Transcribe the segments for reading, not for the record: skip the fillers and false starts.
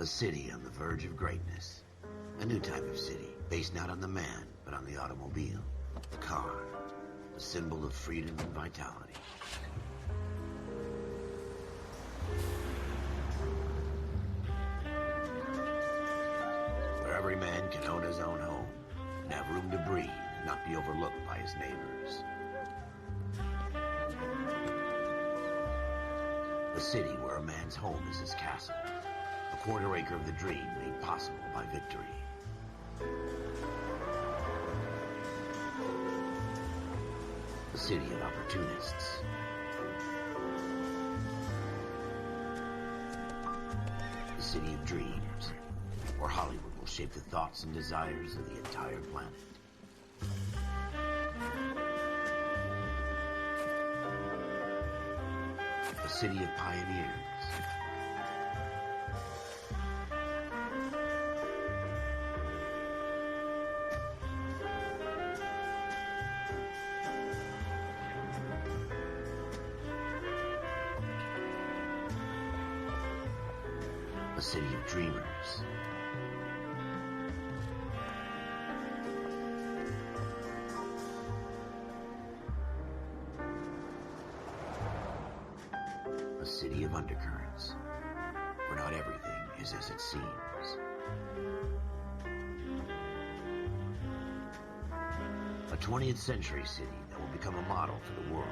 A city on the verge of greatness. A new type of city, based not on the man, but on the automobile. The car. The symbol of freedom and vitality. Where every man can own his own home, and have room to breathe, and not be overlooked by his neighbors. A city where a man's home is his castle. A quarter acre of the dream made possible by victory. A city of opportunists. A city of dreams, where Hollywood will shape the thoughts and desires of the entire planet. A city of pioneers. A city of dreamers. A city of undercurrents, where not everything is as it seems. A 20th century city that will become a model for the world.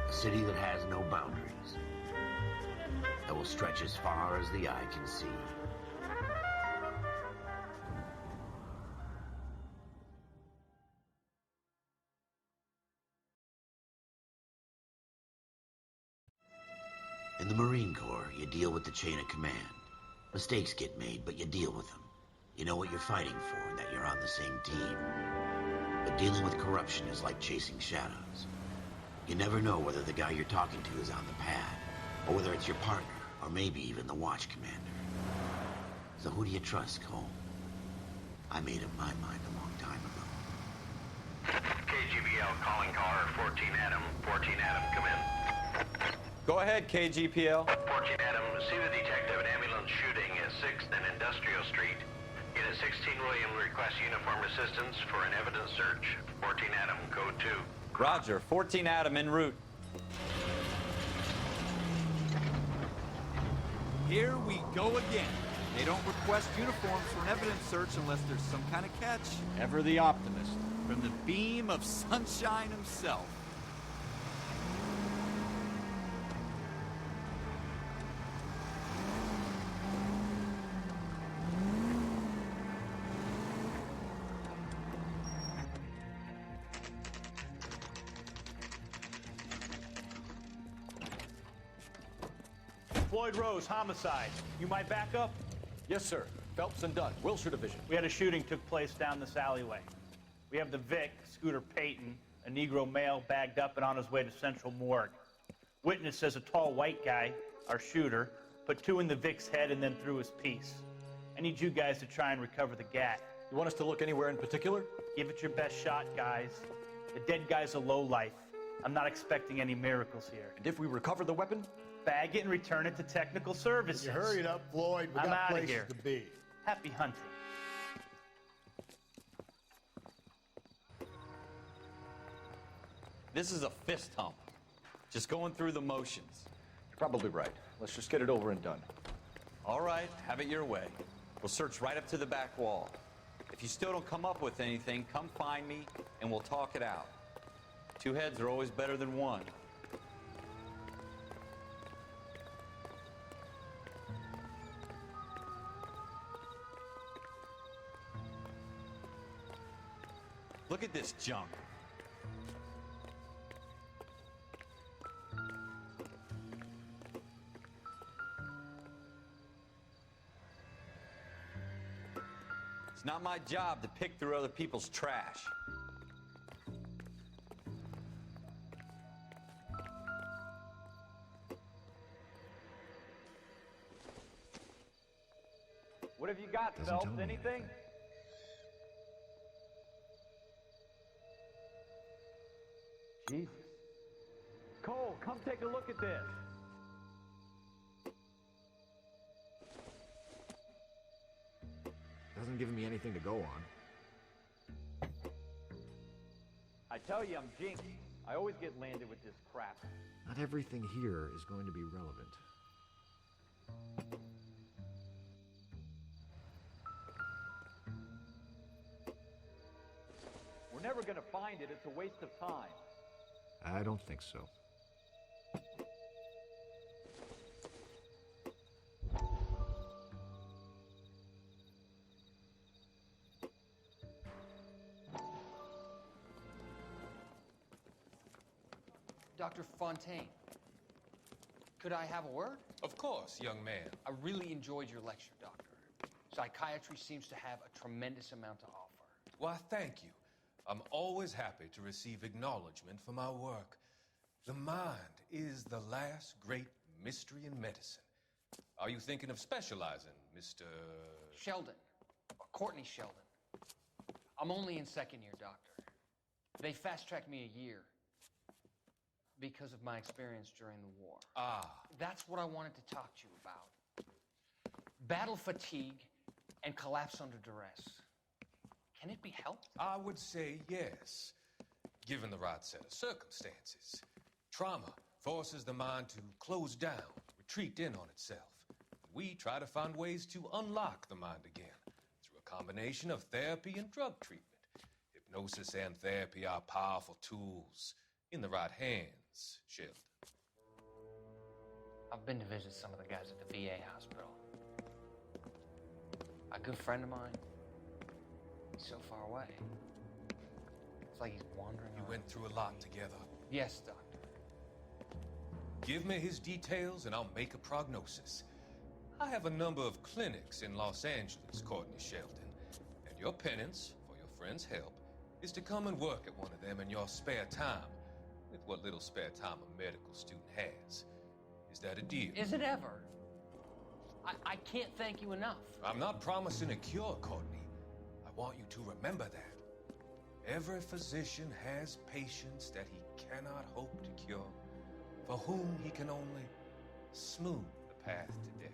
A city that has no boundaries, that will stretch as far as the eye can see. In the Marine Corps, you deal with the chain of command. Mistakes get made, but you deal with them. You know what you're fighting for, and that you're on the same team. But dealing with corruption is like chasing shadows. You never know whether the guy you're talking to is on the pad, or whether it's your partner, or maybe even the watch commander. So who do you trust, Cole? I made up my mind a long time ago. KGBL calling caller 14 Adam. 14 Adam, come in. Go ahead, KGPL. 14 Adam, see the detective, an ambulance shooting at 6th and Industrial Street. Unit 16 William requests uniform assistance for an evidence search. 14 Adam, code 2. Roger, 14 Adam en route. Here we go again. They don't request uniforms for an evidence search unless there's some kind of catch. Ever the optimist. From the beam of sunshine himself. Floyd Rose, homicide. You might back up? Yes, sir. Phelps and Dunn, Wilshire Division. We had a shooting took place down this alleyway. We have the Vic, Scooter Payton, a Negro male bagged up and on his way to Central Morgue. Witness says a tall white guy, our shooter, put 2 in the Vic's head and then threw his piece. I need you guys to try and recover the gat. You want us to look anywhere in particular? Give it your best shot, guys. The dead guy's a lowlife. I'm not expecting any miracles here. And if we recover the weapon? Bag it and return it to technical services. You hurry it up, Floyd. We I'm got outta places here. to be. Happy hunting. This is a fist hump. Just going through the motions. You're probably right. Let's just get it over and done. All right, have it your way. We'll search right up to the back wall. If you still don't come up with anything, come find me and we'll talk it out. 2 heads are always better than 1. Look at this junk. It's not my job to pick through other people's trash. What have you got, Phelps? Anything? Jesus. come take a look at this. Doesn't give me anything to go on. I tell you, I'm jinxed. I always get landed with this crap. Not everything here is going to be relevant. We're never gonna find it. It's a waste of time. I don't think so. Dr. Fontaine, could I have a word? Of course, young man. I really enjoyed your lecture, Doctor. Psychiatry seems to have a tremendous amount to offer. Why, thank you. I'm always happy to receive acknowledgement for my work. The mind is the last great mystery in medicine. Are you thinking of specializing, Mr. Sheldon, or Courtney Sheldon. I'm only in second year, Doctor. They fast-tracked me a year because of my experience during the war. Ah. That's what I wanted to talk to you about. Battle fatigue and collapse under duress. Can it be helped? I would say yes, given the right set of circumstances. Trauma forces the mind to close down, retreat in on itself. We try to find ways to unlock the mind again through a combination of therapy and drug treatment. Hypnosis and therapy are powerful tools in the right hands, Sheldon. I've been to visit some of the guys at the VA hospital. A good friend of mine, he's so far away. It's like he's wandering You around. went through a lot together. Yes, Doctor. Give me his details and I'll make a prognosis. I have a number of clinics in Los Angeles, Courtney Sheldon, and your penance for your friend's help is to come and work at one of them in your spare time, with what little spare time a medical student has. Is that a deal? Is it ever? I can't thank you enough. I'm not promising a cure, Courtney. I want you to remember that. Every physician has patients that he cannot hope to cure, for whom he can only smooth the path to death.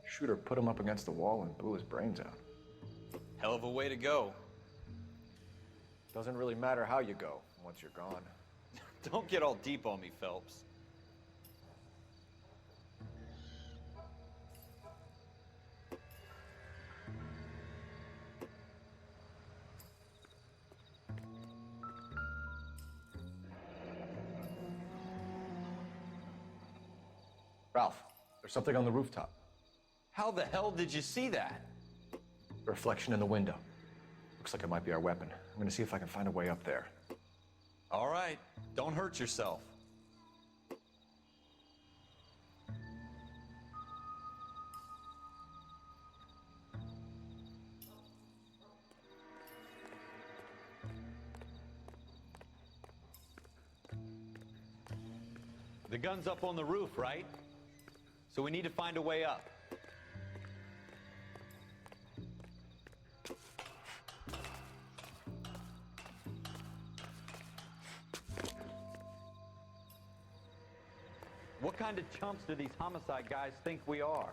Shooter put him up against the wall and blew his brains out. Hell of a way to go. Doesn't really matter how you go once you're gone. Don't get all deep on me, Phelps. Ralph, there's something on the rooftop. How the hell did you see that? A reflection in the window. Looks like it might be our weapon. I'm gonna see if I can find a way up there. All right, don't hurt yourself. The gun's up on the roof, right? So we need to find a way up. What kind of chumps do these homicide guys think we are?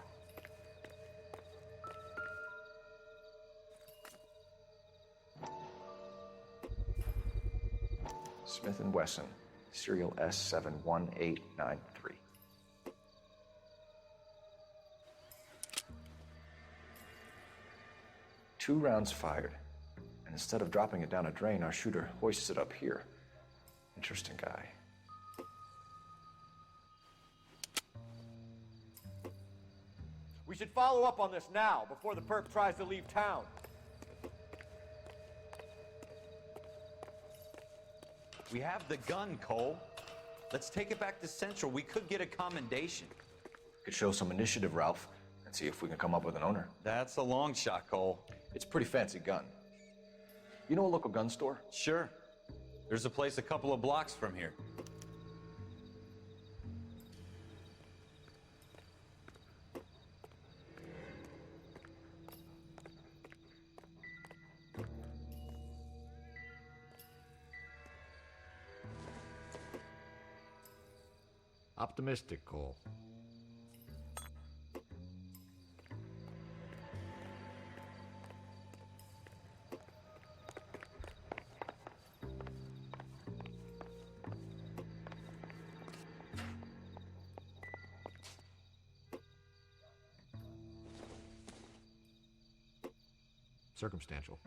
Smith & Wesson, serial S71893. 2 rounds fired, and instead of dropping it down a drain, our shooter hoists it up here. Interesting guy. We should follow up on this now, before the perp tries to leave town. We have the gun, Cole. Let's take it back to Central. We could get a commendation. Could show some initiative, Ralph, and see if we can come up with an owner. That's a long shot, Cole. It's a pretty fancy gun. You know a local gun store? Sure. There's a place a couple of blocks from here. Optimistic, Cole. Circumstantial.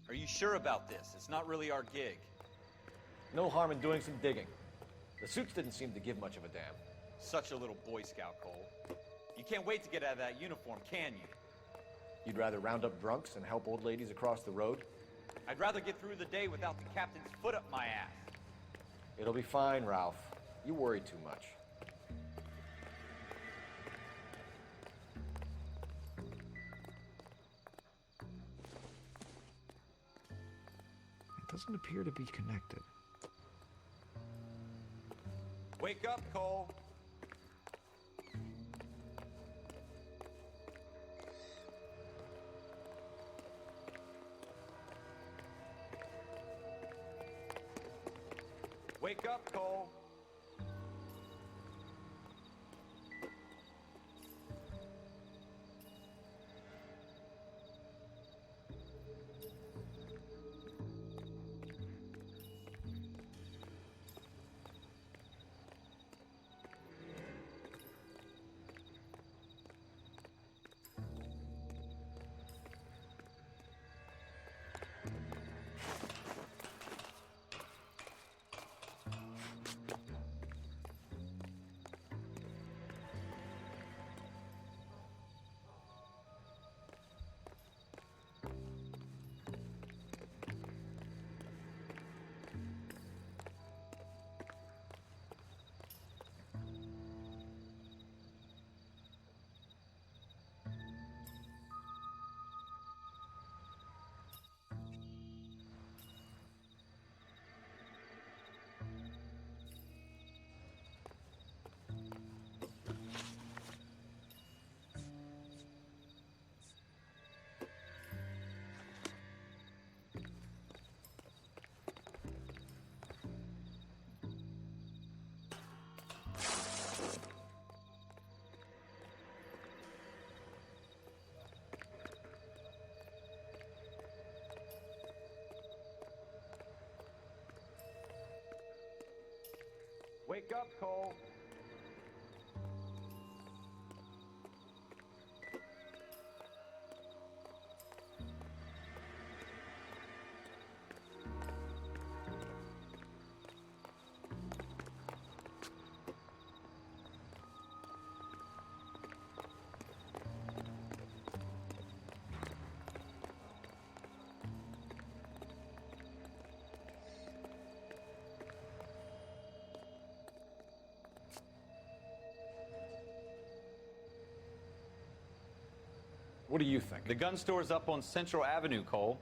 Are you sure about this? It's not really our gig. No harm in doing some digging. The suits didn't seem to give much of a damn. Such a little Boy Scout, Cole. You can't wait to get out of that uniform, can you? You'd rather round up drunks and help old ladies across the road? I'd rather get through the day without the captain's foot up my ass. It'll be fine, Ralph. You worry too much. It doesn't appear to be connected. Wake up, Cole. Wake up, Cole. Wake up, Cole. What do you think? The gun store's up on Central Avenue, Cole.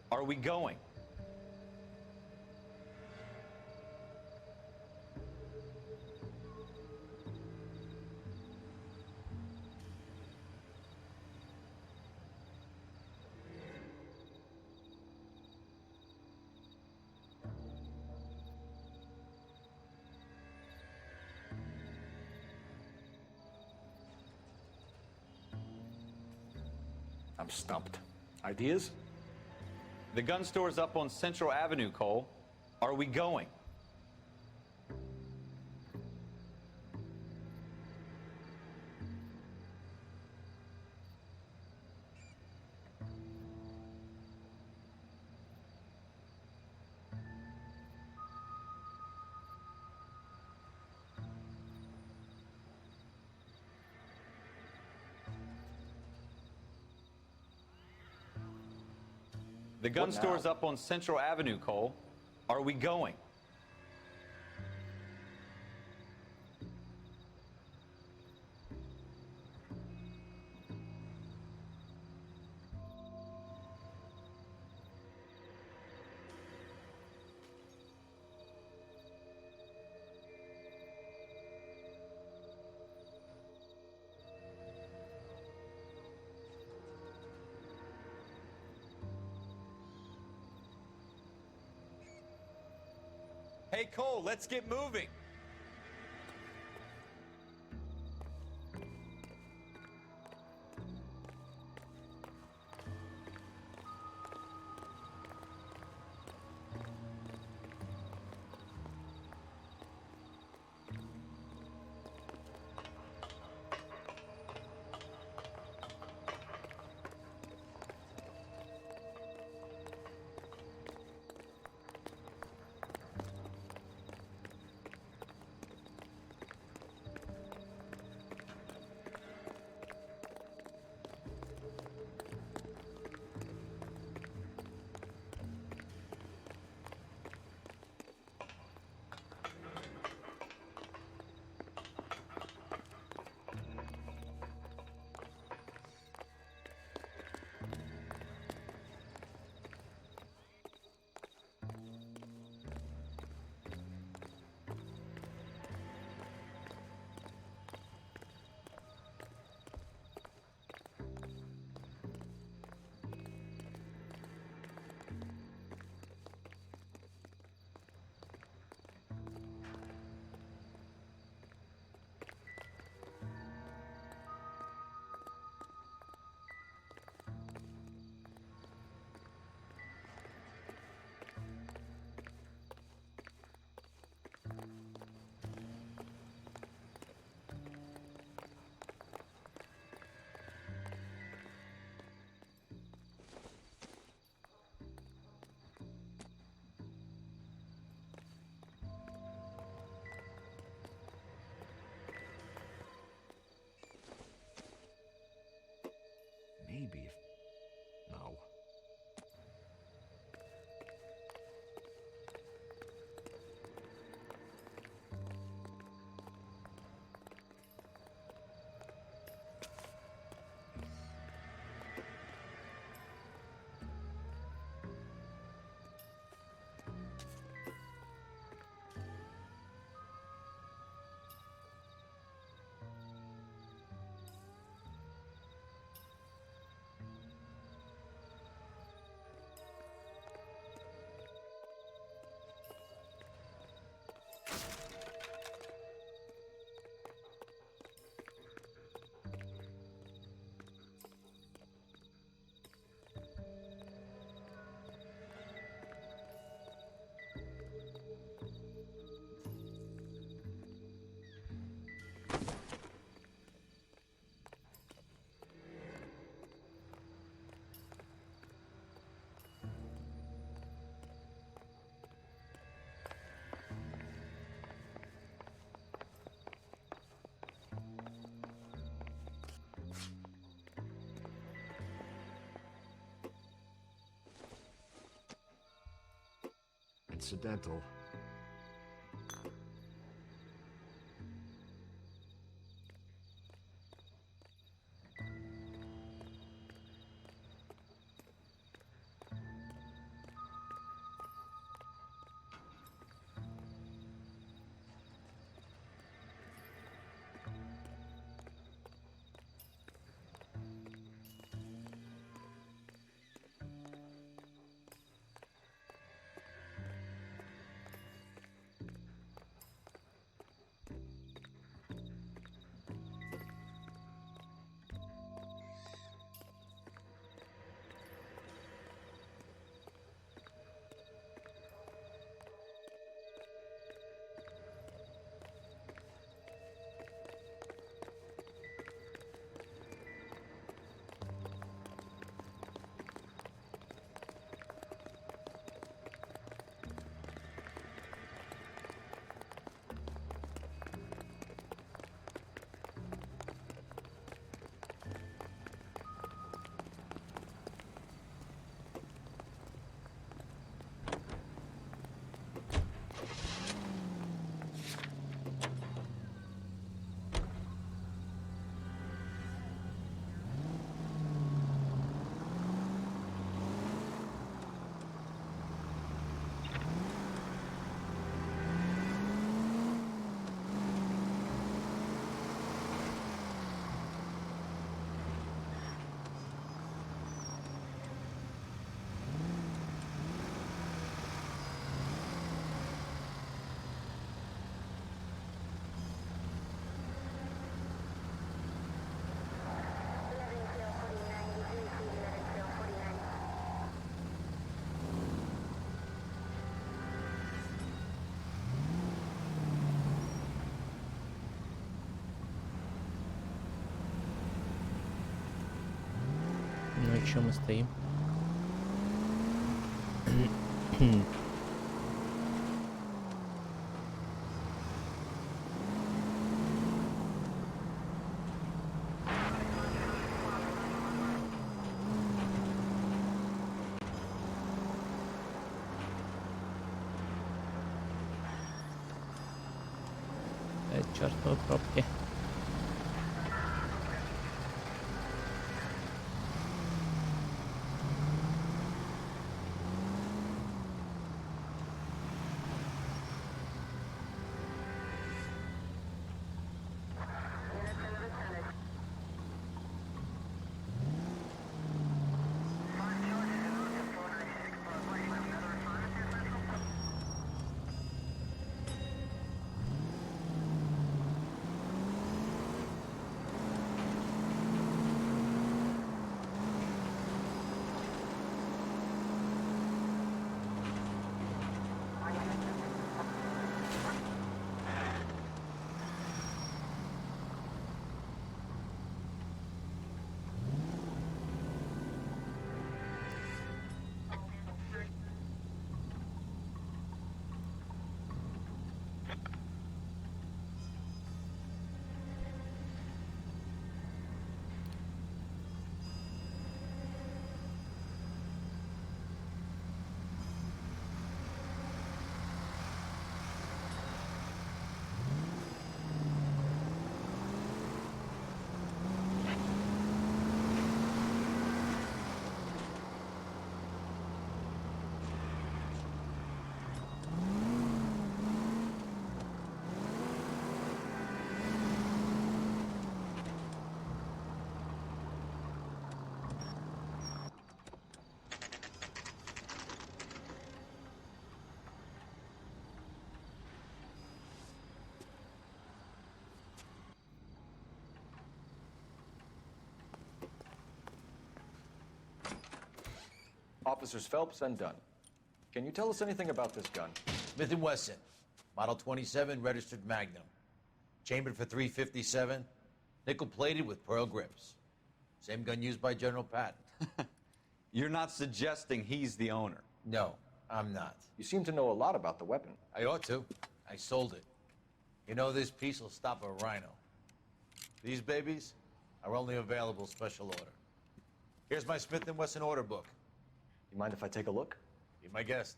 Are we going? I'm stumped. Ideas? The gun store's up on Central Avenue, Cole. Are we going? The gun store's up on Central Avenue, Cole. Are we going? Hey, Cole, let's get moving. Maybe if... No. Incidental. що ми стоїмо. Чертові пробки. Officers Phelps and Dunn. Can you tell us anything about this gun? Smith & Wesson, Model 27, registered Magnum. Chambered for .357, nickel-plated with pearl grips. Same gun used by General Patton. You're not suggesting he's the owner? No, I'm not. You seem to know a lot about the weapon. I ought to. I sold it. You know, this piece will stop a rhino. These babies are only available special order. Here's my Smith & Wesson order book. You mind if I take a look? Be my guest.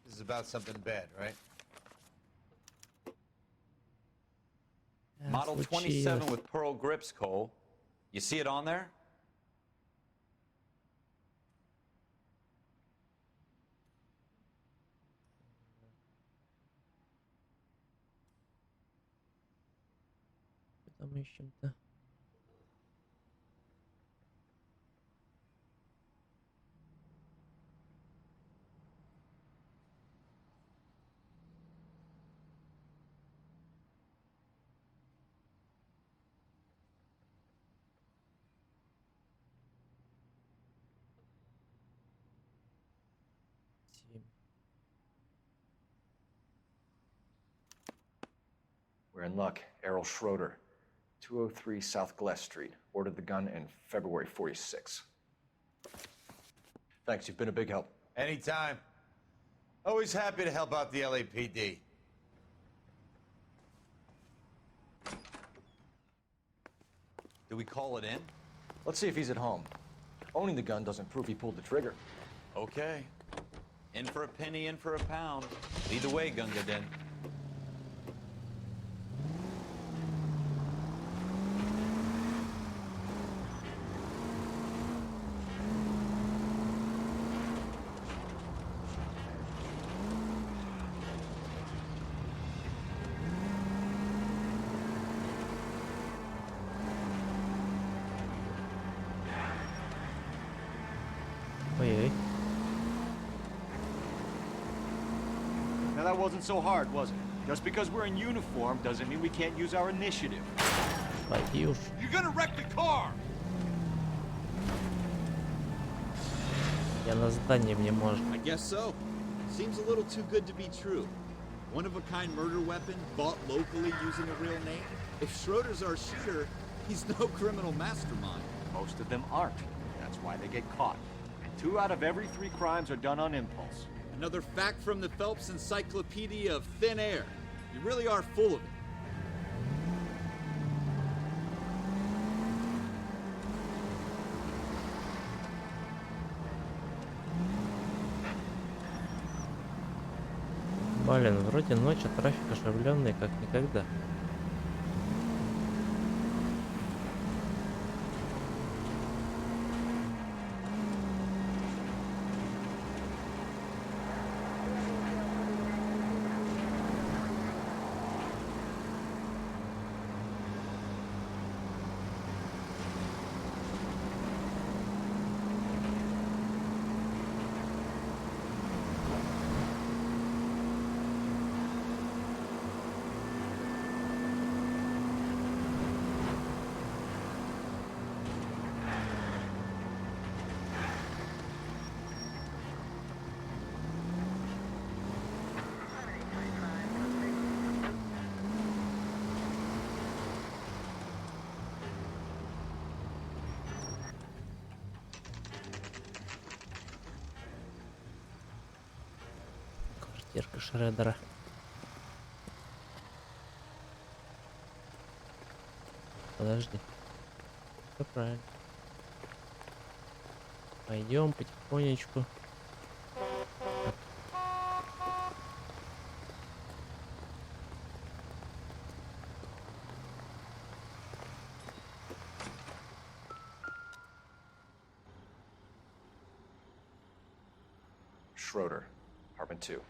This is about something bad, right? Model 27 with pearl grips, Cole. You see it on there? Там ищем-то. We're in luck. Errol Schroeder, 203 South Glass Street. Ordered the gun in February '46. Thanks, you've been a big help. Anytime. Always happy to help out the LAPD. Do we call it in? Let's see if he's at home. Owning the gun doesn't prove he pulled the trigger. Okay. In for a penny, in for a pound. Lead the way, Gunga Den. Ой-ой. Now that wasn't so hard, was it? Just because we're in uniform doesn't mean we can't use our initiative. Пойди уж. You're gonna wreck the car! Я на задание мне можно. I guess so. Seems a little too good to be true. One-of-a-kind murder weapon bought locally using a real name? If Schroeder's our shooter, he's no criminal mastermind. Most of them aren't. That's why they get caught. And 2 out of every 3 crimes are done on impulse. Another fact from the Phelps Encyclopedia of Thin Air. You really are full of it. Блин, вроде ночь, а трафик оживленный как никогда. Квартирка Шреддера. Подожди. Все правильно. Пойдем потихонечку. Schroeder, apartment 2.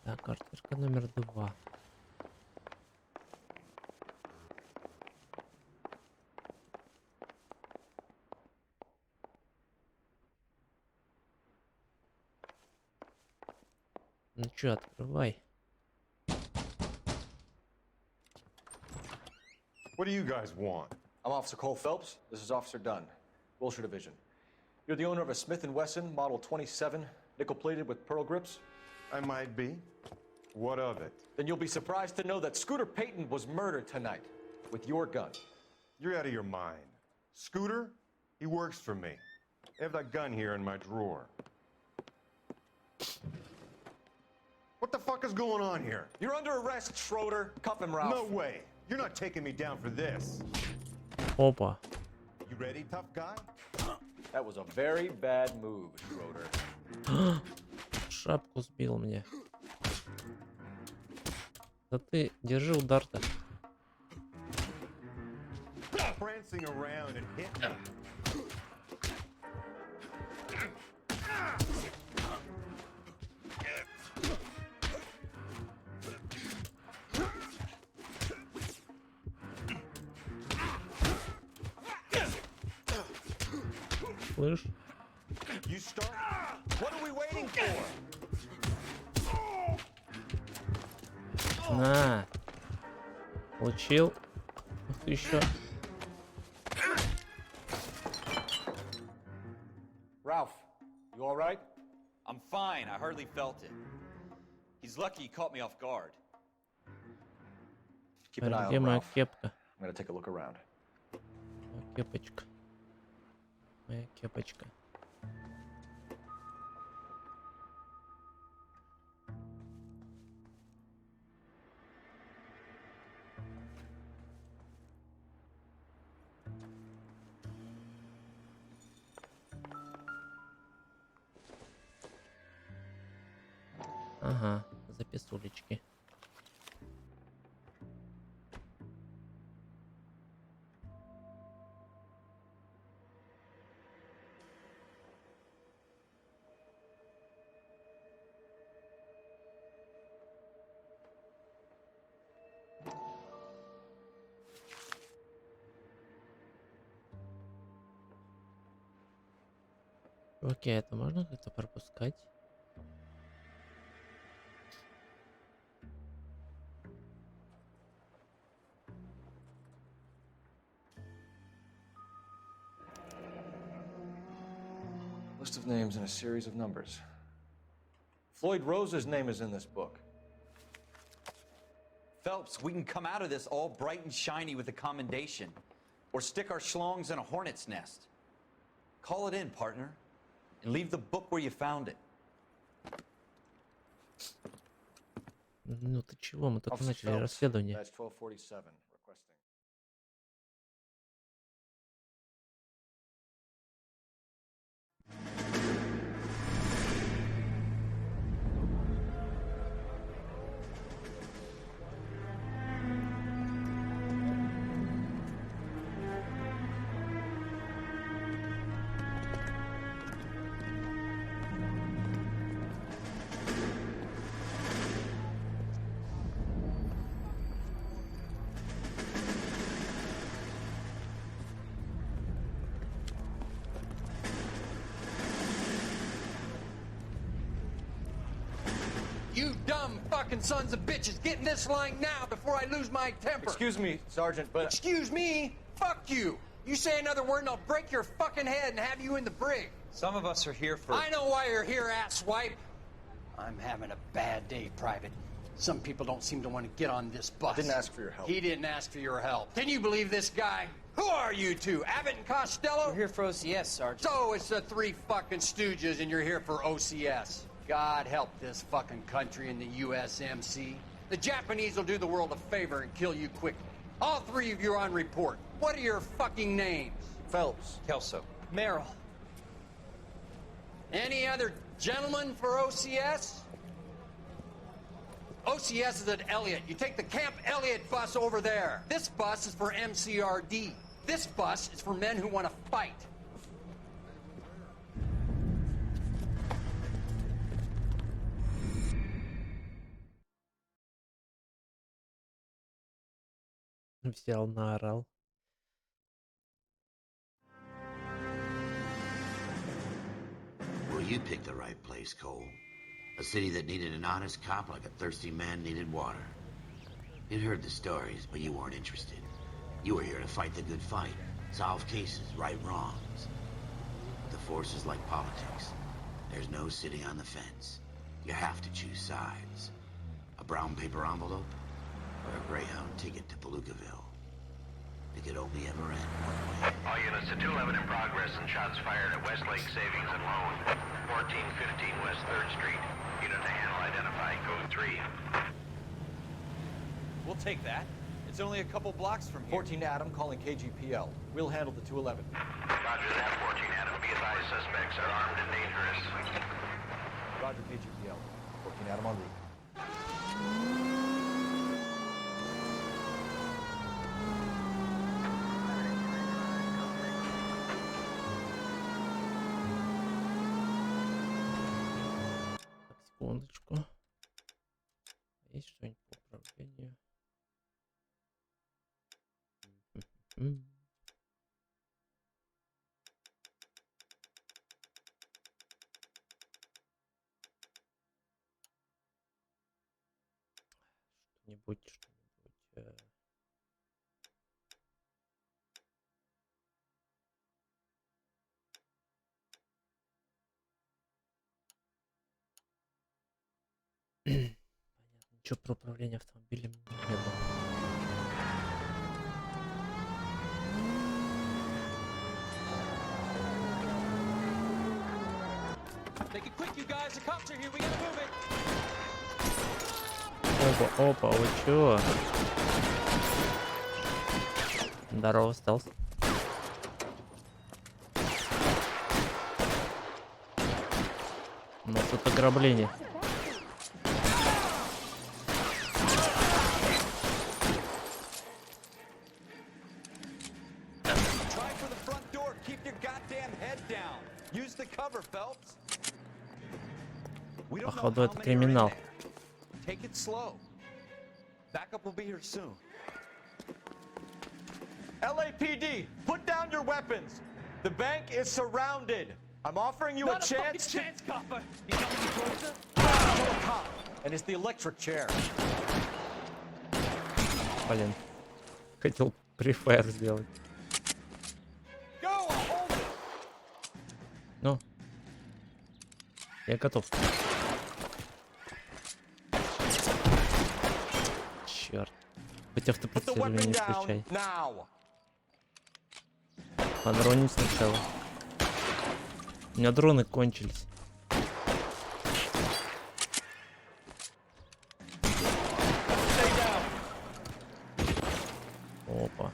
Так, квартирка номер 2. Ну чё, открывай. What do you guys want? I'm Officer Cole Phelps. This is Officer Dunn, Wilshire Division. You're the owner of a Smith & Wesson Model 27, nickel-plated with pearl grips? I might be. What of it? Then you'll be surprised to know that Scooter Payton was murdered tonight with your gun. You're out of your mind. Scooter? He works for me. I have that gun here in my drawer. What the fuck is going on here? You're under arrest, Schroeder. Cuff him, Ralph. No way. You're not taking me down for this. Опа. You ready, tough guy? That was a very bad move, Schroeder. Шапку сбил мне. Да ты держи удар-то. Prancing around and hit me. Слышь? You start? What are we waiting for? На. Получил. Ух ты еще. Ralph, you all right? I'm fine. I hardly felt it. He's lucky he caught me off guard. Keep an eye Где on моя Ralph. кепка? I'm gonna take a look around. Моя кепочка. Моя кепочка. Ага, записулечки. Окей, это можно как-то пропускать? List of names and a series of numbers. Floyd Rose's name is in this book. Phelps, we can come out of this all bright and shiny with a commendation. Or stick our schlongs in a hornet's nest. Call it in, partner. And leave the book where you found it. Ну ты чего? Мы только Officer начали Phelps, расследование. Badge 1247, requesting. You dumb fucking sons of bitches, get in this line now before I lose my temper. Excuse me, Sergeant, but... Excuse me? Fuck you. You say another word and I'll break your fucking head and have you in the brig. Some of us are here for... I know why you're here, asswipe. I'm having a bad day, Private. Some people don't seem to want to get on this bus. Didn't ask for your help. He didn't ask for your help. Can you believe this guy? Who are you two? Abbott and Costello? We're here for OCS, Sergeant. So it's the three fucking stooges and you're here for OCS. God help this fucking country and the USMC. The Japanese will do the world a favor and kill you quickly. All three of you are on report. What are your fucking names? Phelps. Kelso. Merrill. Any other gentlemen for OCS? OCS is at Elliott. You take the Camp Elliott bus over there. This bus is for MCRD. This bus is for men who want to fight. Взял, наорал. Well, you picked the right place, Cole. A city that needed an honest cop like a thirsty man needed water. You'd heard the stories, but you weren't interested. You were here to fight the good fight, solve cases, right wrongs. The force is like politics. There's no sitting on the fence. You have to choose sides. A brown paper envelope or a Greyhound ticket to Palookaville. It could only ever end one way. All units to 211 in progress and shots fired at Westlake Savings and Loan, 1415 West 3rd Street. Unit to handle identified code 3. We'll take that. It's only a couple blocks from here. 14 Adam calling KGPL. We'll handle the 211. Roger that, 14 Adam. Be advised, suspects are armed and dangerous. Roger, KGPL. 14 Adam en route. Секундочку. Есть что-нибудь по управлению? Что-нибудь. Понятно. Ничего про управление автомобилем не было. Make it quick, you guys. The cops are here. We gotta move it. Опа, вы чё? Здорово, стелс. У нас тут ограбление. Try for the front door. Keep your goddamn head down. Use the cover, Phelps. We don't know Походу, how это many are in криминал. there. Take it slow. Backup will be here soon. LAPD, put down your weapons. The bank is surrounded. I'm offering you a chance. chance, copper. You got any closer? Kill a cop, and it's the electric chair. Блин. Хотел префайр сделать. Go, hold it. Ну. Я готов. Черт. Черт. Хоть автоприцеливание не включай. Подроним сначала. У меня дроны кончились. Опа.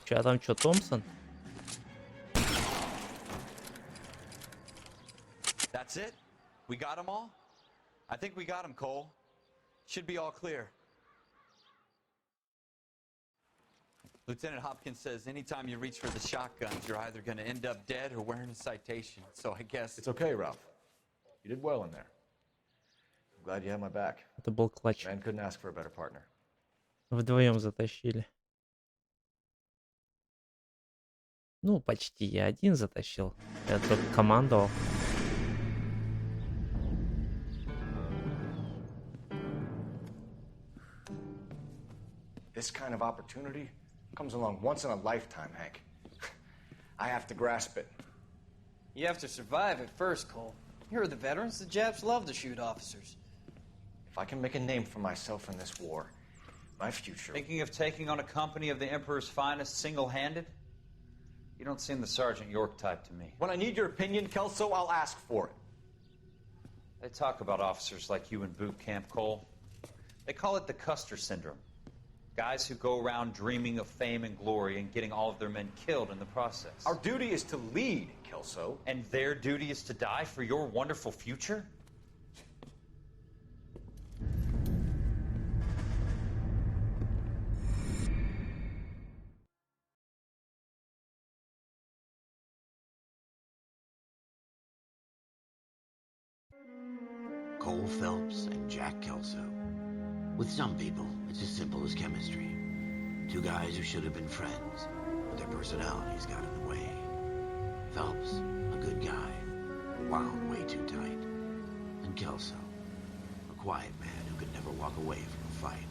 Че, а там что, Томпсон? That's it? We got them all? I think we got them, Cole. Should be all clear. Lieutenant Hopkins says anytime you reach for the shotguns, you're either going to end up dead or wearing a citation. So I guess... It's okay, Ralph. You did well in there. I'm glad you had my back. Это был клатч. Man couldn't ask for a better partner. Вдвоем затащили. Ну, почти я один затащил. Я только командовал. This kind of opportunity comes along once in a lifetime, Hank. I have to grasp it. You have to survive it first, Cole. Here are the veterans. The Japs love to shoot officers. If I can make a name for myself in this war, my future... Thinking of taking on a company of the Emperor's finest single-handed? You don't seem the Sergeant York type to me. When I need your opinion, Kelso, I'll ask for it. They talk about officers like you in boot camp, Cole. They call it the Custer syndrome. Guys who go around dreaming of fame and glory and getting all of their men killed in the process. Our duty is to lead, Kelso. And their duty is to die for your wonderful future? Cole Phelps and Jack Kelso. With some people, it's as simple as chemistry. Two guys who should have been friends, but their personalities got in the way. Phelps, a good guy, wound way too tight. And Kelso, a quiet man who could never walk away from a fight.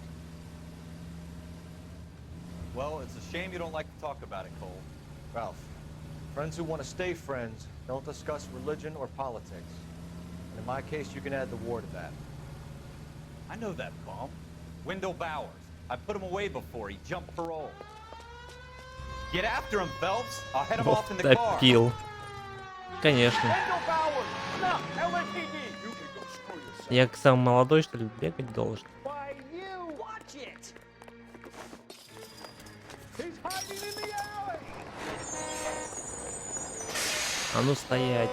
Well, it's a shame you don't like to talk about it, Cole. Ralph, friends who want to stay friends don't discuss religion or politics. And in my case, you can add the war to that. I know that bum. Wendell Bowers. I put him away before. He jumped parole. Get after him, Phelps. I'll head him off in the car. Топил. Конечно. Я как самый молодой, что ли, бегать должен? А ну стоять.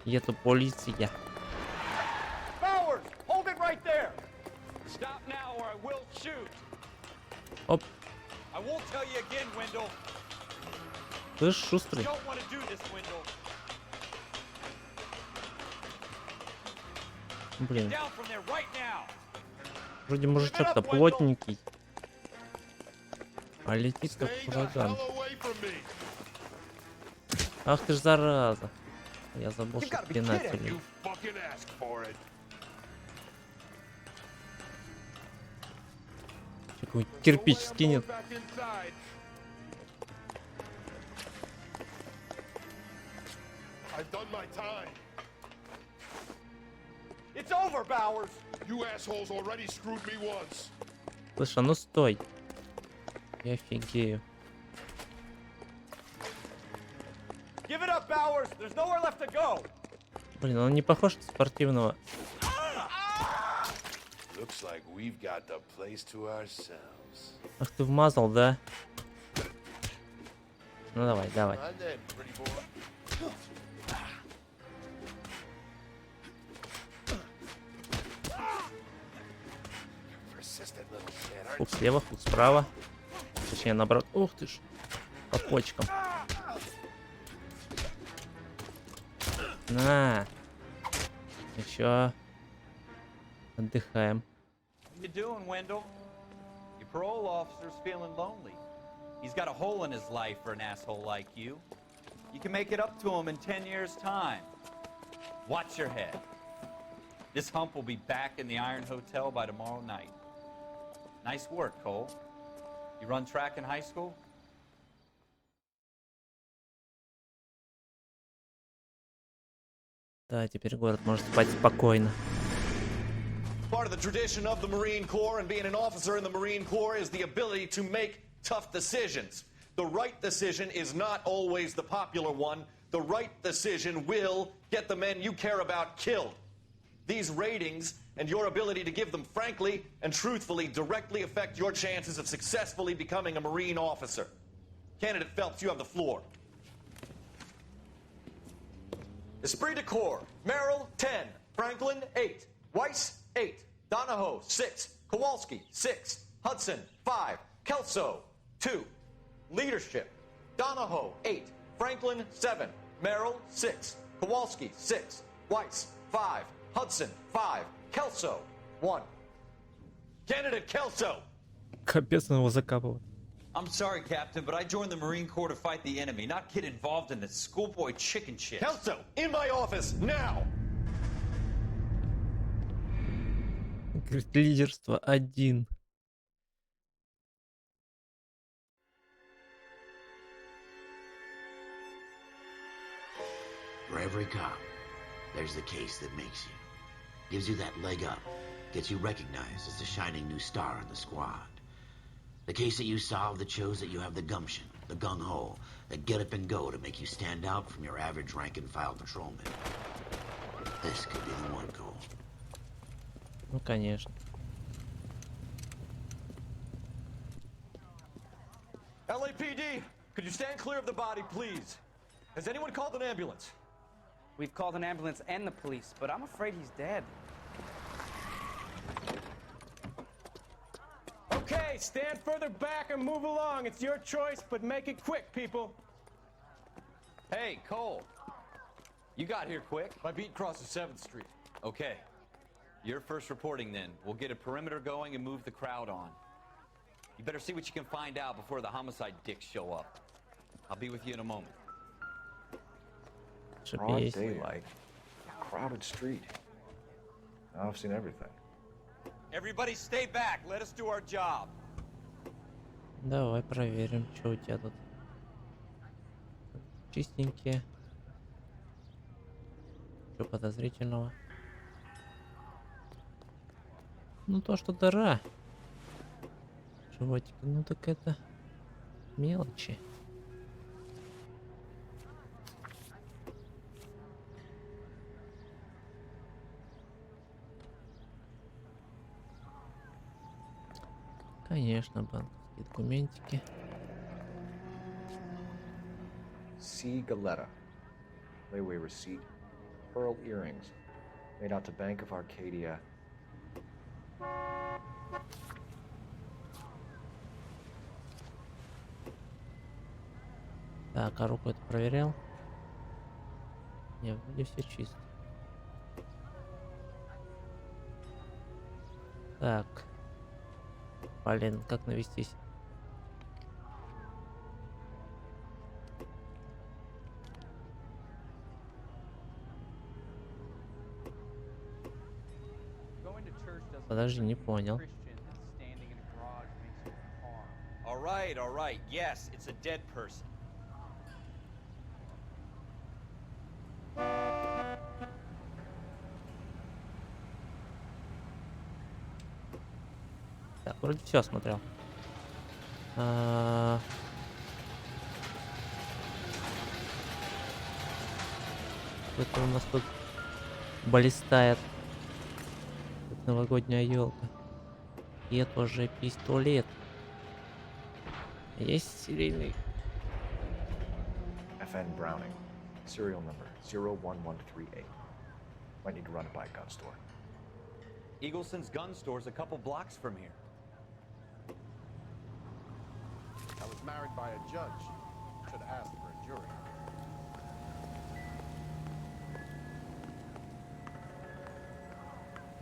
Это полиция. Оп. Ты ж шустрый. Блин. Вроде мужичок-то плотненький. А летит как ураган. Ах ты ж зараза. Я забыл, что пинатель. Какой кирпич скинет. Слышь, а ну стой. Я офигею. Блин, он не похож на спортивного. Ах ты вмазал, да? Ну давай, давай. Фук слева, фук справа. Точнее, наоборот. Ух ты ж. По почкам. На. Еще. Отдыхаем. How you doing, Wendell? Your parole officer's feeling lonely. He's got a hole in his life for an asshole like you. You can make it up to him in 10 years' time. Watch your head. This hump will be back in the Iron Hotel by tomorrow night. Nice work, Cole. You run track in high school? Да, теперь город может спать спокойно. Part of the tradition of the Marine Corps and being an officer in the Marine Corps is the ability to make tough decisions. The right decision is not always the popular one. The right decision will get the men you care about killed. These ratings and your ability to give them frankly and truthfully directly affect your chances of successfully becoming a Marine officer. Candidate Phelps, you have the floor. Esprit de Corps, Merrill, 10. Franklin, 8. Weiss, 8. Donahoe, 6. Kowalski, 6. Hudson, 5. Kelso, 2. Leadership, Donahoe, 8. Franklin, 7. Merrill, 6. Kowalski, 6. Weiss, 5. Hudson, 5. Kelso, 1. Candidate Kelso. Капец, он его закапывает. I'm sorry, Captain, but I joined the Marine Corps to fight the enemy, not get involved in this schoolboy chicken shit. Kelso, in my office, now! Говорит, лидерство 1. For every cop, there's the case that makes you. Gives you that leg up. Gets you recognized as the shining new star in the squad. The case that you solve that shows that you have the gumption, the gung-ho, the get up and go to make you stand out from your average rank-and-file patrolman. This could be the one, Cole. Ну, конечно. LAPD, could you stand clear of the body, please? Has anyone called an ambulance? We've called an ambulance and the police, but I'm afraid he's dead. Okay, stand further back and move along. It's your choice, but make it quick, people. Hey, Cole. You got here quick. My beat crosses 7th Street. Okay. You're first reporting then. We'll get a perimeter going and move the crowd on. You better see what you can find out before the homicide dicks show up. I'll be with you in a moment. Broad daylight, crowded street. Now I've seen everything. Everybody stay back. Let us do our job. Давай проверим, что у тебя тут. Чистенькие. Что подозрительного? Ну то, что дыра. Животик, ну так это мелочи. Конечно, банковские документики. C. Galetta. Layaway receipt. Pearl earrings. Made out to Bank of Arcadia. Так, а руку это проверял? Не, вроде все чисто. Так. Блин, как навестись? Подожди, не понял. All right. Yes, it's a dead person. Так, вроде все осмотрел. Что-то у нас тут блистает. Тут новогодняя елка. И это уже пистолет. Есть серийный. FN Browning. Serial number 01138. Might need to run it by a gun store. Eagleson's gun store's a couple blocks from here. I was married by a judge. Should have asked for a jury.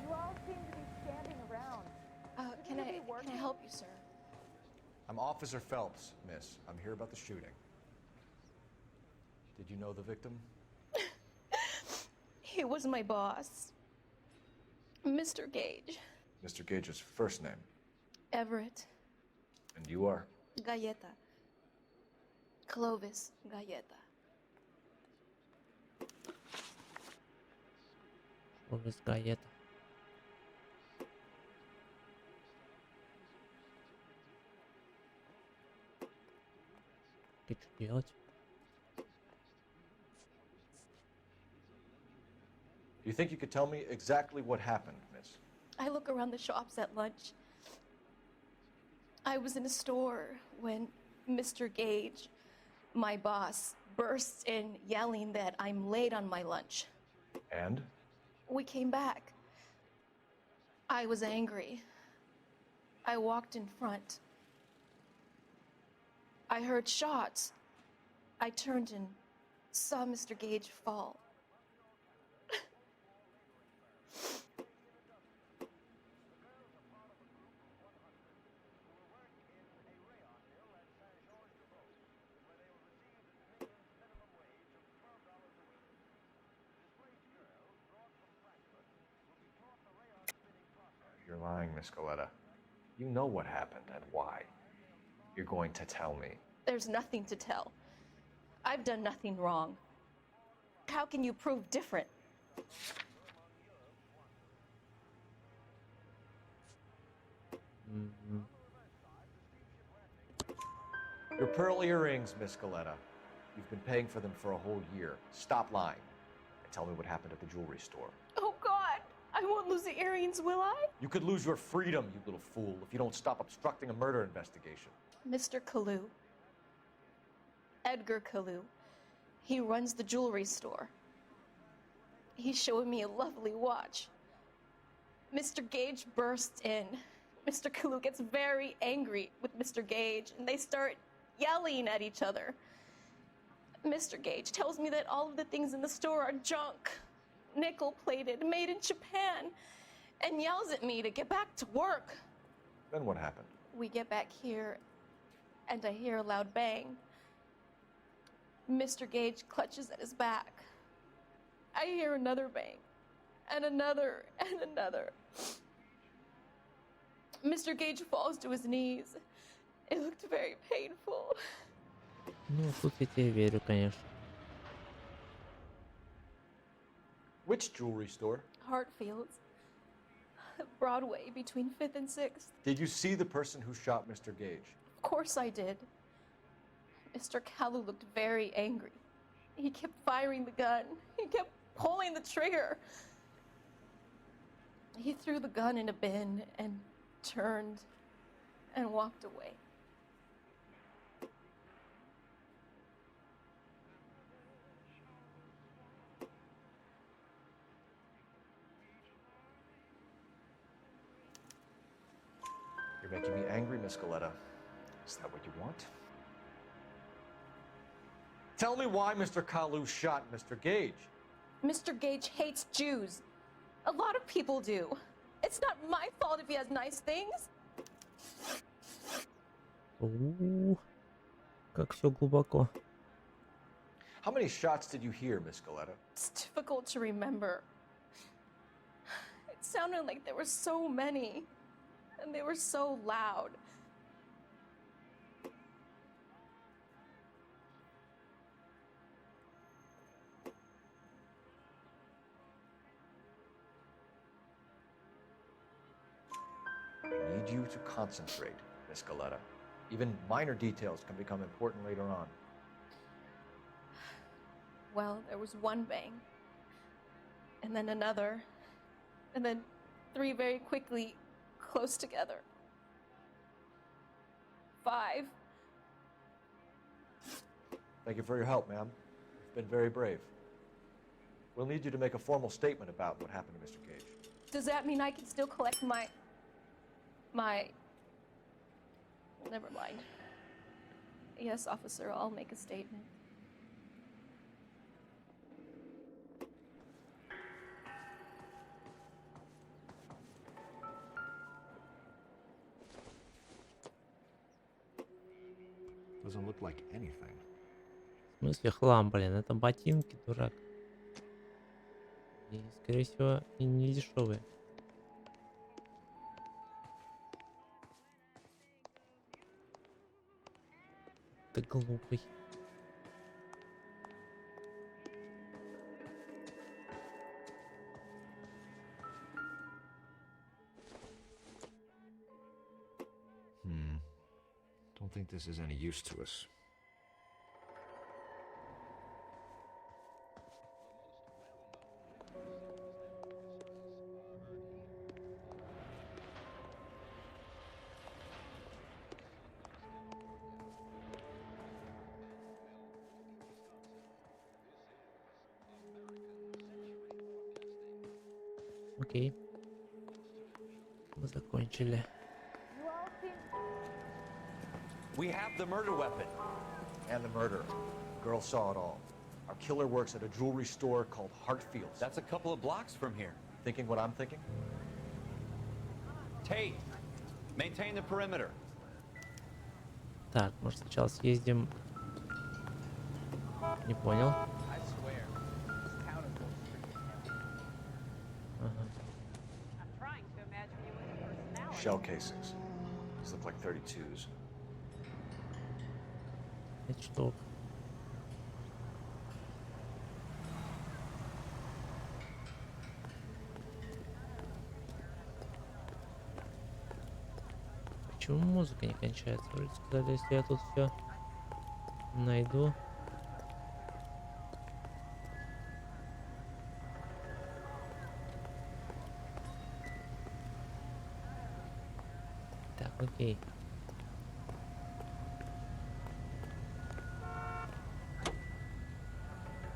You all seem to be standing around. Can I help you, sir? I'm Officer Phelps, miss. I'm here about the shooting. Did you know the victim? He was my boss. Mr. Gage. Mr. Gage's first name. Everett. And you are? Galleta. Clovis Galleta. Clovis Galleta. делать? Do you think you could tell me exactly what happened, miss? I look around the shops at lunch. I was in a store when Mr. Gage, my boss, bursts in yelling that I'm late on my lunch. And? We came back. I was angry. I walked in front. I heard shots. I turned and saw Mr. Gage fall. You're lying, Miss Coletta. You know what happened and why. You're going to tell me. There's nothing to tell. I've done nothing wrong. How can you prove different? Your pearl earrings, Miss Coletta. You've been paying for them for a whole year. Stop lying and tell me what happened at the jewelry store. Oh, God! I won't lose the earrings, will I? You could lose your freedom, you little fool, if you don't stop obstructing a murder investigation. Mr. Kalu. Edgar Kalu. He runs the jewelry store. He's showing me a lovely watch. Mr. Gage bursts in. Mr. Kalu gets very angry with Mr. Gage, and they start yelling at each other. Mr. Gage tells me that all of the things in the store are junk, nickel-plated, made in Japan, and yells at me to get back to work. Then what happened? We get back here, and I hear a loud bang. Mr. Gage clutches at his back. I hear another bang, and another, and another. Mr. Gage falls to his knees. It looked very painful. Ну, тут я тебе верю, конечно. Which jewelry store? Hartfield's. Broadway, between 5th and 6th. Did you see the person who shot Mr. Gage? Of course I did. Mr. Kalu looked very angry. He kept firing the gun. He kept pulling the trigger. He threw the gun in a bin and turned and walked away. You're making me angry, Miss Coletta. Is that what you want? Tell me why Mr. Kalu shot Mr. Gage. Mr. Gage hates Jews. A lot of people do. It's not my fault if he has nice things. Как все глубоко. How many shots did you hear, Miss Coletta? It's difficult to remember. It sounded like there were so many, and they were so loud. I need you to concentrate, Miss Coletta. Even minor details can become important later on. Well, there was one bang, and then another, and then 3 very quickly, close together. 5. Thank you for your help, ma'am. You've been very brave. We'll need you to make a formal statement about what happened to Mr. Gage. Does that mean I can still collect my... Never mind. Yes, officer, I'll make a statement. Doesn't look like anything. В смысле хлам, блин? Это ботинки, дурак. И, скорее всего, и не дешевые. Ты глупый. Don't think this is any use to us. Окей. Мы закончили. We have the murder weapon. And the murderer. The girl saw it all. Our killer works at a jewelry store called Hartfield's. That's a couple of blocks from here. Thinking what I'm thinking? Tate, maintain the perimeter. Так, может сначала съездим... Не понял. Shell casings. These look like 32s. 5 штук. Почему музыка не кончается? Вроде сказали, если я тут все найду. Так, окей.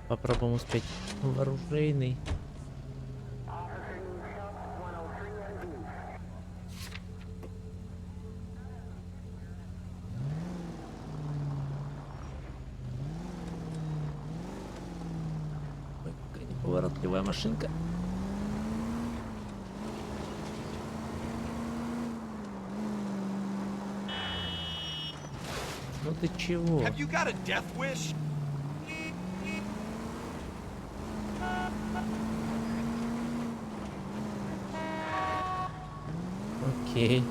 Попробуем успеть в оружейный. Ой, какая неповоротливая машинка. Ну ты чего? Have you got a death wish? Окей.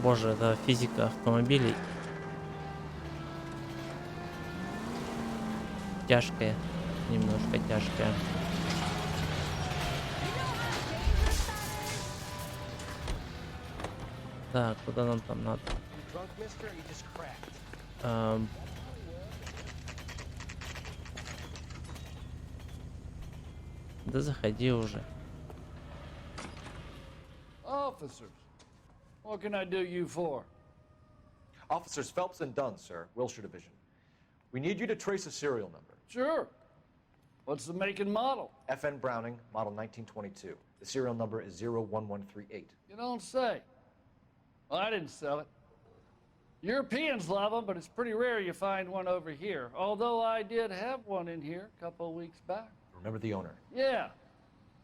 Боже, это физика автомобилей. Тяжкая, немножко тяжкая. Так, куда нам там надо? Да заходи уже. Officers, what can I do you for? Officers Phelps and Dunn, sir, Wilshire Division. We need you to trace a serial number. Sure. What's the make and model? FN Browning, model 1922. The serial number is 01138. You don't say. Well, I didn't sell it. Europeans love them, but it's pretty rare you find one over here. Although I did have one in here a couple of weeks back. Remember the owner? Yeah.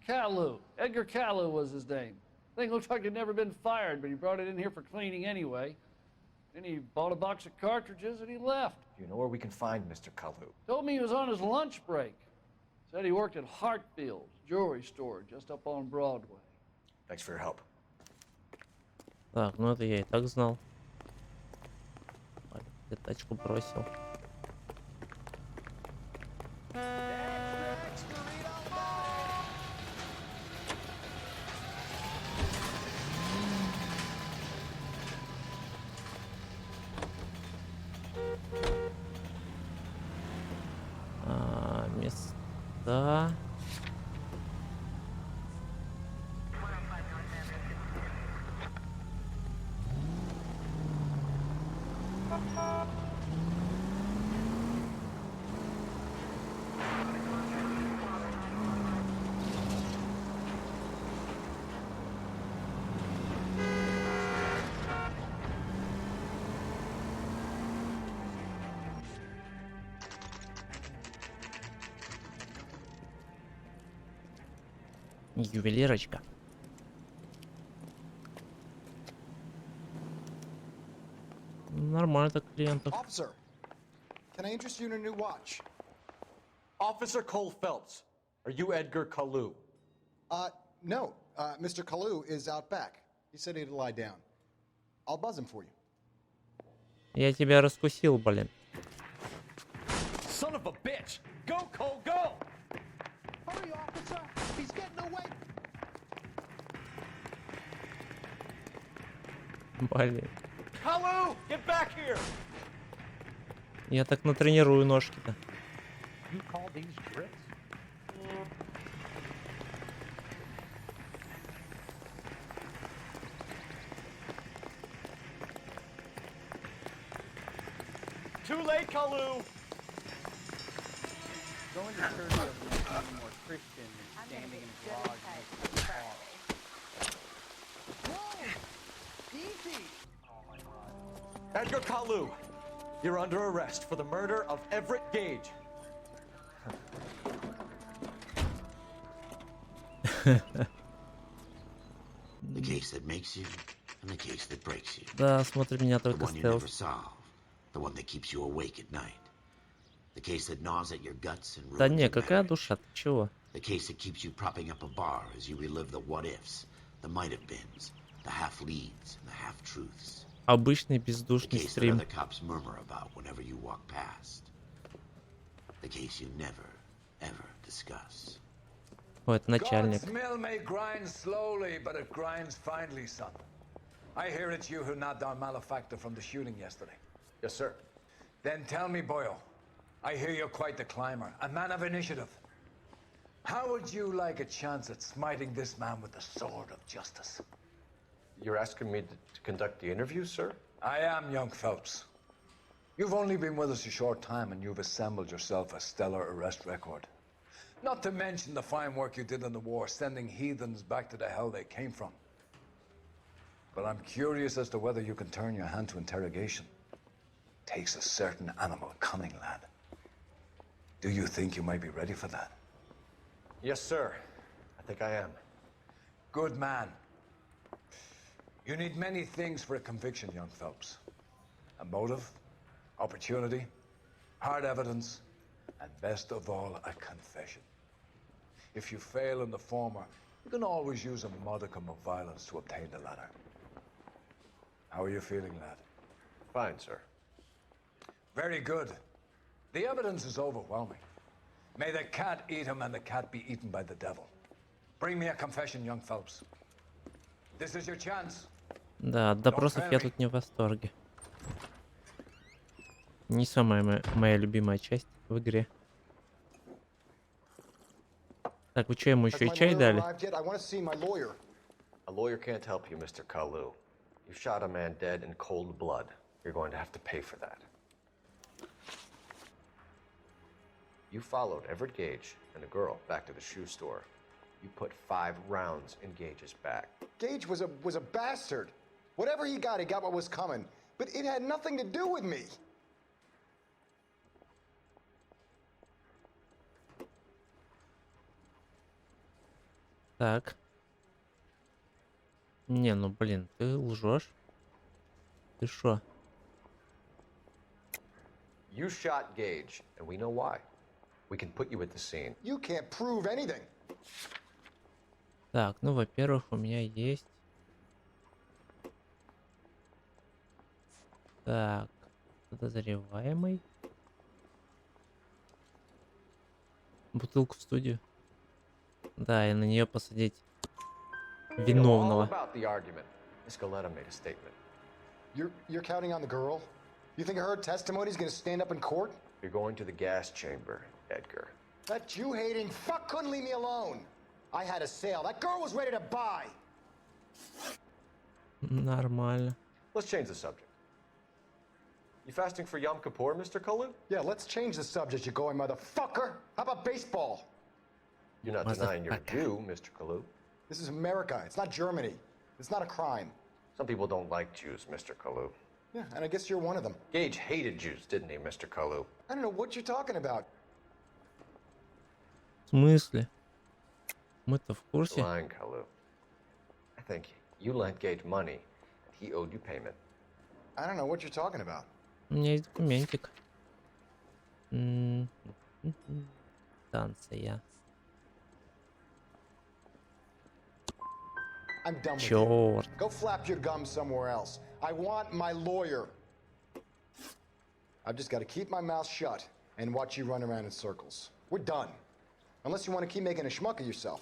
Calu. Edgar Calu was his name. Thing looks like it'd never been fired, but he brought it in here for cleaning anyway. Then he bought a box of cartridges and he left. Do you know where we can find Mr. Kalu? Told me he was on his lunch break. Said he worked at Hartfield's jewelry store just up on Broadway. Thanks for your help. Так, ну это я и так знал. Ты тачку бросил. Места. Ювелирочка. Нормально так клиентов. Officer, can I interest you in a new watch? Officer Cole Phelps, are you Edgar Kalu? No. Mr. Kalu is out back. He said he'd lie down. I'll buzz him for you. Я тебя раскусил, блин. Son of a bitch! Go, Cole, go! Hurry, officer! He's getting away! Блин. Kalu, get back here! Я так натренирую ножки-то. You call these grits? Too late, Kalu! Going to church doesn't make you any more Christian than standing in a garage next to a car. Edgar Kalu, you're under arrest for the murder of Everett Gage. The case that makes you and the case that breaks you. Да, смотри, меня The только one you never стелс. solve. The one that keeps you awake at night. The case that gnaws at your guts and Да ruins не, your какая marriage. душа, ты чего? The case that keeps you propping up a bar as you relive the what-ifs, the might-have-beens, the half-leads, and the half-truths. Обычный The бездушный case that стрим. other cops murmur about whenever you walk past. The case you never, ever discuss. О, это начальник. God's mill may grind slowly, but it grinds finely, son. I hear it's you who knocked down Malefactor from the shooting yesterday. Yes, sir. Then tell me, Boyle, I hear you're quite the climber, a man of initiative. How would you like a chance at smiting this man with the sword of justice? You're asking me to conduct the interview, sir? I am, young Phelps. You've only been with us a short time, and you've assembled yourself a stellar arrest record. Not to mention the fine work you did in the war, sending heathens back to the hell they came from. But I'm curious as to whether you can turn your hand to interrogation. Takes a certain animal cunning, lad. Do you think you might be ready for that? Yes, sir. I think I am. Good man. You need many things for a conviction, young Phelps. A motive, opportunity, hard evidence, and best of all, a confession. If you fail in the former, you can always use a modicum of violence to obtain the latter. How are you feeling, lad? Fine, sir. Very good. The evidence is overwhelming. May the cat eat him and the cat be eaten by the devil. Bring me a confession, young Phelps. This is your chance. Да, от допросов я тут не в восторге. Не самая моя любимая часть в игре. Так, вы что, ему еще и чай дали? A lawyer can't help you, Mr. Kalu. You shot a man dead in cold blood. You're going to have to pay for that. You followed Everett Gage and the girl back to the shoe store. You put 5 rounds in Gage's back. Gage was a bastard. Whatever he got what was coming. But it had nothing to do with me. Так. Не, ну блин, ты лжешь. Ты шо? You shot Gage, and we know why. We can put you at the scene. You can't prove anything. Так, ну, во-первых, у меня есть... Так, подозреваемый. Бутылку в студию. Да, и на нее посадить виновного. You're counting on the girl? You think her testimony is going to stand up in court? You're going to the gas chamber, Edgar. That Jew-hating fuck couldn't leave me alone. I had a sale. That girl was ready to buy. Нормально. Let's change the subject. You fasting for Yom Kippur, Mr. Kalu? Yeah, let's change the subject, you going motherfucker. How about baseball? You're not denying you're a Jew, Mr. Kalu. This is America. It's not Germany. It's not a crime. Some people don't like Jews, Mr. Kalu. Yeah, and I guess you're one of them. Gage hated Jews, didn't he, Mr. Kalu? I don't know what you're talking about. В смысле? Мы-то в курсе. Lying, Kalu. I think you lent Gage money, and he owed you payment. I don't know what you're talking about. У меня есть документик. Станция. I'm done with Черт. you. Go flap your gums somewhere else. I want my lawyer. I've just got to keep my mouth shut and watch you run around in circles. We're done. Unless you want to keep making a schmuck of yourself.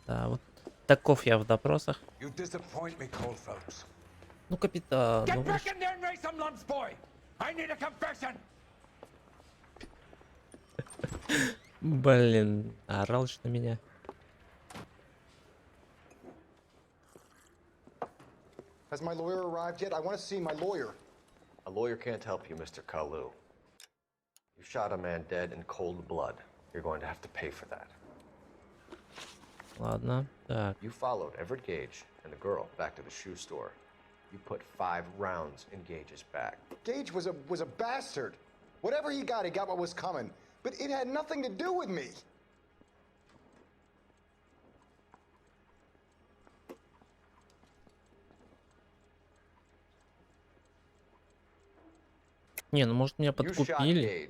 Да, вот таков я в допросах. You disappoint me, Cole Phelps. Ну, капитан, ну Get вы back in there and raise some lumps, boy. I need a confession. Блин, орал что на меня. Has my lawyer arrived yet? I want to see my lawyer. A lawyer can't help you, Mr. Kalu. You shot a man dead in cold blood. You're going to have to pay for that. Ладно, так. You followed Everett Gage and the girl back to the shoe store. You put 5 rounds in Gage's back. Gage was a bastard. Whatever he got what was coming. But it had nothing to do with me. Не, ну может меня подкупили.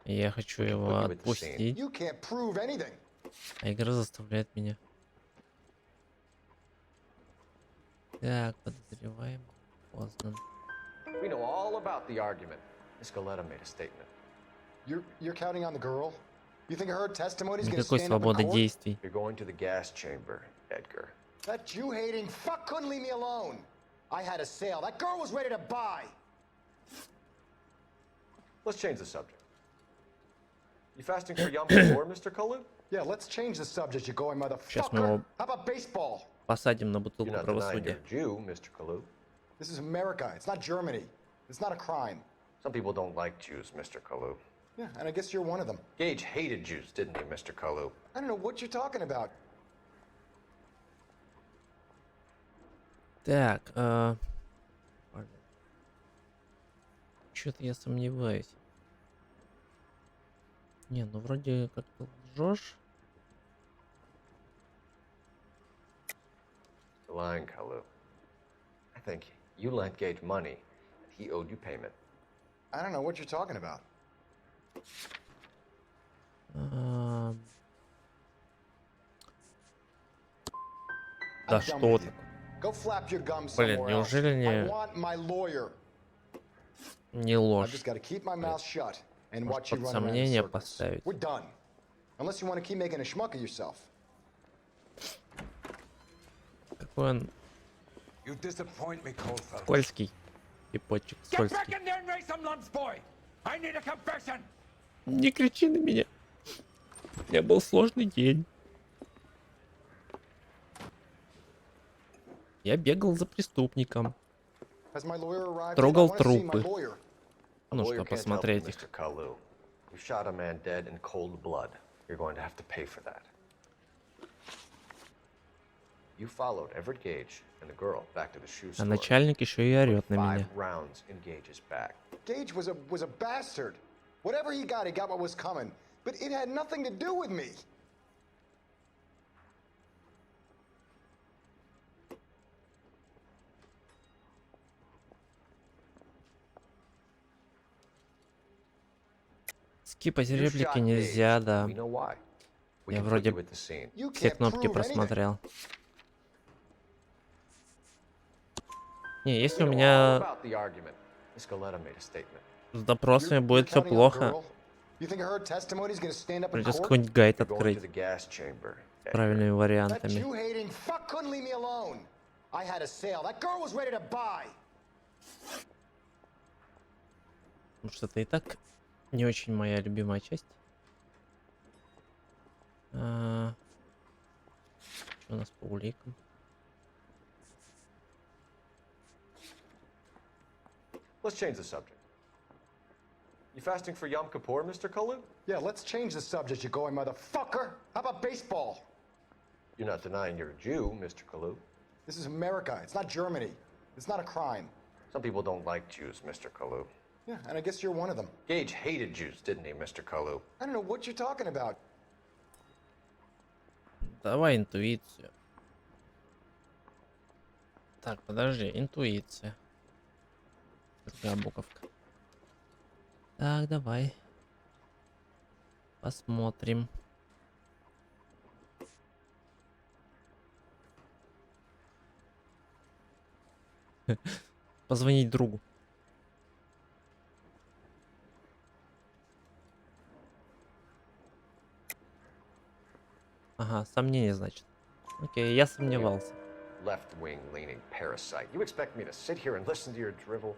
И я хочу его отпустить. А игра заставляет меня. Так, подозреваем. Поздно. We know all about the argument. Miss Galetta made a statement. You're counting on the girl? You think her testimony is going to Никакой stand up in свободы court? действий. You're going to the gas chamber, Edgar. That Jew-hating fuck couldn't leave me alone. I had a sale. That girl was ready to buy. Let's change the subject. You fasting for Yom Kippur, Mr. Kalu? Yeah, let's change the subject, you going Сейчас мы motherfucker. его How about baseball? посадим на бутылку You're not denying правосудия. you're a Jew, Mr. Kalu. This is America. It's not Germany. It's not a crime. Some people don't like Jews, Mr. Kalu. Yeah, and I guess you're one of them. Gage hated Jews, didn't he, Mr. Kalu? I don't know what you're talking about. Так, что-то я сомневаюсь. Не, ну вроде как-то лжешь. You're lying, Kalu. I think you lent Gage money, and he owed you payment. I don't know what you're talking about. Да что ты? Go flap your gums Блин, somewhere else. неужели I want my lawyer. не I've ложь? just got to keep my mouth shut and Может, watch you под run around in сомнение circles. поставить? We're done. Unless you want to keep making a schmuck of yourself. Какой он You disappoint me, Cole. скользкий. Типочек Get back скользкий. in there and raise some lumps, boy. I need a confession. Не кричи на меня. У меня был сложный день. Я бегал за преступником. Has my lawyer arrived? Трогал I wanna see my трупы. lawyer. Ну Lawyer что, can't help you, посмотреть их. Mr. Kalu. You shot a man dead in cold blood. You're going to have to pay for that. You followed Everett Gage and the girl back to the shoe А store. начальник еще и орет на 5 меня. rounds in Gage's back. Gage was a bastard. Whatever he got what was coming. But it had nothing to do with me. Скипать You реплики shot нельзя, Gage. да. We know why. We Я can put вроде you at the scene. You все can't кнопки prove anything. просмотрел. Не, если у We know all меня about the argument. Miss Galetta made a statement. с допросами будет все Counting on the плохо, girl? You think her testimony is going to stand up in придется court? какой-нибудь гайд You're going to открыть the gas chamber. с правильными That вариантами. Jew-hating fuck couldn't leave me alone. I had a sale. That girl was ready to buy. Потому что это и так не очень моя любимая часть. Что у нас по уликам? Let's change the subject. You fasting for Yom Kippur, Mr. Kalu? Yeah, let's change the subject, you going motherfucker. How about baseball? You're not denying you're a Jew, Mr. Kalu. This is America. It's not Germany. It's not a crime. Some people don't like Jews, Mr. Kalu. Yeah, and I guess you're one of them. Gage hated Jews, didn't he, Mr. Kalu? I don't know what you're talking about. Давай интуицию. Так, подожди, интуиция. Другая буковка. Так, давай. Посмотрим. Позвонить другу. Ага, сомнение, значит. Окей, я сомневался. Left-wing leaning parasite. You expect me to sit here and listen to your drivel?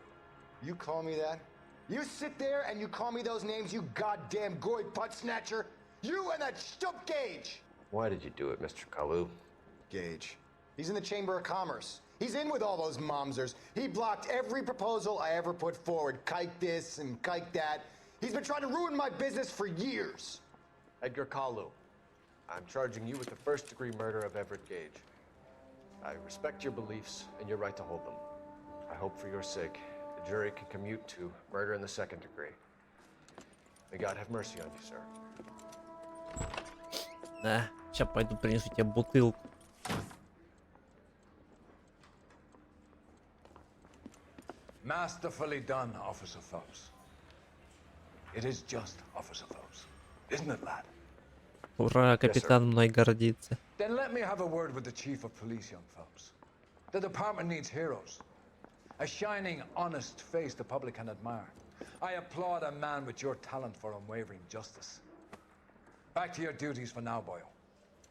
You call me that? You sit there and you call me those names, you goddamn goy putt snatcher? You and that stump Gage! Why did you do it, Mr. Kalu? Gage. He's in the Chamber of Commerce. He's in with all those momsers. He blocked every proposal I ever put forward. Kike this and kike that. He's been trying to ruin my business for years. Edgar Kalu, I'm charging you with the first-degree murder of Everett Gage. I respect your beliefs and your right to hold them. I hope for your sake the jury can commute to murder in the second degree. May God have mercy on you, sir. Да, сейчас пойду принесу тебе бутылку. Masterfully done, Officer Phelps. It is just Officer Phelps, isn't it, lad? Ура, капитан мной гордится. Then let me have a word with the Chief of Police, young Phelps. The department needs heroes. A shining, honest face the public can admire. I applaud a man with your talent for unwavering justice. Back to your duties for now, boyo.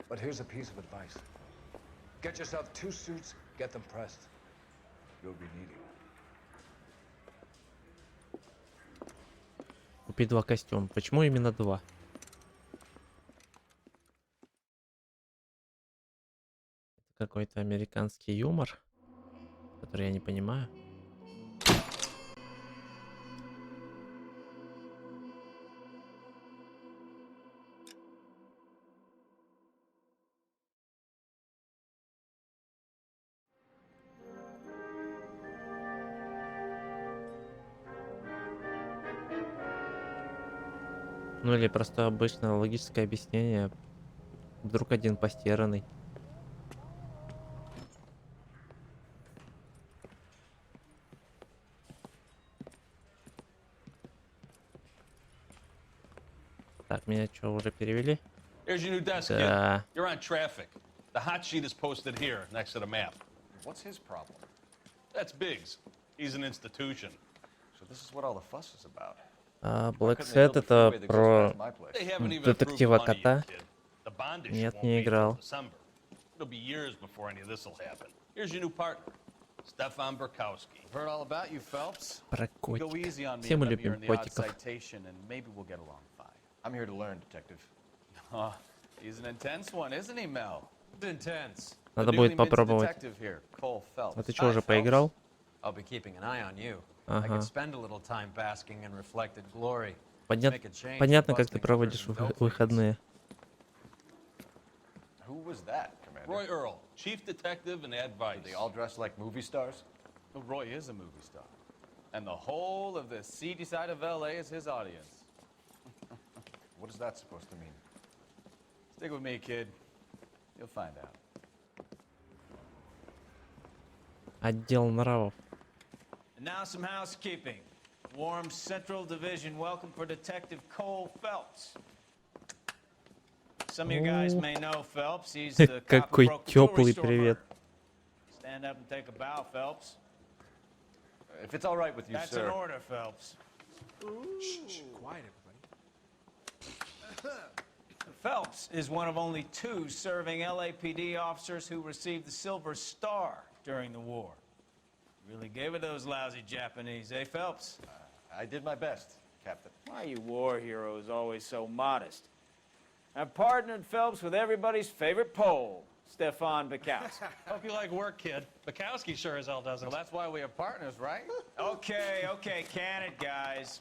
But here's a piece of advice. Get yourself 2 suits, get them pressed. You'll be needing them. Купи 2 костюма. Почему именно 2? Это какой-то американский юмор, который я не понимаю. Ну или просто обычное логическое объяснение. Вдруг один постиранный. Так, меня что, уже перевели? Here's your new desk, Да. kid. You're on traffic. The hot sheet is posted here, next to the map. What's his problem? That's Biggs. He's an institution. So this is what all the fuss is about. Black Set это про детектива кота. Нет, не играл. It'll be years before any of this will happen. Here's your new partner, Stefan Burkowski. Heard all about you, Phelps. Про Go easy on котика. me Все мы if I'm любим here in the odd котиков. citation, and maybe we'll get along fine. I'm here to learn, detective. Oh, he's an intense one, isn't he, Mel? Intense. Надо будет попробовать. А ты что, уже поиграл? I'll be keeping an eye on you. I Ага. could spend a little time basking in reflected glory. Понятно, как ты проводишь выходные. Who was that, Commander? Roy Earl, chief detective and advice. They all dress like movie stars? Well, Roy is a movie star. And the whole of the seedy side of LA is his audience. What is that supposed to mean? Stick with me, kid. You'll find out. Отдел нравов. And now some housekeeping. Warm Central Division welcome for Detective Coul Phelps. Some of you guys may know Phelps. He's the cop who Какой broke the jewelry теплый store привет. murder. Stand up and take a bow, Phelps. If it's all right with you, That's sir. an order, Phelps. Shh, quiet, everybody. Phelps is one of only 2 serving LAPD officers who received the Silver Star during the war. Really gave it those lousy Japanese, eh, Phelps? I did my best, Captain. Why are you war heroes always so modest? I've partnered Phelps with everybody's favorite Pole, Stefan Bukowski. Hope you like work, kid. Bukowski sure as hell doesn't. Well, that's why we have partners, right? Okay, can it, guys.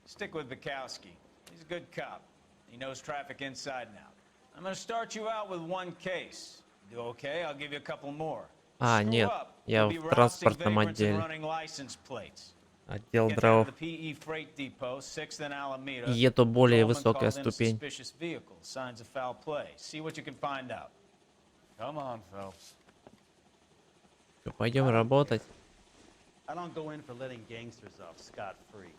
Stick with Bukowski. He's a good cop. He knows traffic inside and out. I'm going to start you out with 1 case. Do okay? I'll give you a couple more. А, нет, я в транспортном отделе. Отдел дров. И это более высокая ступень. Пойдем работать. I don't go in for letting gangsters off scot-free.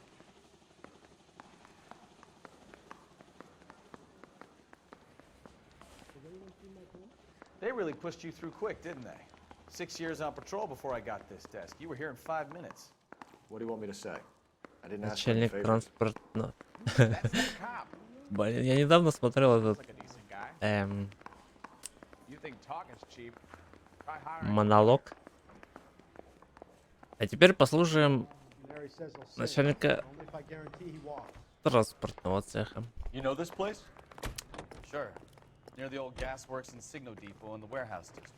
They really pushed you through quick, didn't they? 6 years on patrol before I got this desk. You were here in 5 minutes. What do you want me to say? I didn't ask Начальник транспортного. Блин, я недавно смотрел этот монолог. А теперь послушаем начальника транспортного цеха. You know this place? Sure. Near the old gas works and Signo depot in the warehouse district.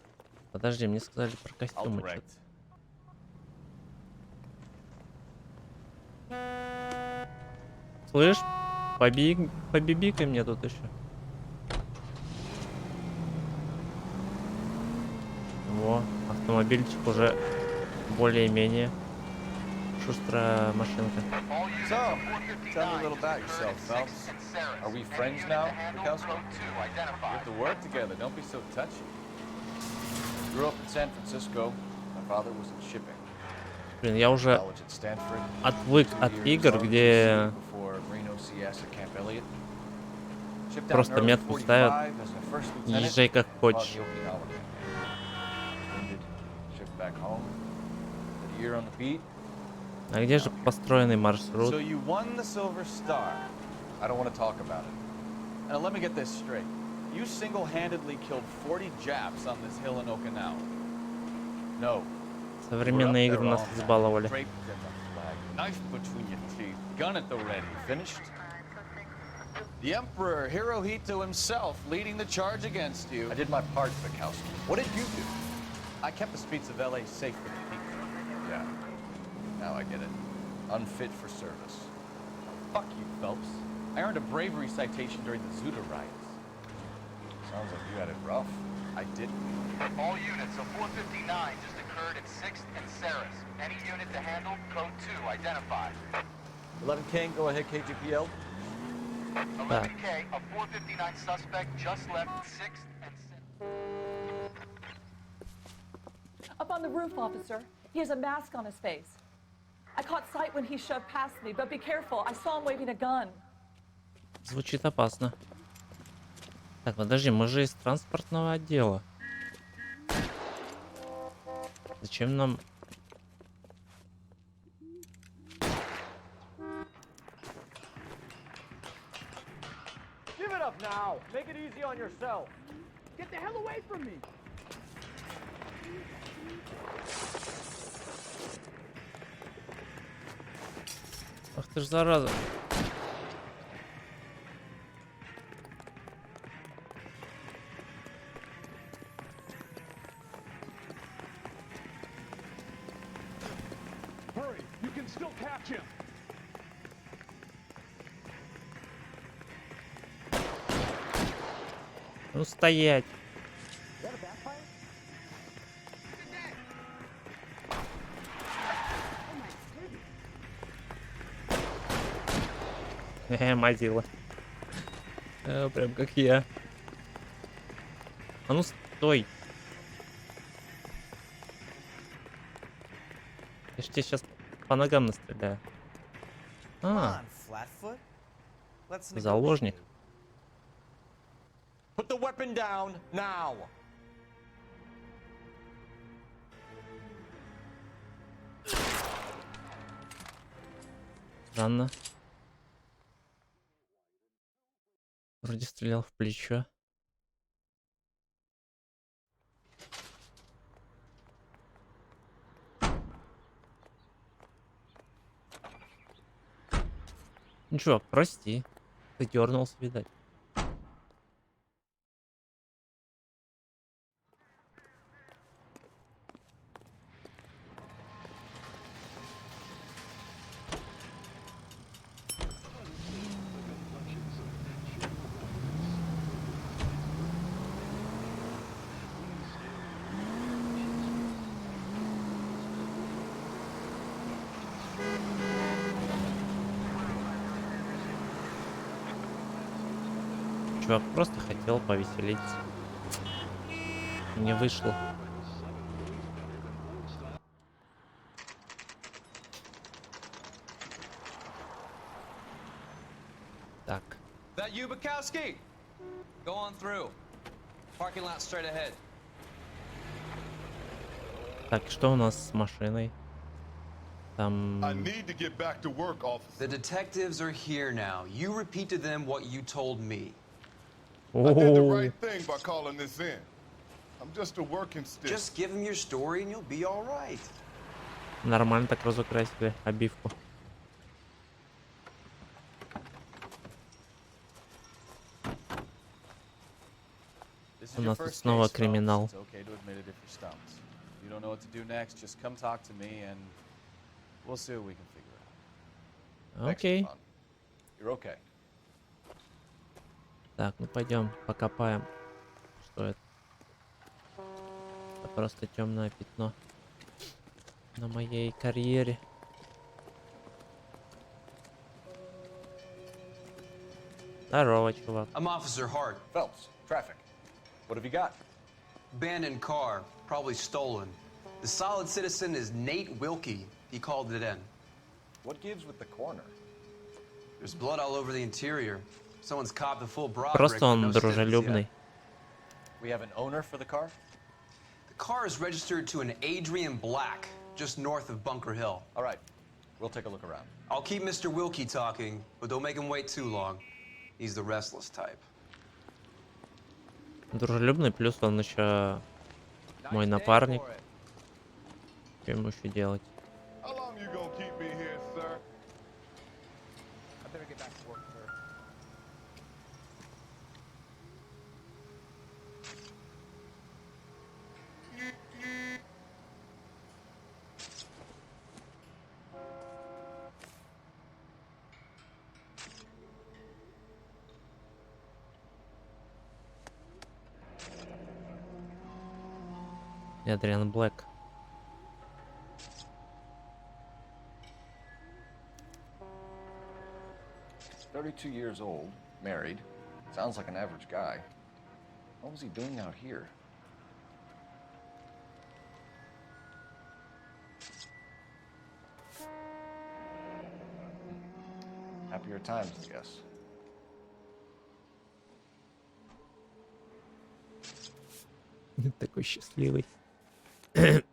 Подожди, мне сказали про костюмы. Слышь, побибикай мне тут еще. Во, автомобильчик уже более-менее шустрая машинка. So, tell me a little about yourself, Phelps. Are we friends now, Bukowski? We have to work together. Don't be so touchy. Grew up in San Francisco. My father was in shipping. Блин, я уже отвык от игр, где просто метку ставят, езжай как хочешь. А где же построенный маршрут? So you won the Silver Star. I don't want to talk about it. Now let me get this straight. You single-handedly killed 40 Japs on this hill in Okinawa. No. Современные игры нас избаловали. Knife between your teeth, gun at the ready. Finished? The Emperor Hirohito himself leading the charge against you. I did my part, Bukowski. What did you do? I kept the streets of LA safe for the people. Yeah. Now I get it. Unfit for service. Fuck you, Phelps. I earned a bravery citation during the Zuda riots. Sounds like you had it rough. I didn't. All units, so 459 just occurred at 6th and Saris. Any unit to handle, code 2, identified. 11 King, go ahead, KGPL. 11K, a 459 suspect just left 6th and Saris. Up on the roof, officer. He has a mask on his face. I caught sight when he shoved past me, but be careful. I saw him waving a gun. Звучит опасно. Так, подожди, мы же из транспортного отдела. Зачем нам... Give it up now. Make it easy on yourself. Get the hell away from me. Ах ты ж зараза. Hurry, you can still catch him. Ну стоять. Мазила. Прям как я. А ну стой. Я ж тебе сейчас по ногам настреляю. А, заложник. Put the weapon down now. Странно. Вроде стрелял в плечо. Ничего, прости. Ты дернулся, видать. Чувак просто хотел повеселиться. Не вышло. Так. That you, Bukowski? Go on through. Parking lot straight ahead. Так, что у нас с машиной? Там... I need to get back to work, officer. The detectives are here now. You repeat to them what you told me. I did the right thing by calling this in. I'm just a working stick. Just give them your story and you'll be all right. Нормально так разукрасили обивку. У нас тут снова криминал. Окей. Так, ну пойдем покопаем. Что это? Это просто темное пятно на моей карьере. Здорово, чувак. I'm Officer Hart. Phelps, traffic. What have you got? Abandoned car, probably stolen. The solid citizen is Nate Wilkie. He called it in. What gives with the corner? There's blood all over the interior. Someone's copped the full broad. Просто он дружелюбный. We have an owner for the car? The car is registered to an Adrian Black, just north of Bunker Hill. All right, we'll take a look around. I'll keep Mr. Wilkie talking, but don't make him wait too long. He's the restless type. Дружелюбный, плюс он еще мой напарник. Что ему еще делать? Adrian Black. "32 years old, married. Sounds like an average guy. What was he doing out here?" Happier times, I guess. Такой счастливый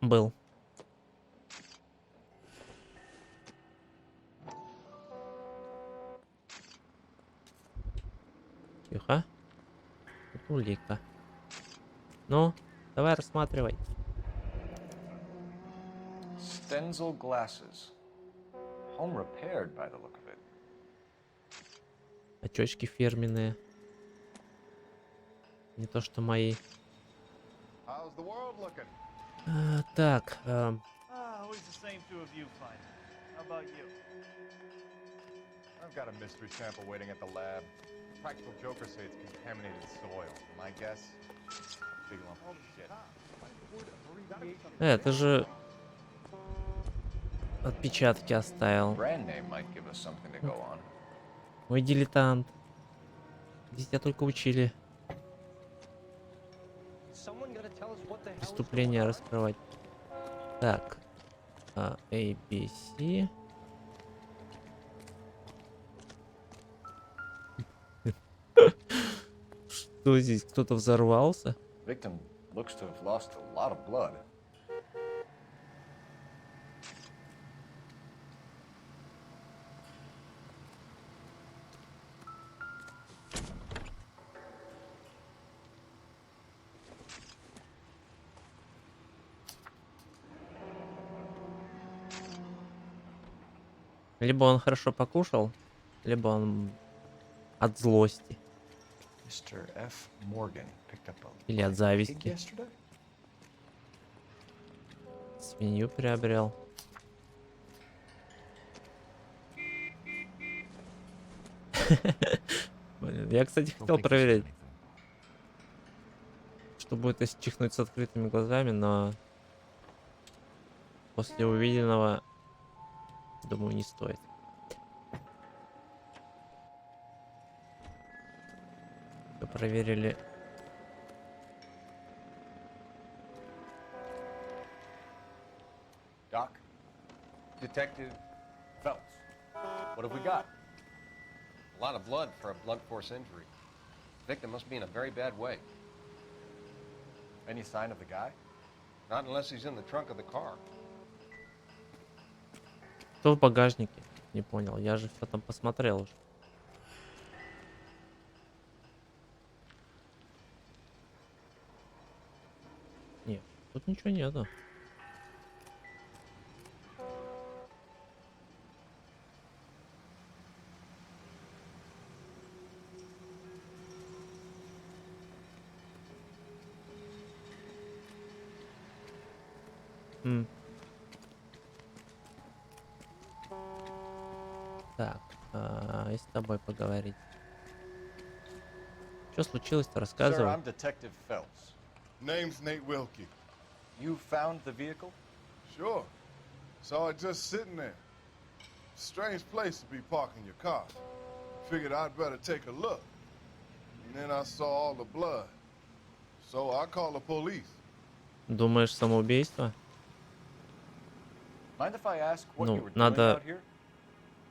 был. Тихо. Тут улика. Ну, давай рассматривай. Stenzel glasses. Home repaired by the look of it. Очечки фирменные. Не то что мои. Так. Always the same two of you fighting. How about you? I've got a mystery sample waiting at the lab. Practical jokers say it's contaminated soil. My guess? Big lump of shit. Это же отпечатки оставил. Brand name might give us something to go on. Ой, дилетант. Здесь тебя только учили преступления раскрывать. Так. ABC. Что здесь? Кто-то взорвался? Victim looks to have lost a lot of blood. Либо он хорошо покушал, либо он от злости. Или от зависти. Свинью приобрел. Я, кстати, хотел проверить, что будет, если чихнуть с открытыми глазами, но после увиденного, думаю, не стоит. Проверили. Doc, Detective Phelps, what have we got? A lot of blood for a blunt force injury. Victim must be in a very bad way. Any sign of the guy? Not unless he's in the trunk of the car. Кто в багажнике? Не понял. Я же все там посмотрел уже. Нет, тут ничего нету. Так, и с тобой поговорить. Что случилось-то? Рассказывай. Sir, I'm Detective Phelps. Name's Nate Wilkie. You found the vehicle? Sure. Saw it just sitting there. Strange place to be parking your car. Figured I'd better take a look. And then I saw all the blood. So I called the police. Думаешь, самоубийство? Mind if I ask what you Ну, were doing надо... out here?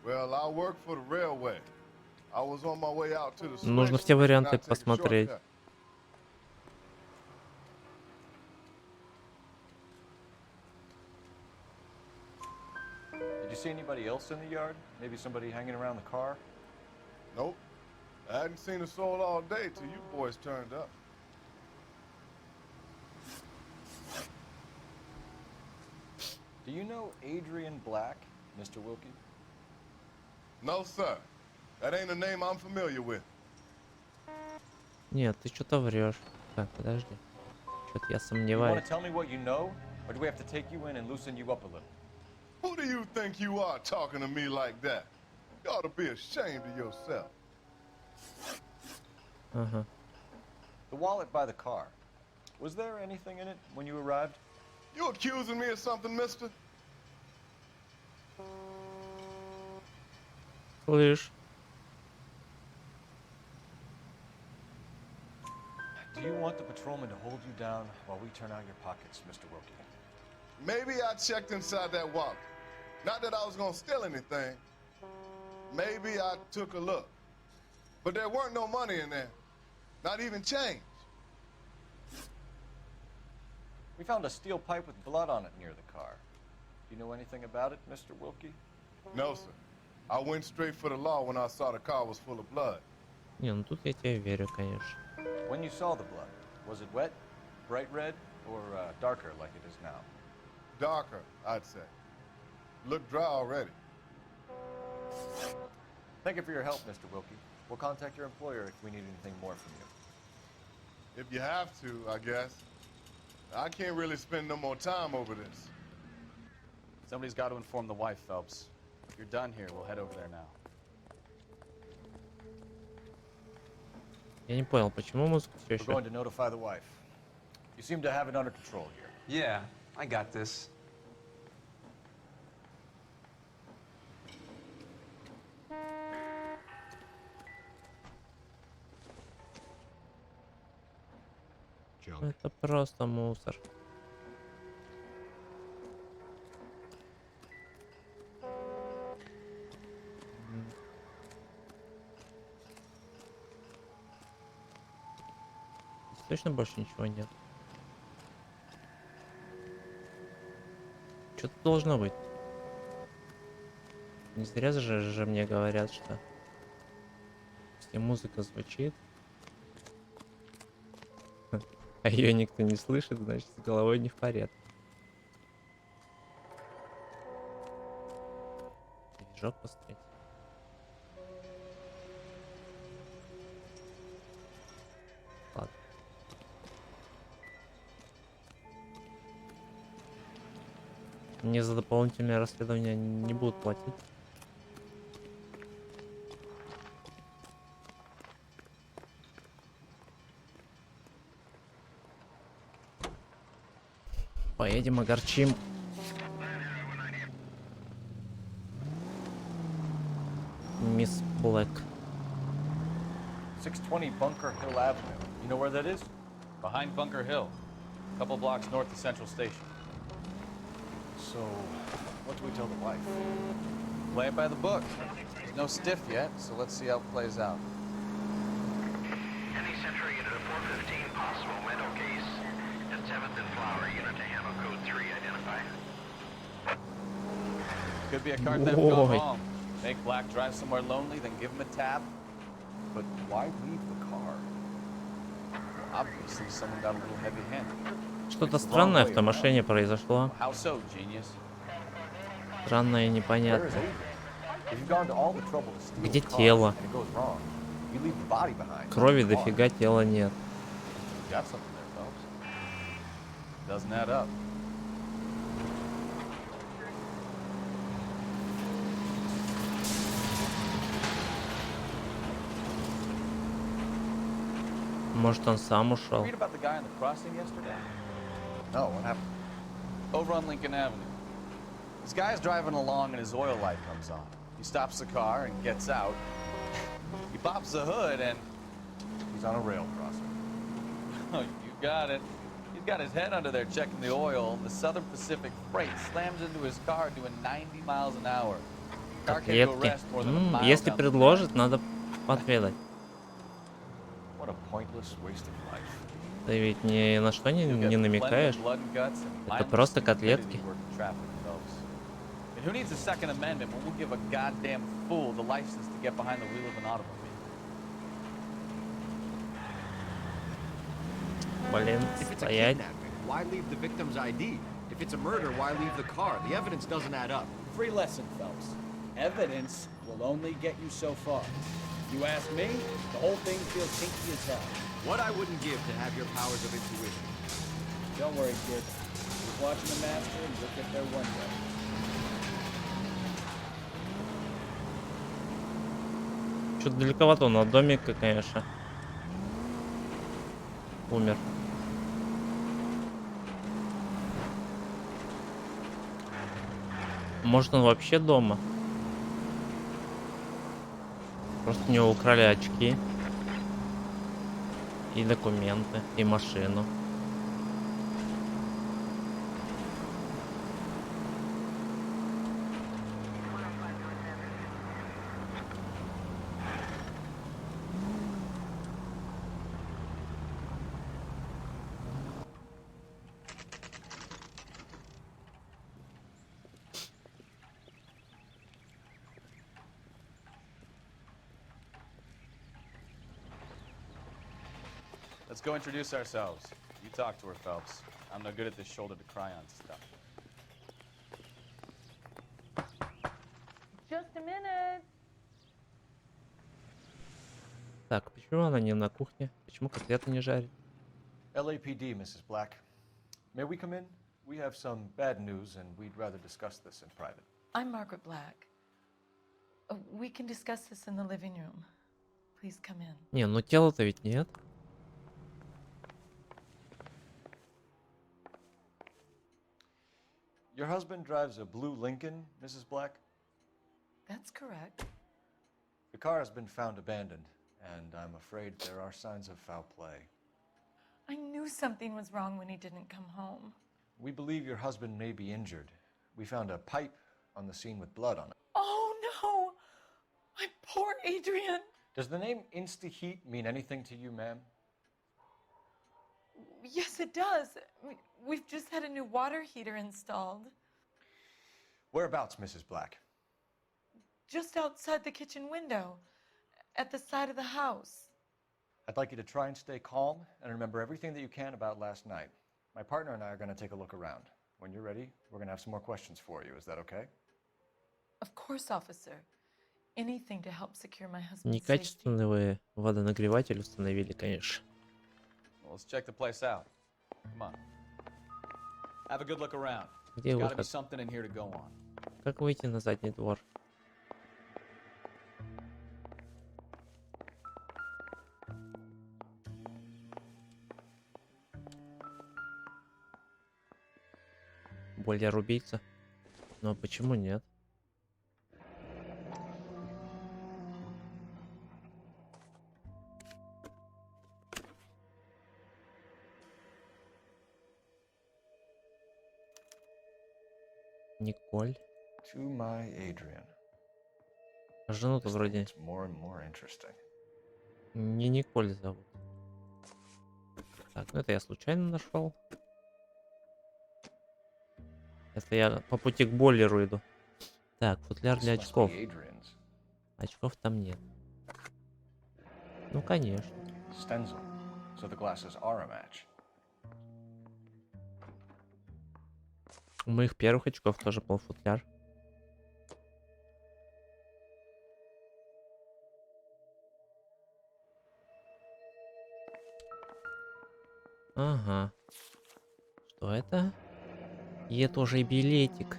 Well, I work for the railway. I was on my way out to the Нужно все варианты посмотреть. Did you see anybody else in the yard? Maybe somebody hanging around the car? Nope. I hadn't seen a soul all day till you boys turned up. Do you know Adrian Black, Mr. Wilkie? No, sir. That ain't a name I'm familiar with. Нет, ты что-то врешь. Так, подожди. Что-то я You want сомневаюсь. to tell me what you know, or do we have to take you in and loosen you up a little? Who do you think you are talking to me like that? You ought to be ashamed of yourself. Ага. The wallet by the car. Was there anything in it when you arrived? You accusing me of something, mister? Слышь. Do you want the patrolman to hold you down while we turn out your pockets, Mr. Wilkie? Maybe I checked inside that wallet. Not that I was gonna steal anything. Maybe I took a look. But there weren't no money in there. Not even change. We found a steel pipe with blood on it near the car. Do you know anything about it, Mr. Wilkie? No, sir. I went straight for the law when I saw the car was full of blood. Не, ну тут я тебе верю, конечно. When you saw the blood, was it wet, bright red, or darker like it is now? Darker, I'd say. Looked dry already. Thank you for your help, Mr. Wilkie. We'll contact your employer if we need anything more from you. If you have to, I guess. I can't really spend no more time over this. Somebody's got to inform the wife, Phelps. If you're done here, we'll head over there now. Я не понял, почему музыка все We're going еще... to notify the wife. You seem to have it under control here. Yeah, I got this. Это просто мусор. Здесь точно больше ничего нет. Что-то должно быть. Не зря же мне говорят, что если музыка звучит, а ее никто не слышит, значит, с головой не в порядке. Движок посмотреть. Ладно. Мне за дополнительное расследование не будут платить. Поедем, огорчим. Мисс Блэк. 620 Bunker Hill Avenue. You know where that is? Behind Bunker Hill, a couple blocks north of Central Station. So, what do we tell the wife? Play it by the book. There's no stiff yet, so let's see how it plays out. Any Century unit of 415, possible mental case. At 7th and Flower, unit to handle code 3, identify. Could be a car theft gone wrong. Make Black drive somewhere lonely, then give him a tab. But why leave the car? Well, obviously, someone got a little heavy-handed. Что-то странное в той машине произошло. How so, genius? Странное и непонятное. Где тело? Крови дофига, тела нет. Got something there, Phelps. Doesn't add up. Может, он сам ушел? Read about the guy on the crossing yesterday? No, what happened? Over on Lincoln Avenue. This guy's driving along and his oil light comes on. He stops the car and gets out. He pops the hood and he's on a rail crossing. Oh, you got it. He's got his head under there checking the oil. The Southern Pacific freight slams into his car doing 90 miles an hour. Car can't go rest more than a mile Если down the предложит, надо ответить. What a pointless waste of life. Ты ведь ни на что не намекаешь. Это просто котлетки. And who needs a Second Amendment when we'll give a goddamn fool the license to get behind the wheel of an automobile? Блин, If it's a стоять. kidnapping, why leave the victim's ID? If it's a murder, why leave the car? The evidence doesn't add up. Free lesson, Phelps. Evidence will only get you so far. You ask me, the whole thing feels kinky as hell. What I wouldn't give to have your powers of intuition. Don't worry, kid. Just watching the master and look at their window. Что-то далековато он от домика, конечно. Умер. Может, он вообще дома? Просто у него украли очки. И документы, и машину. Let's go introduce ourselves. You talk to her, Phelps. I'm no good at this shoulder to cry on stuff. Just a minute. Так, почему она не на кухне? Почему котлеты не жарит? LAPD, Mrs. Black. May we come in? We have some bad news, and we'd rather discuss this in private. I'm Margaret Black. We can discuss this in the living room. Please come in. Не, ну тела-то ведь нет. Your husband drives a blue Lincoln, Mrs. Black? That's correct. The car has been found abandoned, and I'm afraid there are signs of foul play. I knew something was wrong when he didn't come home. We believe your husband may be injured. We found a pipe on the scene with blood on it. Oh no! My poor Adrian! Does the name Insta-Heat mean anything to you, ma'am? Yes, it does. We've just had a new water heater installed. Whereabouts, Mrs. Black? Just outside the kitchen window, at the side of the house. I'd like you to try and stay calm and remember everything that you can about last night. My partner and I are going to take a look around. When you're ready, we're going to have some more questions for you. Is that okay? Of course, officer. Anything to help secure my husband's safety. Некачественный вы водонагреватель установили, конечно. Well, let's check the place out. Come on. Have a good look around. Где There's got to be выход? something in here to go on. Как выйти на задний двор? Бойлер убийца? Но почему нет? Николь. To my Adrian. А жену-то вроде It's more and more interesting. не Николь зовут. Так, ну это я случайно нашел. Это я по пути к бойлеру иду. Так, футляр для очков. Очков там нет. Ну, конечно. Stencil. So the glasses are a match. У моих первых очков тоже был футляр. Ага. Что это? И это уже и билетик.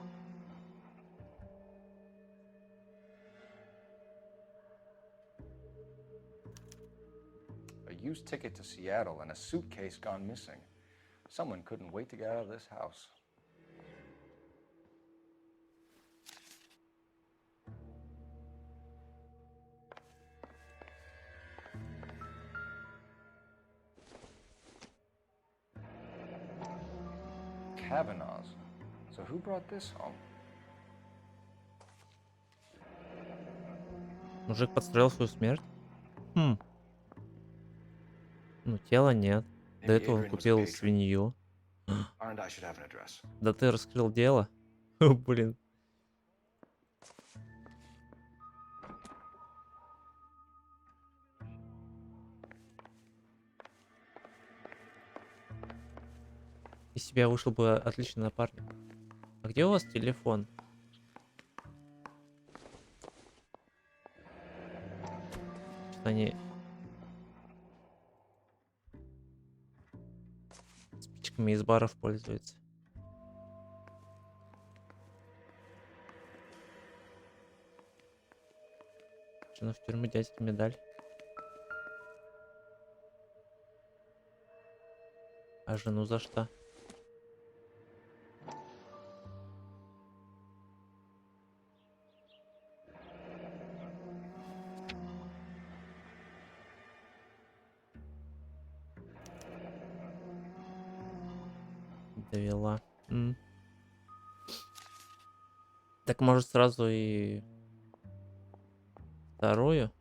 A used ticket to Seattle and a suitcase gone missing. Someone couldn't wait to get out of this house. Kavanaugh's. So who brought this home? Мужик подстроил свою смерть? Хм. Ну, тела нет. До этого он купил свинью. Да ты раскрыл дело? Блин. Из себя вышел бы отличный напарник. А где у вас телефон? Что они спичками из баров пользуются. Жена в тюрьму, дядька медаль. А жену за что? Довела. Так может сразу и вторую,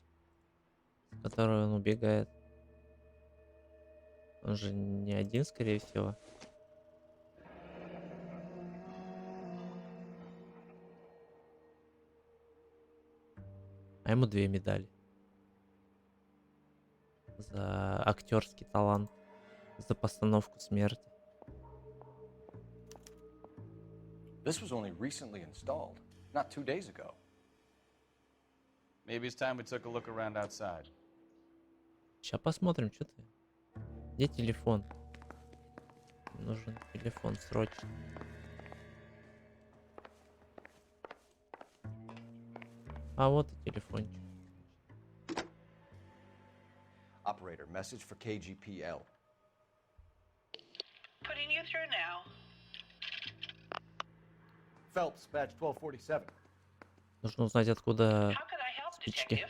с которой он убегает. Он же не один, скорее всего. А ему 2 медали. За актерский талант. За постановку смерти. This was only recently installed, not 2 days ago. Maybe it's time we took a look around outside. Сейчас посмотрим, что ты. Где телефон? Нужен телефон срочно. А вот и телефончик. Operator, message for KGPL. Putting you through now. Phelps, badge 1247. Нужно узнать, откуда спички.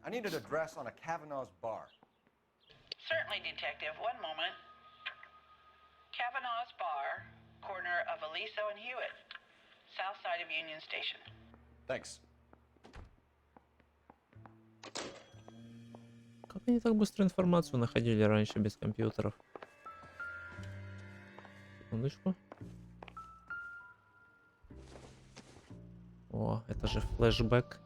I need an address on a Kavanaugh's bar. Certainly, Detective. One moment. Kavanaugh's Bar, corner of Aliso and Hewitt, south side of Union Station. Thanks. Как они так быстро информацию находили раньше без компьютеров? Секундочку. О, это же флешбэк.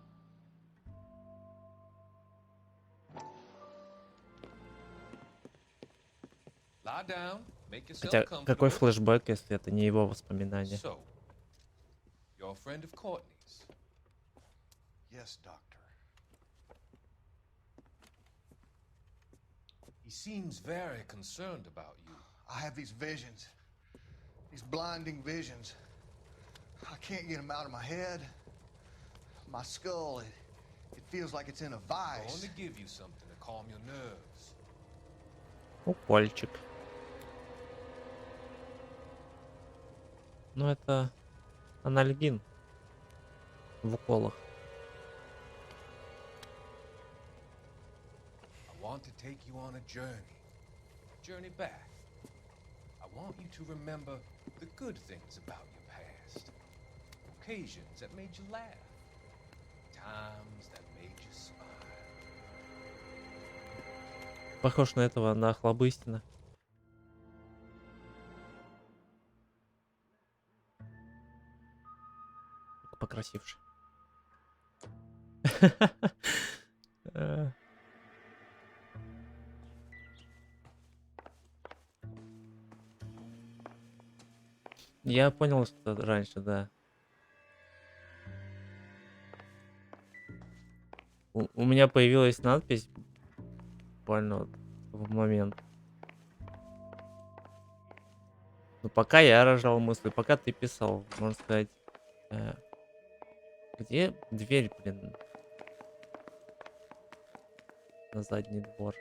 Хотя, какой флешбэк, если это не его воспоминания? Yes, Doctor. He seems very concerned about you. I have these visions. These blinding visions. I can't get them out of my head. My skull, it feels like it's in a vice. I want to give you something to calm your nerves. Укольчик. Ну, это анальгин в уколах. I want to take you on a journey back. I want you to remember the good things about your past. Occasions that made you laugh. Times that made you smile. Похож на этого, на Охлобыстина. Покрасивший. Я понял, что раньше, да. У меня появилась надпись буквально вот в момент. Но пока я рожал мысли, пока ты писал, можно сказать. Где дверь, блин? На задний двор.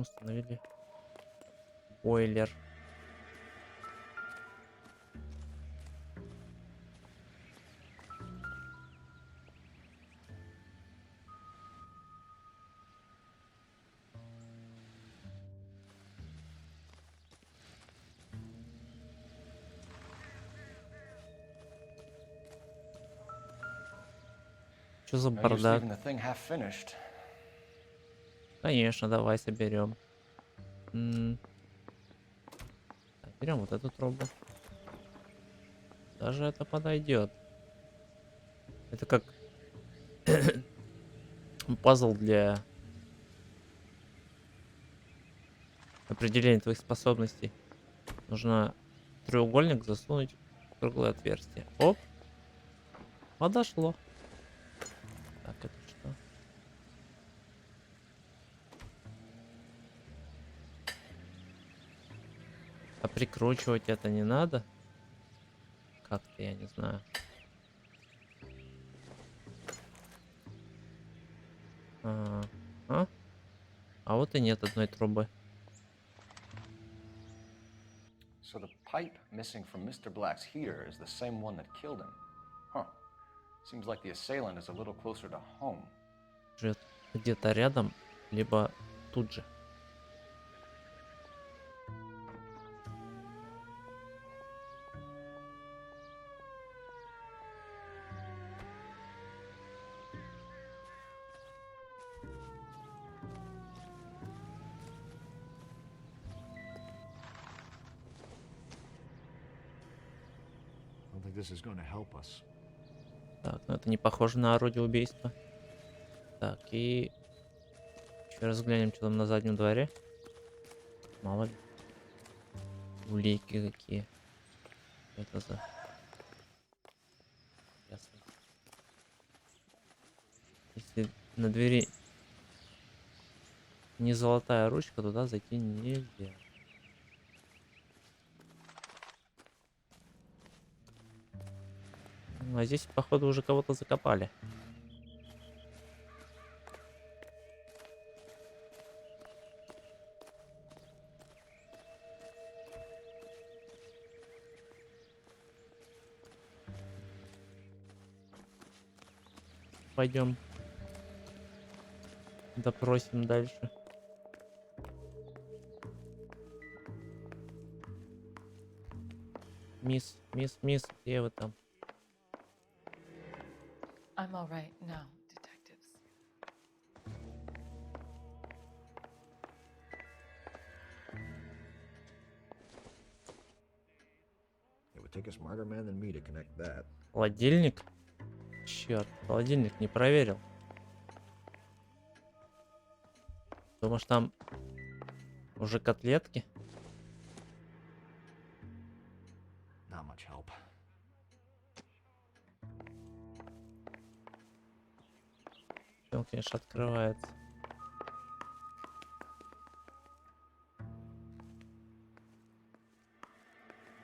Там установили бойлер. Что за бардак? Конечно, давай соберем. Берем вот эту трубу. Даже это подойдет. Это как пазл для определения твоих способностей. Нужно треугольник засунуть в круглое отверстие. Оп. Подошло. Так, это что? А прикручивать это не надо? Как-то, я не знаю. А вот и нет одной трубы. So the pipe missing from Mr. Black's heater is the same one that killed him. Huh. Seems like the assailant is a little closer to home. Живет где-то рядом, либо тут же. This is going to help us. Так, ну это не похоже на орудие убийства. Так, и еще раз взглянем, что там на заднем дворе. Мало ли. Улики какие. Что это за... Ясно. Если на двери не золотая ручка, туда зайти нельзя. А здесь, походу, уже кого-то закопали. Пойдем. Допросим дальше. Мисс, где вы там? I'm all right now, detectives. It would take a smarter man than me to connect that. Холодильник? Черт, холодильник не проверил. Думаешь, там уже котлетки? Not much help. Он, конечно, открывается.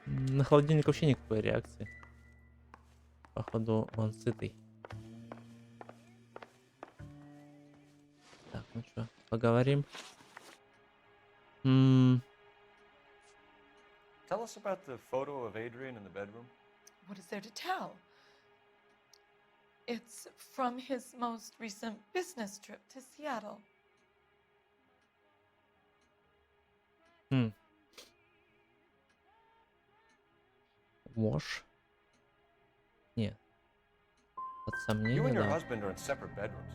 На холодильник вообще никакой реакции. Походу, он сытый. Так, ну что, поговорим? Tell us about the photo of Adrian in the bedroom. What is there to tell? It's from his most recent business trip to Seattle. Ложь? Нет. Под сомнением. You and your husband are in separate bedrooms.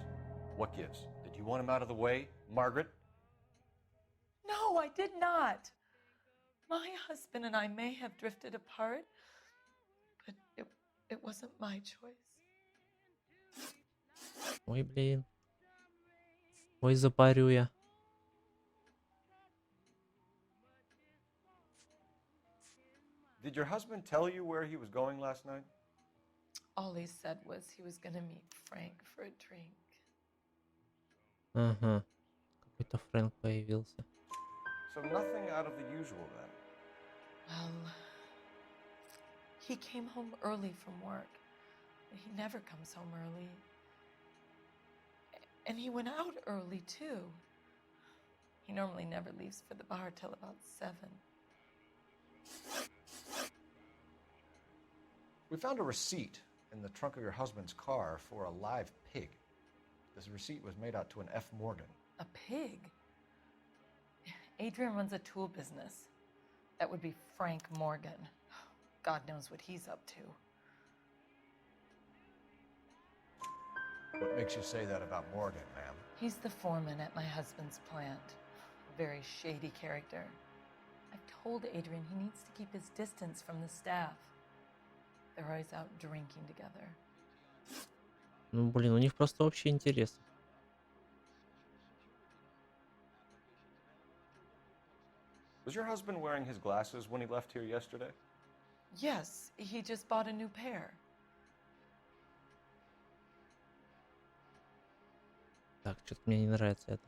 What gives? Did you want him out of the way, Margaret? No, I did not. My husband and I may have drifted apart, but it wasn't my choice. Ой, блин. Ой, запарю я. Did your husband tell you where he was going last night? All he said was he was going to meet Frank for a drink. Ага. Какой-то Фрэнк появился. So nothing out of the usual then? Well, he came home early from work. He never comes home early. And he went out early, too. He normally never leaves for the bar till about 7. We found a receipt in the trunk of your husband's car for a live pig. This receipt was made out to an F. Morgan. A pig? Adrian runs a tool business. That would be Frank Morgan. God knows what he's up to. What makes you say that about Morgan, ma'am? He's the foreman at my husband's plant. A very shady character. I've told Adrian he needs to keep his distance from the staff. They're always out drinking together. Ну, блин, у них просто общий интерес. Was your husband wearing his glasses when he left here yesterday? Yes, he just bought a new pair. Так, что-то мне не нравится это.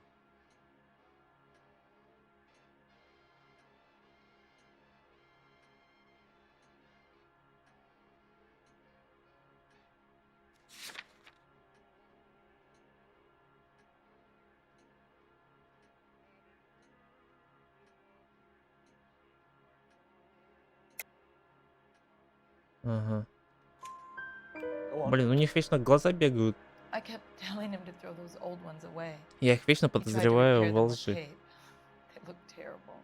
Ага. Блин, у них вечно глаза бегают. I kept telling him to throw those old ones away. Я их вечно He tried to подозреваю repair во them with лжи. tape. They look terrible.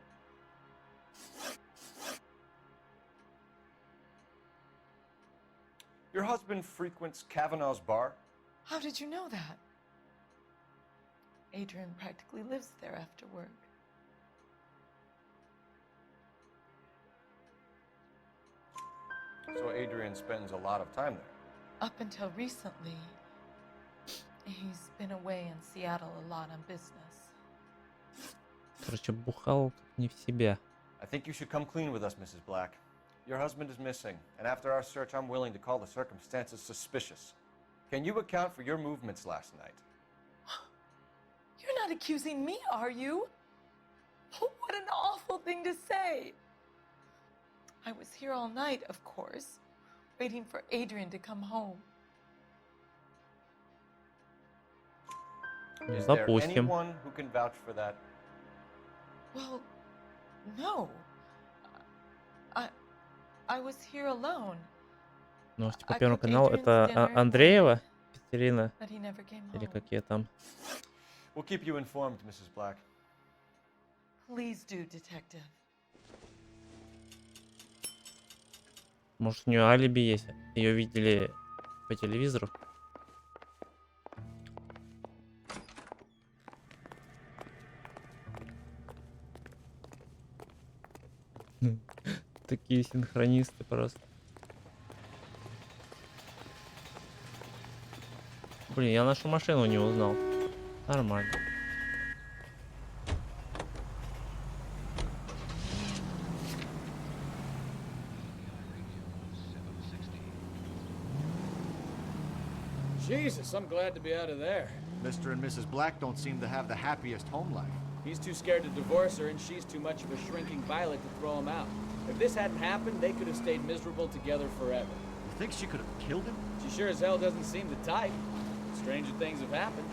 Your husband frequents Kavanaugh's bar? How did you know that? Adrian practically lives there after work. So Adrian spends a lot of time there. Up until recently, he's been away in Seattle a lot on business. Короче, бухал как не в себя. I think you should come clean with us, Mrs. Black. Your husband is missing, and after our search, I'm willing to call the circumstances suspicious. Can you account for your movements last night? You're not accusing me, are you? What an awful thing to say. I was here all night, of course, waiting for Adrian to come home. Is there anyone who can vouch for that? Well, no. I was here alone. Новости по Первому каналу. Это Андреева, Катерина, But he never came или home. какие там. We'll keep you informed, Mrs. Black. Please do, detective. Может, у нее алиби есть? Ее видели по телевизору? Такие синхронисты просто. Блин, я нашу машину не узнал. Нормально. Jesus, I'm glad to be out of there. Mr. and Mrs. Black don't seem to have the happiest home life. He's too scared to divorce her, and she's too much of a shrinking violet to throw him out. If this hadn't happened, they could have stayed miserable together forever. You think she could have killed him? She sure as hell doesn't seem the type. Stranger things have happened.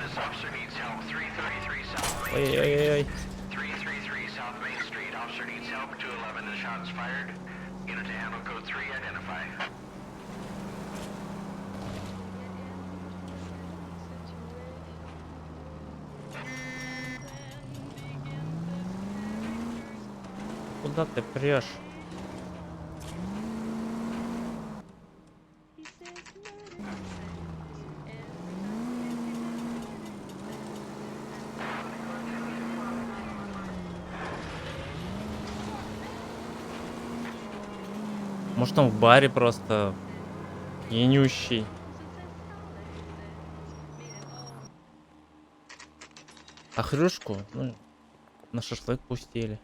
This officer needs help. 333 South Main Ой, Street. ой, ой. 333 South Main Street. Officer needs help. 211. The shots fired. Unit to handle code 3. Identify. Куда ты прешь? Может, он в баре просто пьянющий. А хрюшку, ну, на шашлык пустили.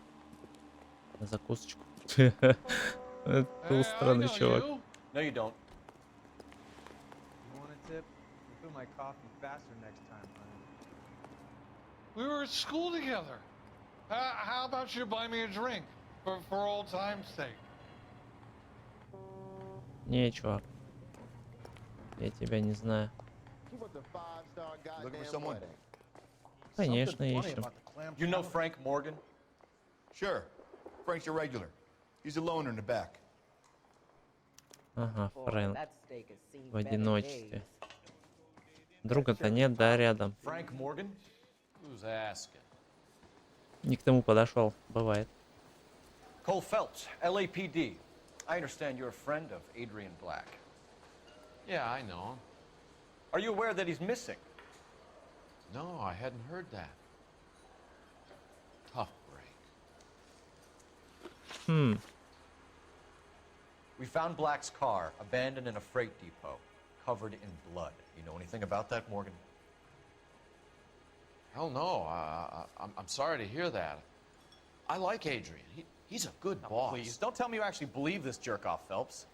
На закусочку. Это странный чувак. No, you don't. You want a tip? We'll fill my coffee faster next time, honey. We were at school together. How about you buy me a drink for old time's sake? Не, чувак. Я тебя не знаю. Looking for someone? Конечно, ищем. You know Frank Morgan? Sure. Frank's your regular. He's a loner in the back. Ага, Фрэнк. В одиночестве. Друга-то нет, да, рядом. Frank Morgan? Who's asking? Не к тому подошел. Бывает. Cole Phelps, LAPD. I understand you're a friend of Adrian Black. Yeah, I know. Are you aware that he's missing? No, I hadn't heard that. Tough break. We found Black's car abandoned in a freight depot, covered in blood. You know anything about that, Morgan? Hell no. I'm sorry to hear that. I like Adrian. He's a good boss. Please, don't tell me you actually believe this jerk-off, Phelps.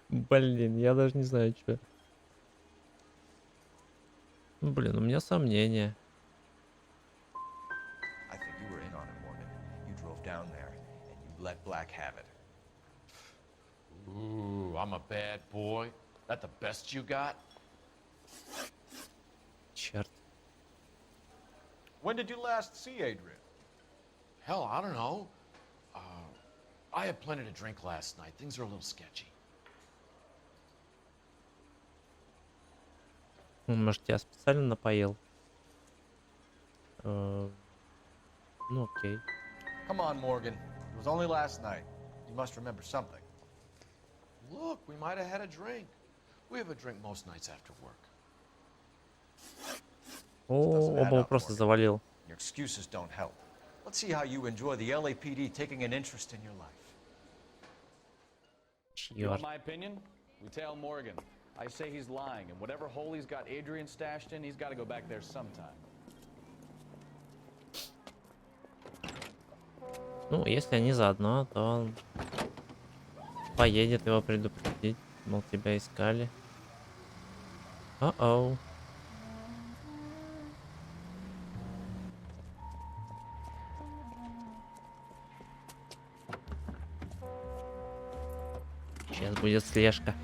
Блин, я даже не знаю, что. Блин, у меня сомнения. I think you were in on it, Morgan. You drove down there and you let Black have it. Ooh, I'm a bad boy. That the best you got? Черт. When did you last see Adrian? Hell, I don't know. I had plenty to drink last night. Things are a little sketchy. Может, тебя специально напоил? Ну, окей. Come on, Morgan. It was only last night. You must remember something. Look, we might have had a drink. We have a drink most nights after work. О, оба просто завалил. Your excuses don't help. Let's see how you enjoy the LAPD taking an interest in your life. You want my opinion? We tail Morgan. I say he's lying, and whatever hole he's got Adrian stashed in, he's got to go back there sometime. Ну, если они заодно, то он поедет его предупредить. Мол, тебя искали. О-оу. Сейчас будет слежка.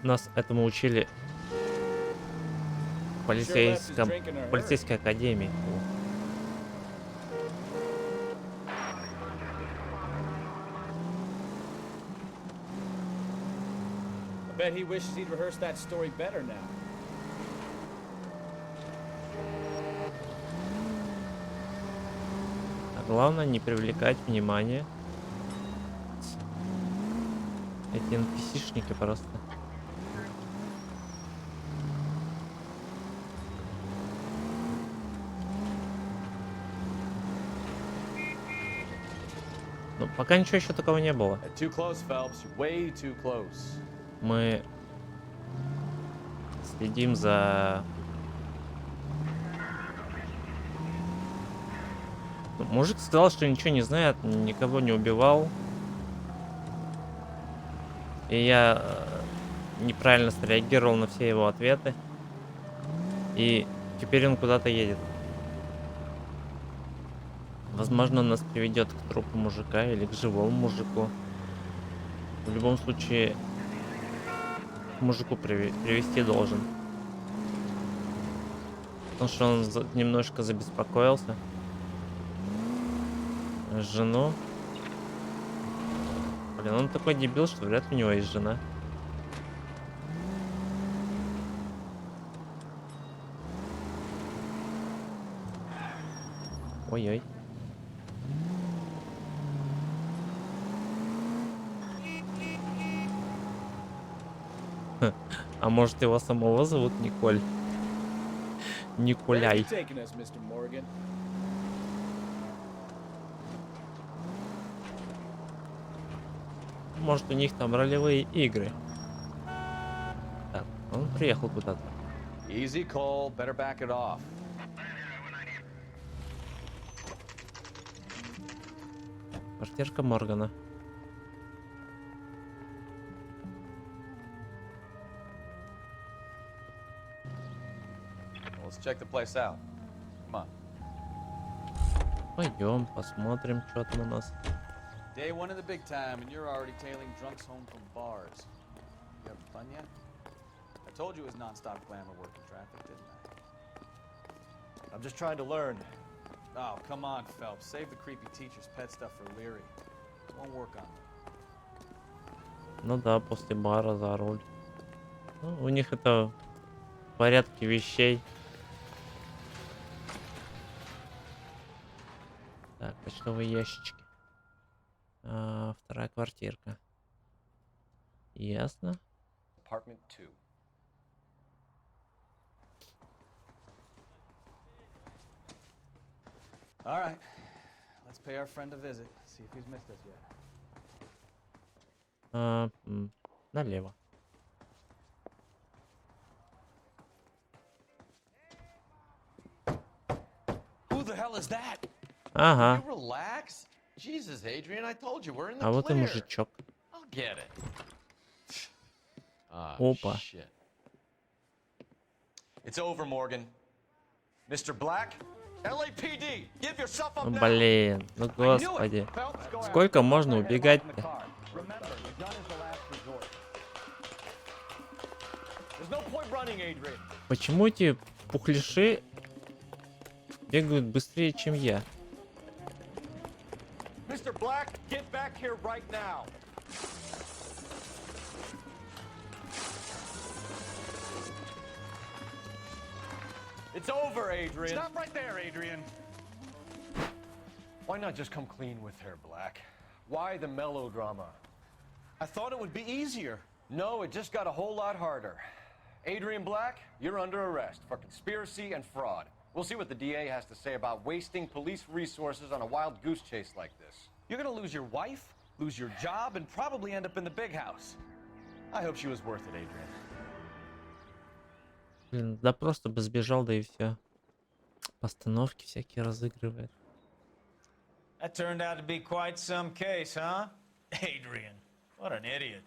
Нас этому учили в полицейской академии. I bet he wishes he'd rehearsed that story better now. А главное не привлекать внимание. Эти NPC-шники просто. Ну, пока ничего еще такого не было. Too close, Phelps. You're way too close. Мы следим за... Мужик сказал, что ничего не знает, никого не убивал. И я неправильно среагировал на все его ответы. И теперь он куда-то едет. Возможно, нас приведет к трупу мужика или к живому мужику. В любом случае, к мужику привести должен. Потому что он немножко забеспокоился. Жену. Блин, он такой дебил, что вряд ли у него есть жена. Ой-ой. А может, его самого зовут Николь? Николяй. Может, у них там ролевые игры. Так, он приехал куда-то. Easy, Cole. Better back it off. Квартирка Моргана. Let's check the place out. Come on. пойдем, посмотрим, что там у нас. Day one of the big time, and you're already tailing drunks home from bars. You having fun yet? I told you it was non-stop glamour working traffic, didn't I? I'm just trying to learn. Oh, come on, Phelps. Save the creepy teacher's pet stuff for Leary. It won't work on me. Ну да, после бара за руль. Ну, у них это в порядке вещей. Так, почтовые ящички. Вторая квартирка. Ясно. Apartment 2. All right. Let's pay our friend a visit. See if he's missed us yet. Налево. Who the hell is that? Ага. Can you relax? Jesus, Adrian, I told you we're in the А вот и clear. мужичок. I'll get it. Опа. Shit. It's over, Morgan. Mr. Black, LAPD, give yourself up Ну, now. блин, ну господи. Сколько можно убегать-то? Почему эти пухляши бегают быстрее, чем я? Mr. Black, get back here right now. It's over, Adrian. Stop right there, Adrian. Why not just come clean with her, Black? Why the melodrama? I thought it would be easier. No, it just got a whole lot harder. Adrian Black, you're under arrest for conspiracy and fraud. We'll see what the DA has to say about wasting police resources on a wild goose chase like this. You're gonna lose your wife, lose your job, and probably end up in the big house. I hope she was worth it, Adrian. Блин, да просто бы сбежал, да и все. Постановки всякие разыгрывает. That turned out to be quite some case, huh? Adrian, what an idiot.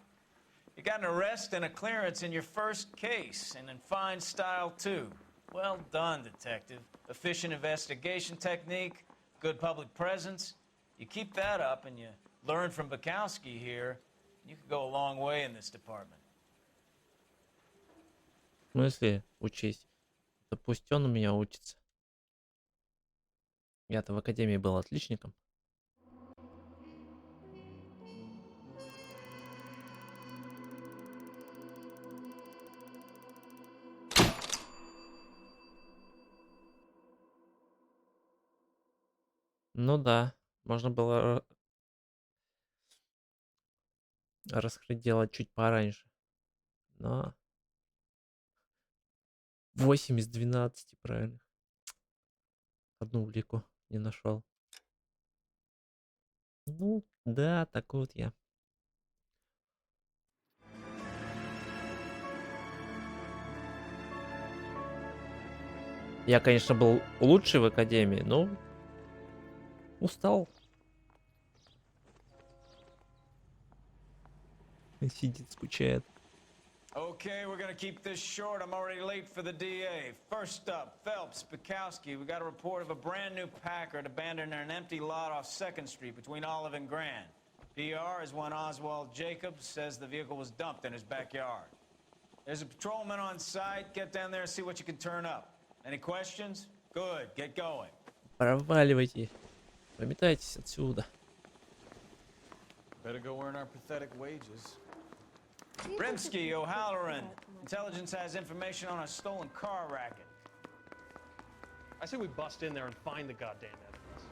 You got an arrest and a clearance in your first case, and in fine style, too. Well done, detective. Efficient investigation technique, good public presence. You keep that up and you learn from Bukowski here, you could go a long way in this department. В смысле учись? Да пусть он у меня учится. Я-то в академии был отличником. Ну да, можно было раскрыть дело чуть пораньше. Но 8 из 12 правильно. Одну улику не нашел. Ну да, такой вот я. Я, конечно, был лучший в академии, но устал. Сидит, скучает. Okay, we're gonna keep this short. I'm already late for the DA. First up, Phelps, Bukowski. We got a report of a brand new Packard abandoned in an empty lot off 2nd Street between Olive and Grand. PR is one Oswald Jacobs says the vehicle was dumped in his backyard. There's a patrolman on site. Get down there and see what you can turn up. Any questions? Good, get going. Проваливайте. Пометайтесь отсюда. Better go earn our pathetic wages. Brimsky, O'Halloran. Intelligence has information on a stolen car racket. I say we bust in there and find the goddamn evidence.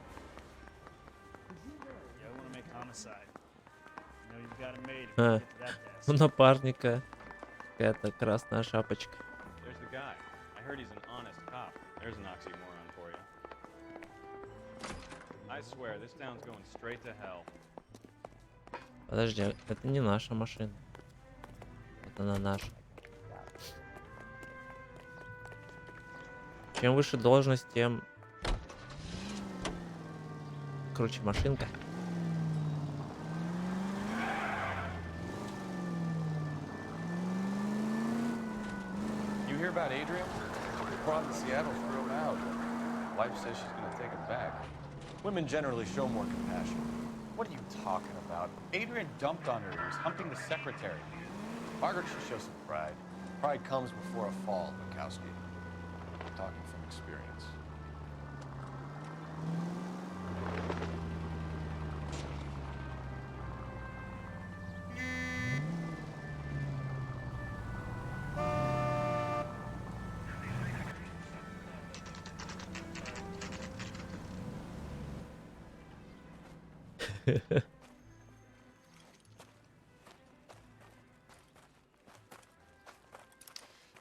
Yeah, I want to make homicide. You know, you've got it made if А, you get to that desk. у напарника какая-то красная шапочка. There's the guy. I heard he's an honest cop. There's an oxymoron for you. I swear, this town's going straight to hell. Подожди, это не наша машина. Вот она наша. Чем выше должность, тем круче машинка. You hear about Adrian? The quad in Seattle threw him out. Wife says she's gonna take him back. Women generally show more compassion. What are you talking about? Adrian dumped on her. He was humping the secretary. Margaret should show some pride. Pride comes before a fall, Bukowski. I'm talking from experience.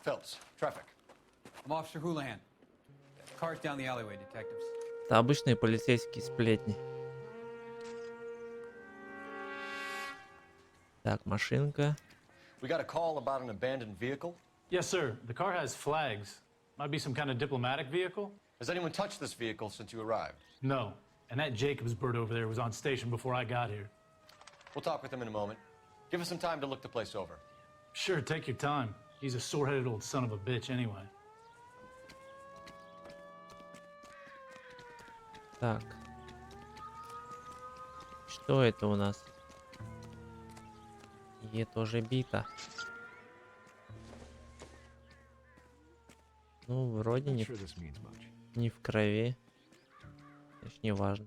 Phelps, traffic. I'm Officer Houlihan. Car's down the alleyway, detectives. Это обычные полицейские сплетни. Так, машинка. We got a call about an abandoned vehicle. Yes, sir. The car has flags. Might be some kind of diplomatic vehicle. Has anyone touched this vehicle since you arrived? No. And that Jacobs bird over there was on station before I got here. We'll talk with him in a moment. Give us some time to look the place over. Sure, take your time. He's a sore-headed old son of a bitch anyway. Так. Что это у нас? Е тоже бита. Ну, вроде не в крови. Значит, не важно.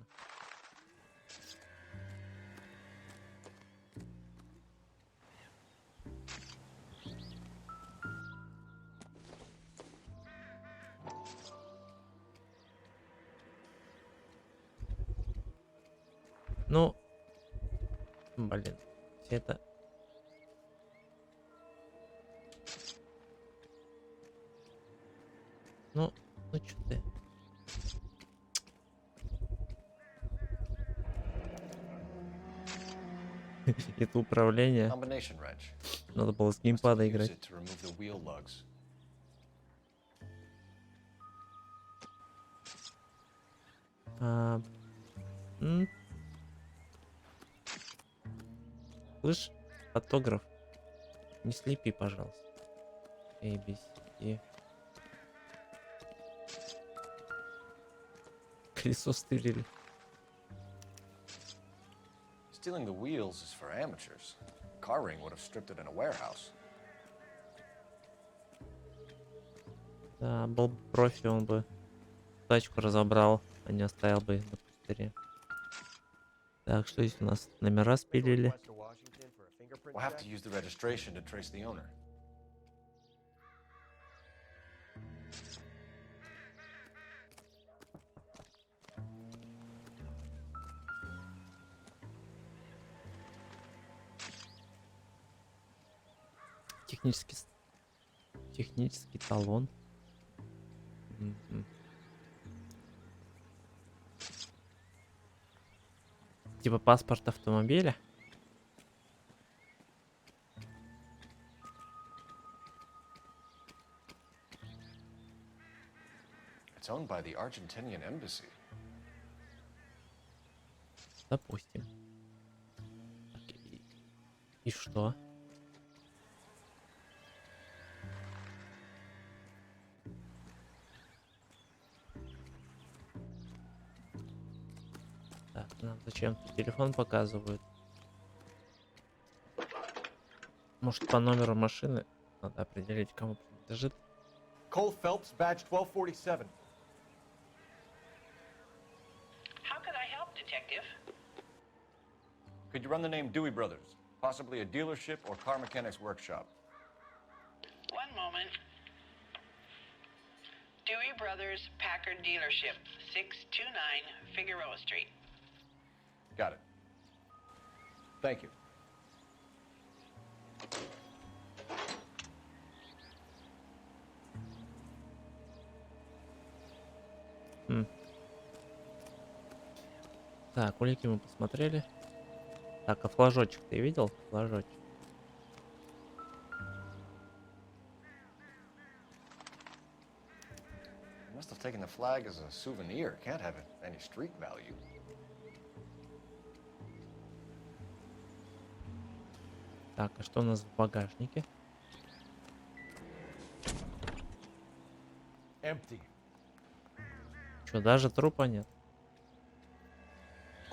Ну, блин, все это... Ну чё ты? Это управление. Надо было с геймпада играть. Слышь, фотограф, не слепи, пожалуйста. ABC. Колесо стырили. Stealing the wheels is for amateurs. Car ring would have stripped it in a warehouse. Да, был бы профи, он бы тачку разобрал, а не оставил бы их на пустыре. Так, что здесь у нас? Номера спилили. We'll have to use the registration to trace the owner. Технический талон. Типа паспорт автомобиля. It's owned by the Argentinian embassy. Допустим. И что? Так, нам зачем-то телефон показывают. Может, по номеру машины надо определить, кому принадлежит. Cole Phelps, badge 1247. How could I help, Detective? Could you run the name Dewey Brothers? Possibly a dealership or car mechanics workshop. One moment. Dewey Brothers Packard Dealership, 629 Figueroa Street. Got it. Thank you. Так, улики мы посмотрели. Так, а флажочек ты видел? Флажочек. Must have taken the flag as a souvenir. Can't have any street value. Так, а что у нас в багажнике? Empty. Что, даже трупа нет?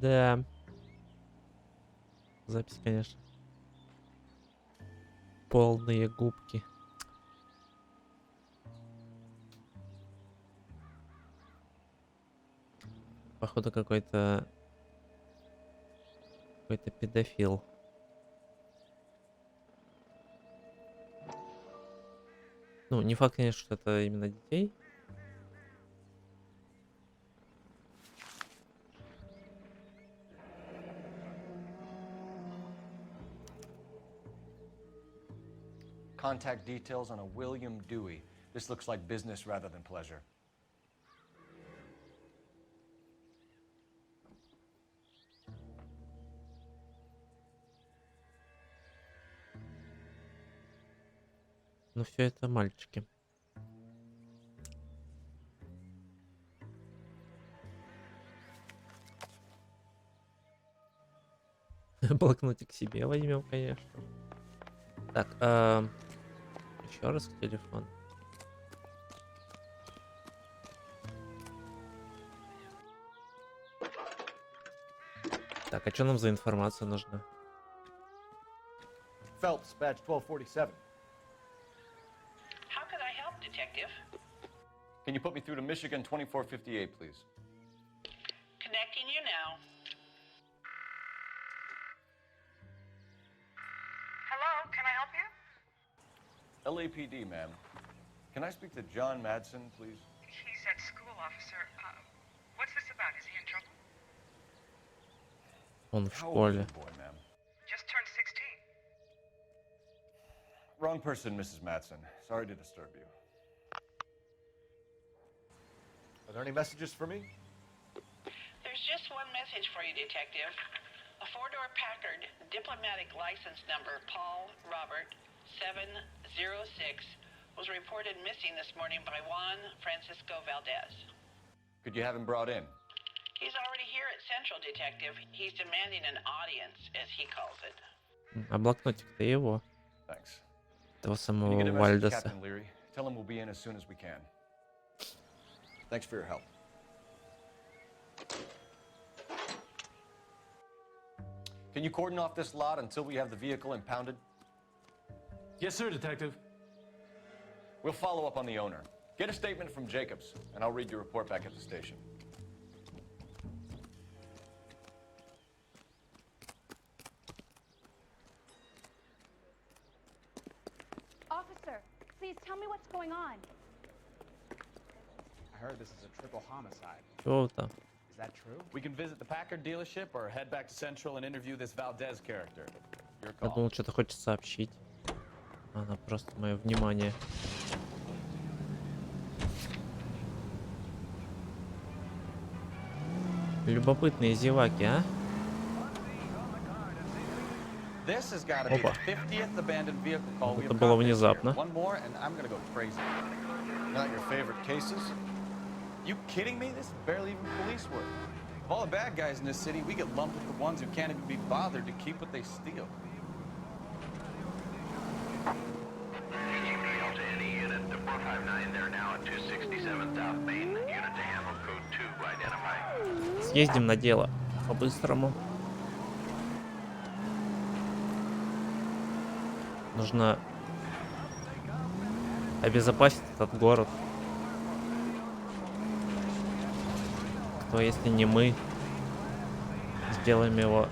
Да. Запись, конечно. Полные губки. Походу какой-то педофил. Ну, не факт, конечно, что это именно детей. Contact details on a William Dewey. This looks like business rather than pleasure. Ну, все это мальчики. Блокнотик себе возьмем, конечно. Так, еще раз телефон. Так, а что нам за информация нужна? Phelps, badge 1247. How could I help, Detective? Can you put me through to Michigan 2458, please? Connecting you now. Hello, can I help you? LAPD, ma'am. Can I speak to John Madsen, please? He's at school, officer. What's this about? Is he in trouble? Он в How old is школе. the boy, ma'am? Just turned 16. Wrong person, Mrs. Madsen. Sorry to disturb you. Are there any messages for me? There's just one message for you, Detective. A four-door Packard diplomatic license number Paul Robert 706 was reported missing this morning by Juan Francisco Valdez. Could you have him brought in? He's already here at Central, Detective. He's demanding an audience, as he calls it. А блокнотик-то его. Thanks. Того Can самого you get a message to Вальдеса. Captain Leary? Tell him we'll be in as soon as we can. Thanks for your help. Can you cordon off this lot until we have the vehicle impounded? Yes, sir, Detective. We'll follow up on the owner. Get a statement from Jacobs, and I'll read your report back at the station. Officer, please tell me what's going on. I heard this is a triple homicide. Чего там? Is that true? We can visit the Packard dealership or head back to Central and interview this Valdez character. Your Я call. думал, что-то хочет сообщить. Она просто мое внимание. Любопытные зеваки, а? This has got to be the 50th abandoned vehicle call we Это have было got this year. внезапно. One more and I'm gonna go crazy. Not your favorite cases? You kidding me? This is barely even police work. Of all the bad guys in this city, we get lumped with the ones who can't even be bothered to keep what they steal. KGP Delta any unit to 459, they're now at 267 South Main. Unit to handle code 2 identified. Съездим на дело по-быстрому. Нужно обезопасить этот город. Кто, если не мы, сделаем его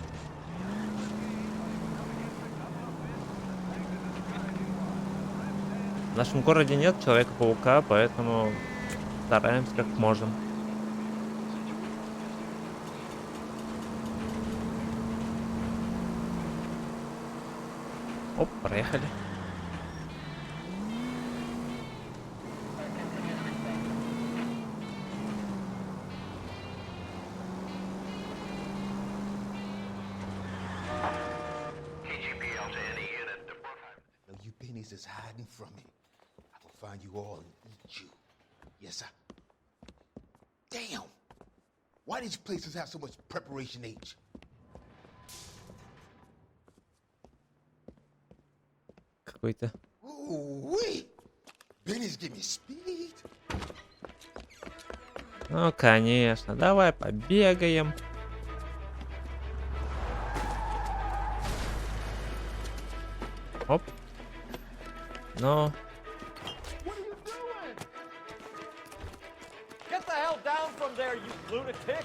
в нашем городе нет Человека-паука, поэтому стараемся как можем. Оп, проехали. KGP Delta any unit to 459. Now you pennies is hiding from me. I will find you all and eat you. Yes, sir. Damn! Why these places have so much preparation H? Какой-то. Ooh-wee! Pennies give me speed. Ну, конечно. Давай побегаем. Оп. Ну. Get the hell down from there, you lunatic!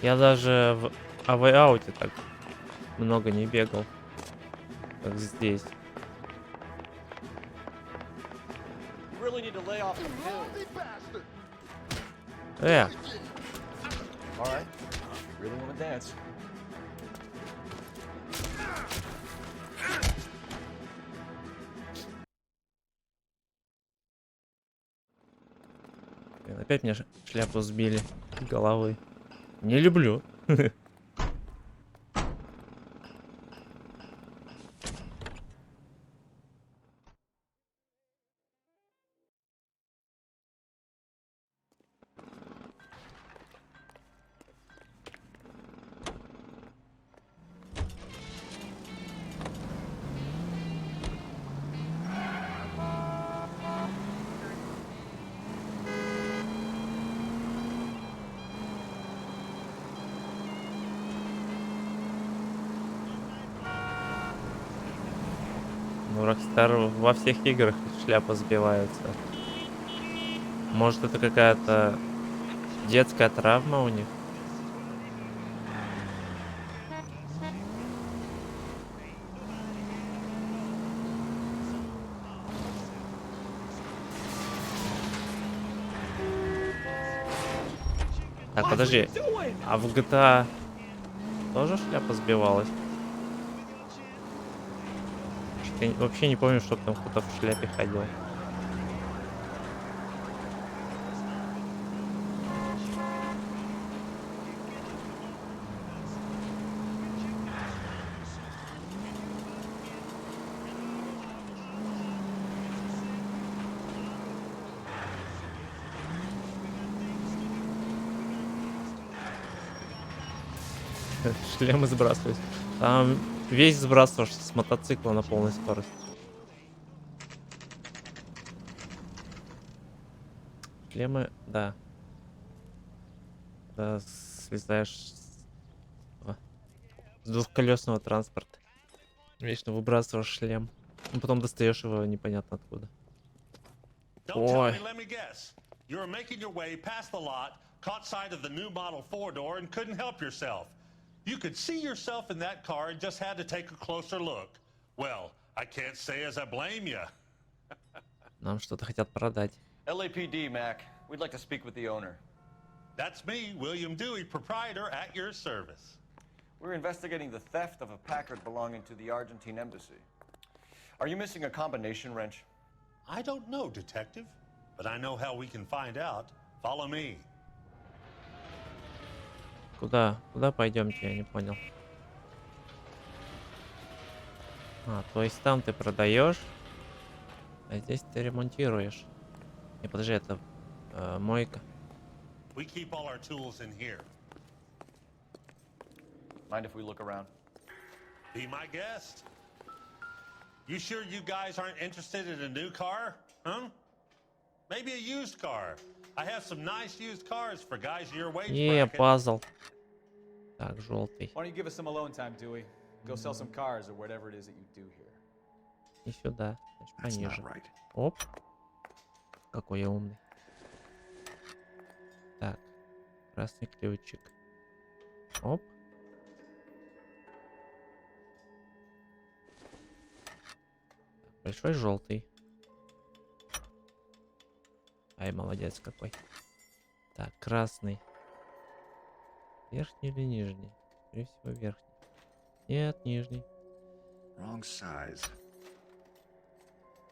Я даже в авайауте так много не бегал, как здесь. Really need to lay off the pill. All right. Really want to dance? Блин, опять мне шляпу сбили головой. Не люблю. Ну, Рокстар во всех играх шляпа сбивается. Может, это какая-то детская травма у них? Так, подожди. А в GTA тоже шляпа сбивалась? Я вообще не помню, что там кто-то в шляпе ходил. Шлемы сбрасывать. Там весь сбрасываешь с мотоцикла на полной скорости. Шлемы, да. Да, слезаешь с двухколесного транспорта. Вечно выбрасываешь шлем. Ну, потом достаешь его непонятно откуда. Ой. You were making your way past the lot, caught sight of the new model 4-door, and couldn't help yourself. You could see yourself in that car and just had to take a closer look. Well, I can't say as I blame you. Нам что-то хотят продать. LAPD, Mac. We'd like to speak with the owner. That's me, William Dewey, proprietor, at your service. We're investigating the theft of a Packard belonging to the Argentine embassy. Are you missing a combination wrench? I don't know, Detective. But I know how we can find out. Follow me. Куда? Куда пойдемте? Я не понял. А, то есть там ты продаешь, а здесь ты ремонтируешь. Не, подожди, это мойка. We keep all our tools in here. Mind if we look around? Be my guest. You sure you guys aren't interested in a new car? Huh? Maybe a used car. I have some nice used cars for guys your wage bracket. Пазл. Так, желтый. Why don't you give us some alone time, Dewey? Go sell some cars or whatever it is that you do here. И сюда. Значит, пониже. Оп. Какой я умный. Так. Красный ключик. Оп. Большой желтый. Ай, молодец какой. Так, красный. Верхний или нижний? Скорее всего, верхний. Нет, нижний. Wrong size.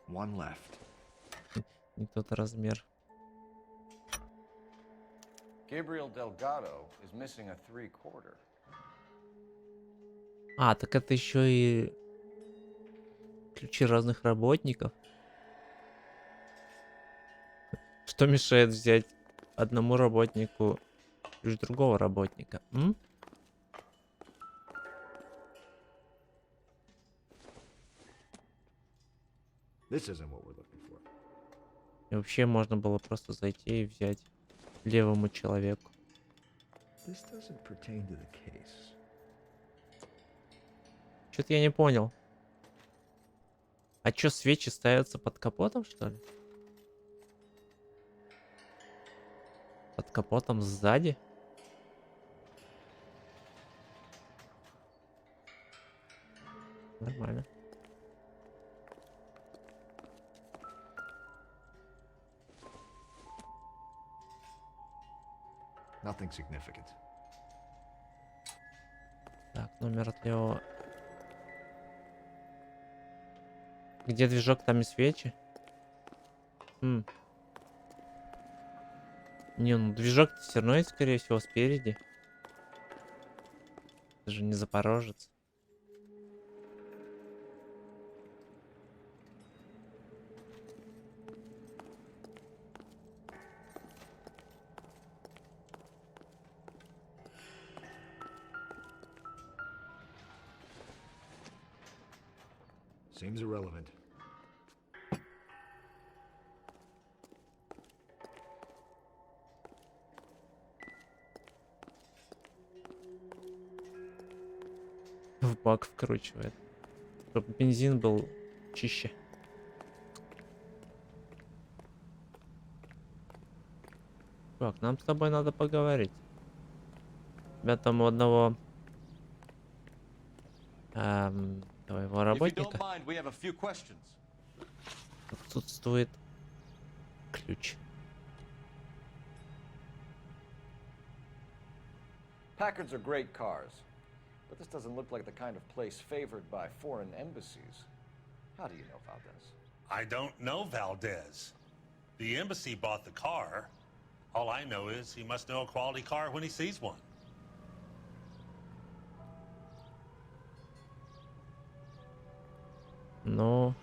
One left. Не тот размер. Gabriel Delgado is missing a 3/4. А, так это еще и ключи разных работников. Что мешает взять одному работнику ключ другого работника? М? This isn't what we're looking for. И вообще можно было просто зайти и взять левому человеку. This doesn't pertain to the case. Что-то я не понял. А чё, свечи ставятся под капотом, что ли? Под капотом сзади? Нормально. Nothing significant. Так, номер от Лео. Где движок, там и свечи? Не, ну движок все равно есть, скорее всего, спереди. Это же не Запорожец. Seems irrelevant. В бак вкручивает. Чтобы бензин был чище. Так, нам с тобой надо поговорить. У тебя там у одного твоего работника отсутствует ключ. Packards are great cars, but this doesn't look like the kind of place favored by foreign embassies. How do you know Valdez? I don't know Valdez. The embassy bought the car. All I know is he must know a quality car when he sees one. Ну,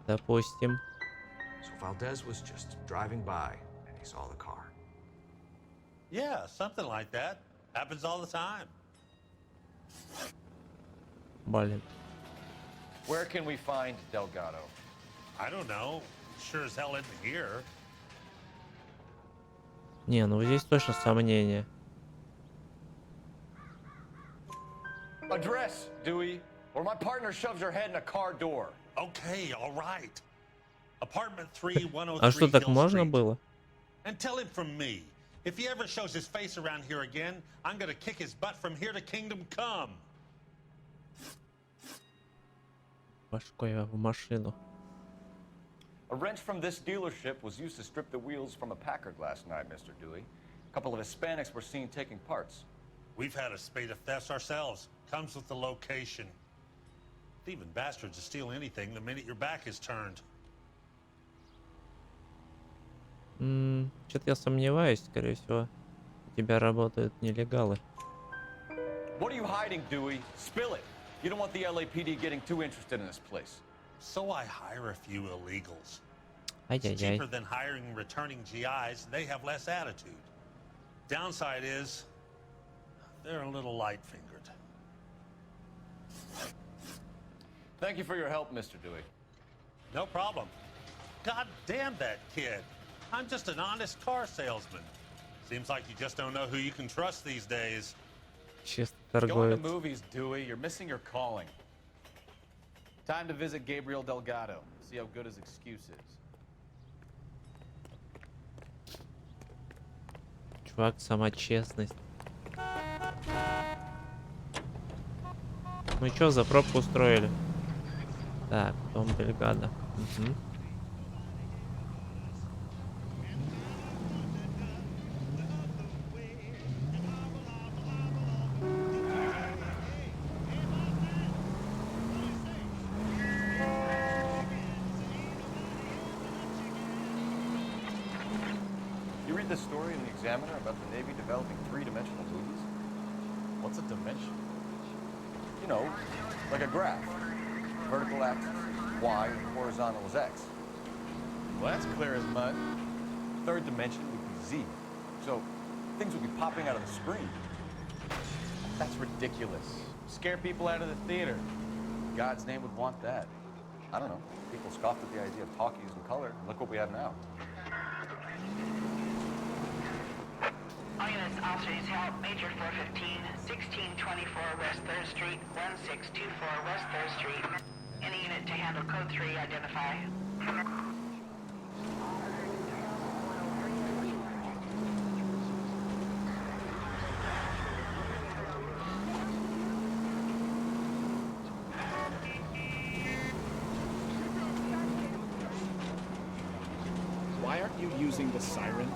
допустим. So Valdez was just driving by and he saw the car. Yeah, something like that. Happens all the time. Блин. Where can we find Delgado? I don't know. Sure as hell isn't here. Не, ну здесь точно сомнения. Address, Dewey, or my partner shoves her head in a car door. Okay, all right. Apartment 3, 103 А что, так Hill можно Street. было? And tell him from me, if he ever shows his face around here again, I'm gonna kick his butt from here to Kingdom Come. Башкой в машину. A wrench from this dealership was used to strip the wheels from a Packard last night, Mr. Dewey. A couple of Hispanics were seen taking parts. We've had a spate of thefts ourselves. Comes with the location. Thieving bastards to steal anything the minute your back is turned. Что-то я сомневаюсь, скорее всего. У тебя работают нелегалы. What are you hiding, Dewey? Spill it. You don't want the LAPD getting too interested in this place. So I hire a few illegals. It's Ай-яй-яй. cheaper than hiring returning GIs. They have less attitude. Downside is they're a little light-fingered. Thank you for your help, Mr. Dewey. No problem. God damn that kid. I'm just an honest car salesman. Seems like you just don't know who you can trust these days. Чисто Going to торговец. movies, Dewey. You're missing your calling. Time to visit Gabriel Delgado. See how good his excuse is. Чувак, сама честность. Ну чё, за пробку устроили? Так, дом Дельгадо. Угу. You read the story in the Examiner about the Navy developing three-dimensional movies? What's a dimension? You know, like a graph. Vertical axis, Y, and horizontal is X. Well, that's clear as mud. Third dimension would be Z. So things would be popping out of the screen. That's ridiculous. Scare people out of the theater. God's name would want that. I don't know. People scoffed at the idea of talkies and color. Look what we have now. All units, officers help. Major 415, 1624 West 3rd Street, 1624 West 3rd Street. Any unit to handle code 3, identify. Why aren't you using the siren?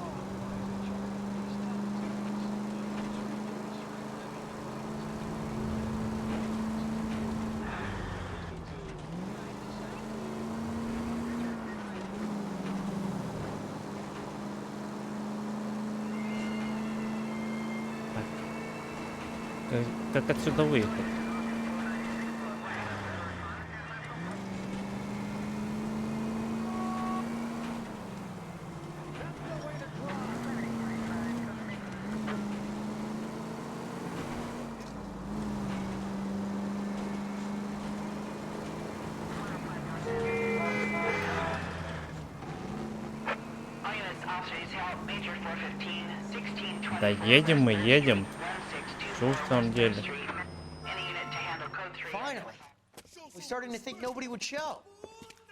Как отсюда выехать? Да едем мы, едем. Что в самом деле? Finally. We're starting to think nobody would show.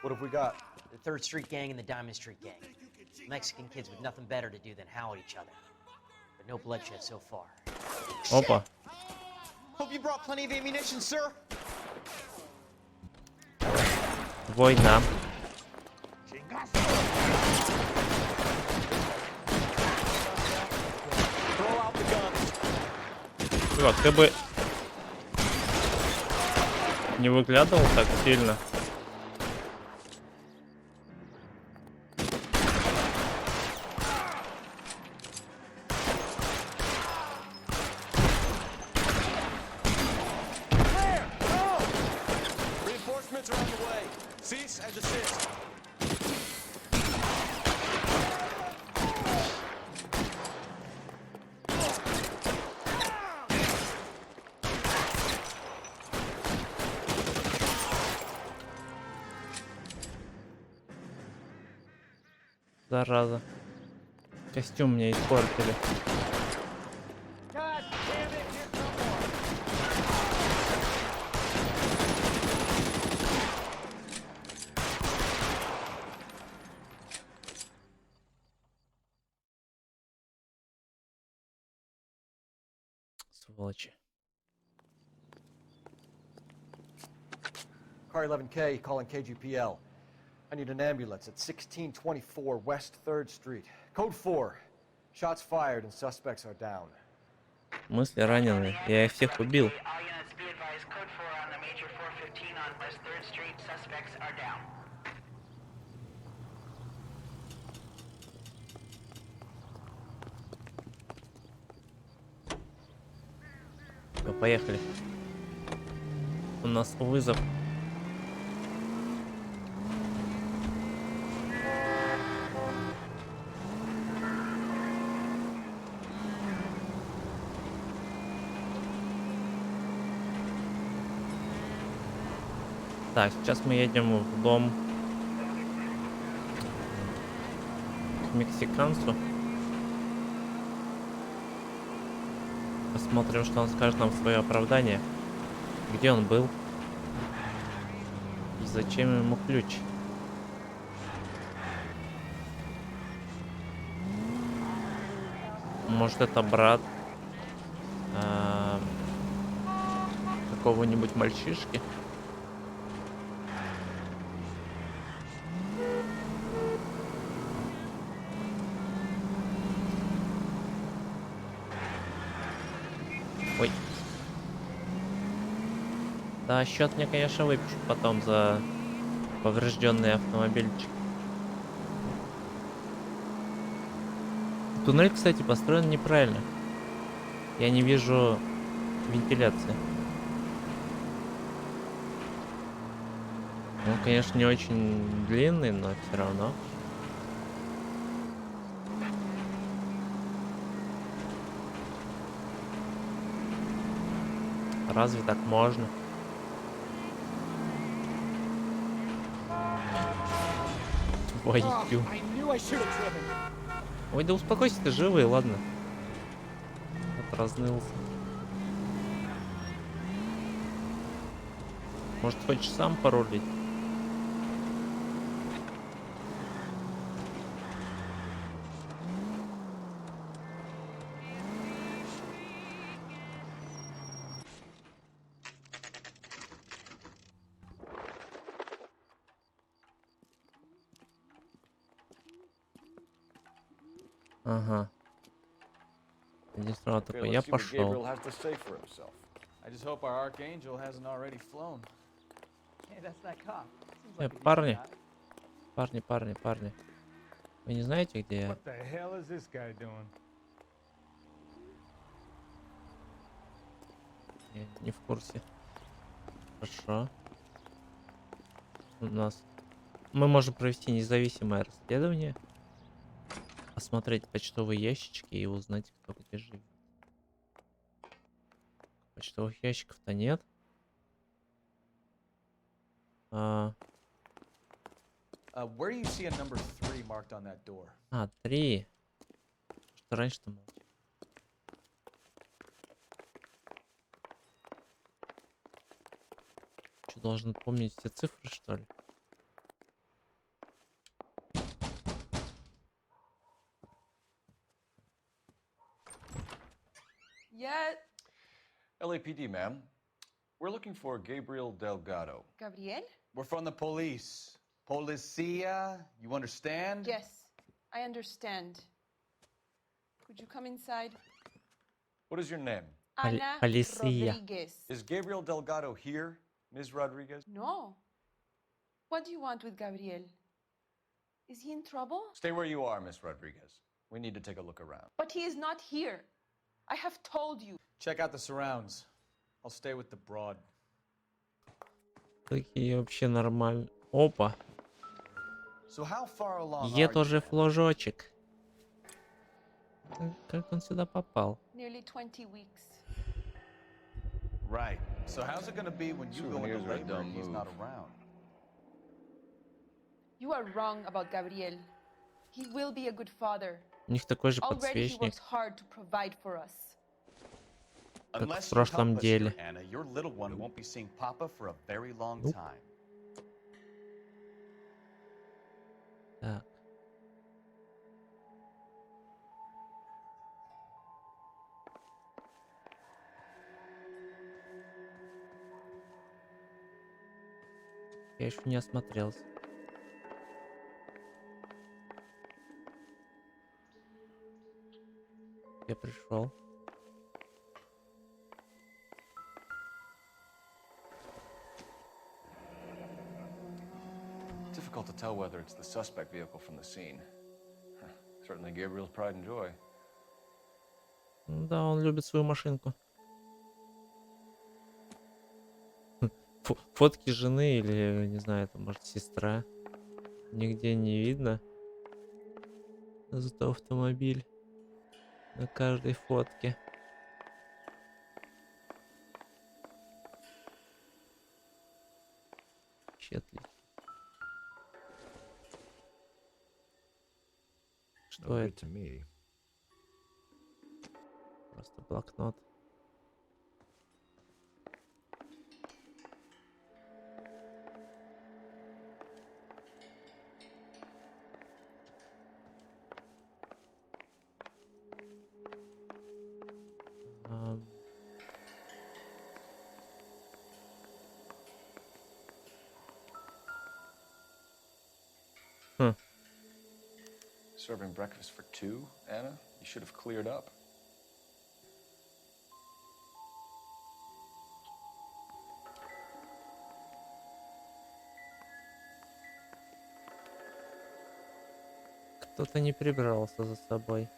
What have we got? The 3rd Street Gang and the Diamond Street Gang. Mexican kids with nothing better to do than howl at each other. But no bloodshed so far. Опа. Hope you brought plenty of ammunition, sir. Война. Чувак, ты бы не выглядывал так сильно. Reinforcements are on the way. Cease and desist. Зараза. Костюм мне испортили. Сволочи. Car 11K calling KGPL. I need an ambulance at 1624 West 3rd Street. Code 4. Shots fired and suspects are down. В смысле раненые? Я их всех убил. Все, поехали. У нас вызов. Так, сейчас мы едем в дом к мексиканцу. Посмотрим, что он скажет нам в свое оправдание. Где он был? И зачем ему ключ? Может, это брат какого-нибудь мальчишки? Ой. Да, счет мне, конечно, выпишут потом за поврежденный автомобильчик. Туннель, кстати, построен неправильно. Я не вижу вентиляции. Он, конечно, не очень длинный, но все равно. Разве так можно? Твою. I knew I should have driven. Ой, да успокойся, ты живый, ладно. Вот разнылся. Может, хочешь сам порулить? Ага. Один сразу Okay, такой, let's я see what Gabriel пошел. has to say for himself. I just hope our archangel hasn't already flown. Hey, that's that cop. Seems like a decent Парни. guy. Парни. Вы не знаете, где я? What the hell is this guy doing? Я не в курсе. Хорошо. У нас... Мы можем провести независимое расследование. Посмотреть почтовые ящички и узнать, кто где живет. Почтовых ящиков-то нет. Where do you see a number 3 marked on that door? 3. Что раньше-то молчал? Что, должен помнить все цифры, что ли? Yeah. LAPD, ma'am. We're looking for Gabriel Delgado. Gabriel? We're from the police. Policia, you understand? Yes, I understand. Could you come inside? What is your name? Ana Policia. Rodriguez. Is Gabriel Delgado here, Ms. Rodriguez? No. What do you want with Gabriel? Is he in trouble? Stay where you are, Ms. Rodriguez. We need to take a look around. But he is not here. I have told you. Check out the surrounds. I'll stay with the broad. Такие вообще нормально. Опа. So how far along Е are you? тоже флажочек. Как он сюда попал? Nearly 20 weeks. Right. So how's it gonna be when you go into Souvenirs are a labor dumb and he's move. not around? You are wrong about Gabriel. He will be a good father. У них такой же Already he подсвечник, works hard to provide for us. как в Unless you прошлом help us деле. here, Anna, your little one won't be seeing Papa for a very long Nope. time. Так. Я еще не осмотрелся. Я пришел. Difficult to tell whether it's the suspect vehicle from the scene. Certainly Gabriel's pride and joy. Да, он любит свою машинку. Фотки жены или, не знаю, это может сестра. Нигде не видно. Зато автомобиль на каждой фотке. Вообще отлично. Что это? Просто блокнот. Serving breakfast for two, Anna? You should have cleared up. Кто-то не прибрался за собой.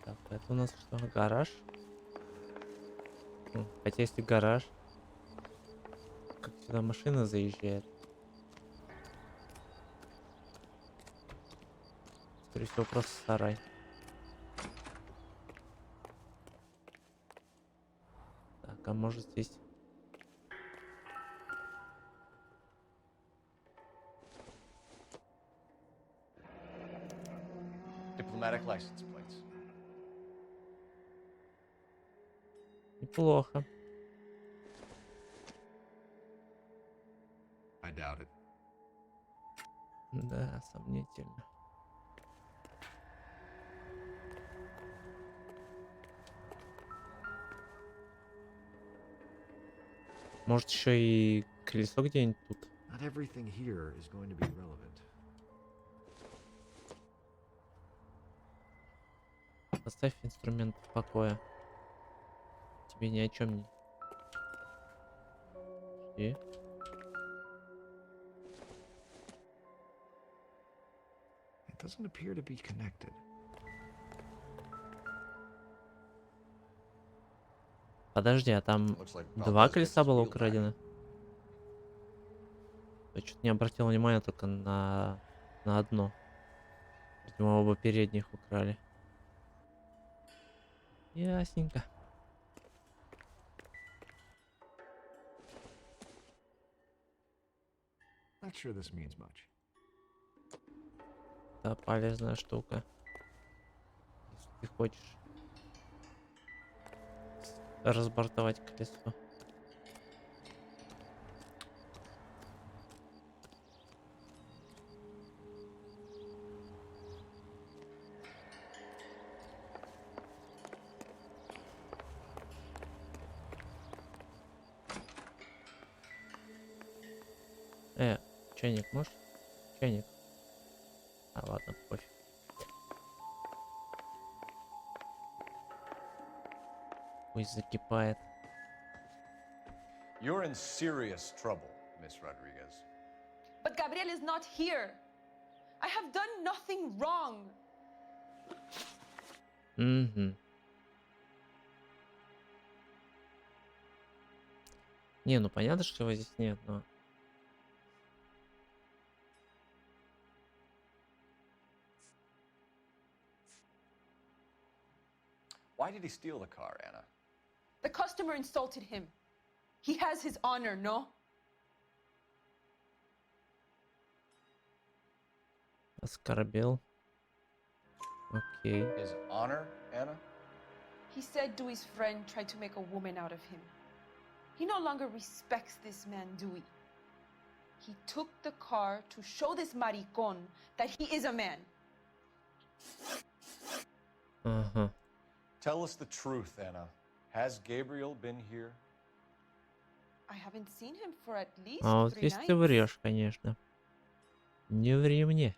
Так, это у нас что, гараж? Хотя если гараж, как сюда машина заезжает? Скорее всего, просто сарай. Так, а может здесь... Diplomatic license plates. Неплохо. I doubt it. Да, сомнительно. Может, еще и колесо где-нибудь тут? Not everything here is going to be relevant. Оставь инструмент в покое. Тебе ни о чем не... И? It doesn't appear to be connected. Подожди, а там два колеса было украдено? Я что-то не обратил внимания только на одно. Видимо, оба передних украли. Ясненько. Not sure this means much. Да, полезная штука. Если ты хочешь разбортовать колесо. Чайник можешь? Чайник. А, ладно, пофиг. Пусть закипает. You're in serious trouble, Miss Rodriguez. But Gabriel is not here. I have done nothing wrong. Угу. Не, ну понятно, что его здесь нет, но... Why did he steal the car, Anna? The customer insulted him. He has his honor, no? Оскорбил. Окей. His honor, Anna? He said Dewey's friend tried to make a woman out of him. He no longer respects this man, Dewey. He took the car to show this maricón that he is a man. Ага. Tell us the truth, Anna. Has Gabriel been here? I haven't seen him for at least А вот 3 здесь nights. ты врешь, конечно. Не ври мне.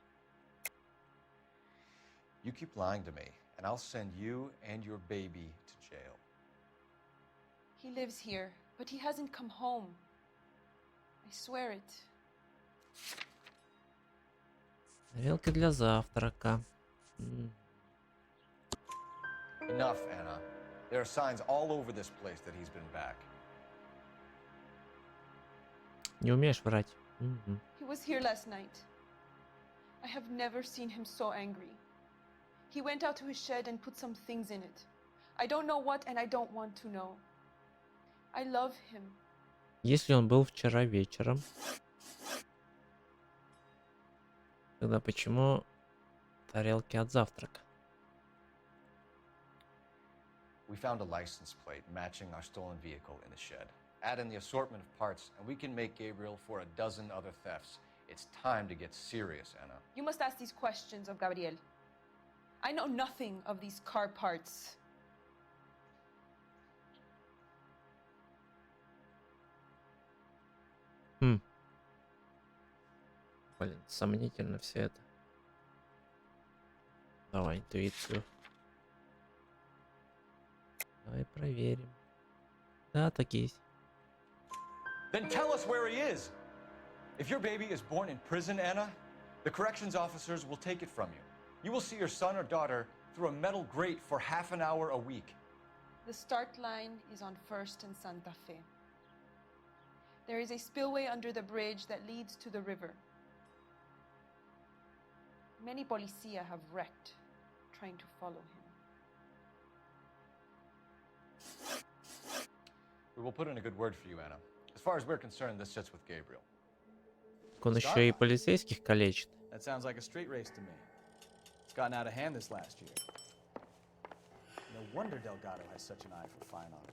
You keep lying to me, and I'll send you and your baby to jail. He lives here, but he hasn't come home. I swear it. Тарелка для завтрака. Enough, Anna. There are signs all over this place that he's been back. Не умеешь врать. Угу. He was here last night. I have never seen him so angry. He went out to his shed and put some things in it. I don't know what, and I don't want to know. I love him. Если он был вчера вечером, тогда почему тарелки от завтрака? We found a license plate matching our stolen vehicle in the shed. Add in the assortment of parts, and we can make Gabriel for a dozen other thefts. It's time to get serious, Anna. You must ask these questions of Gabriel. I know nothing of these car parts. Блин, сомнительно все это. Давай интуицию. Давай проверим. Да, так есть. Then tell us where he is. If your baby is born in prison, Anna, the corrections officers will take it from you. You will see your son or daughter through a metal grate for half an hour a week. The start line is on 1st and Santa Fe. There is a spillway under the bridge that leads to the river. Many policia have wrecked trying to follow him. We will put in a good word for you, Anna. As far as we're concerned, this sits with Gabriel. Он еще и полицейских калечит. That sounds like a street race to me. It's gotten out of hand this last year. No wonder Delgado has such an eye for fine automobiles.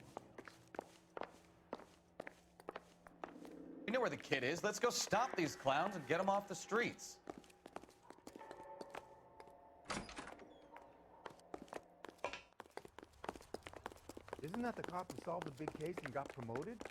We know where the kid is. Let's go stop these clowns and get them off the streets. Isn't that the cop who solved the big case and got promoted?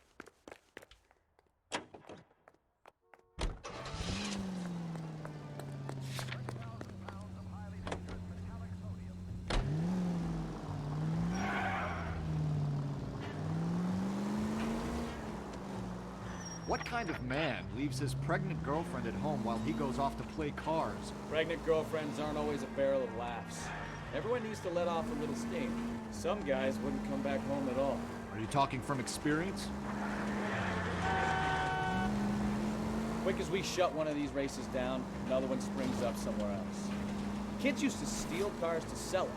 What kind of man leaves his pregnant girlfriend at home while he goes off to play cars? Pregnant girlfriends aren't always a barrel of laughs. Everyone needs to let off a little steam. Some guys wouldn't come back home at all. Are you talking from experience? Quick as we shut one of these races down, another one springs up somewhere else. Kids used to steal cars to sell them.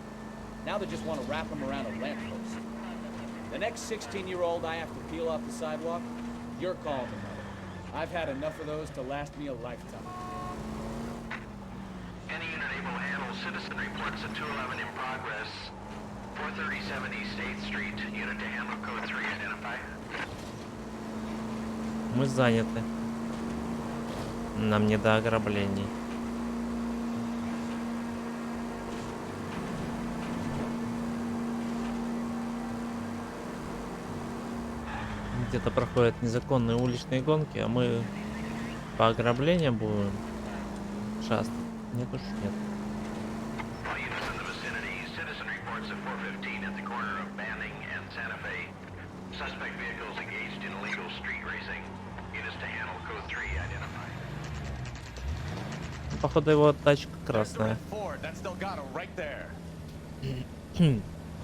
Now they just want to wrap them around a lamppost. The next 16-year-old I have to peel off the sidewalk, you're calling them mother. I've had enough of those to last me a lifetime. Any unit able to handle citizen reports at 211 in progress. 437 East 8th Street. Unit to handle code 3 identify. Мы заняты. Нам не до ограблений. Где-то проходят незаконные уличные гонки, а мы по ограблениям будем шастать. Нет уж, нет. All units in the vicinity. Citizen reports at 415 at the corner of Banning and Santa Fe. Suspect vehicles engaged in illegal street racing. Units to handle code 3 identify. Походу его тачка красная. That's Delgado right there.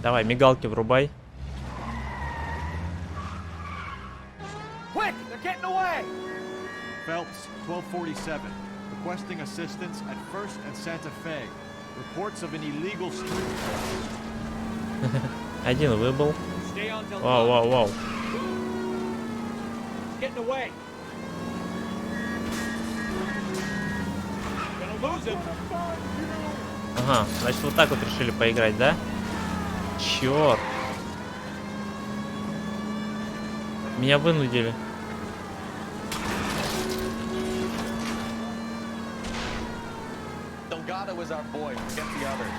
Давай, мигалки врубай. Quick! They're getting away! Phelps, 1247. Requesting assistance at 1st and Santa Fe. Reports of an illegal street. Один выбыл. Вау, вау, вау. Getting away. Gonna lose him. Ага, значит вот так вот решили поиграть, да? Черт. Меня вынудили. Delgado is our boy. Forget the others.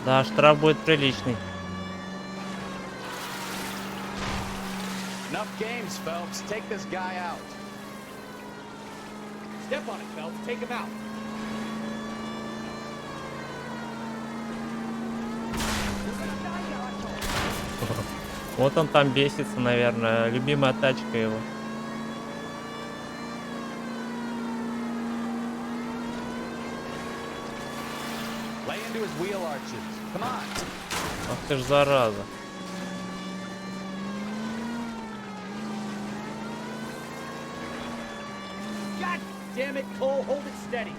Да, штраф будет приличный. Enough games, Phelps. Take this guy out. Step on it, Phelps. Take him out. Вот он там бесится, наверное. Любимая тачка его. Lay into his wheel arches. Come on. Ах ты ж зараза. God damn it, Cole. Hold it steady.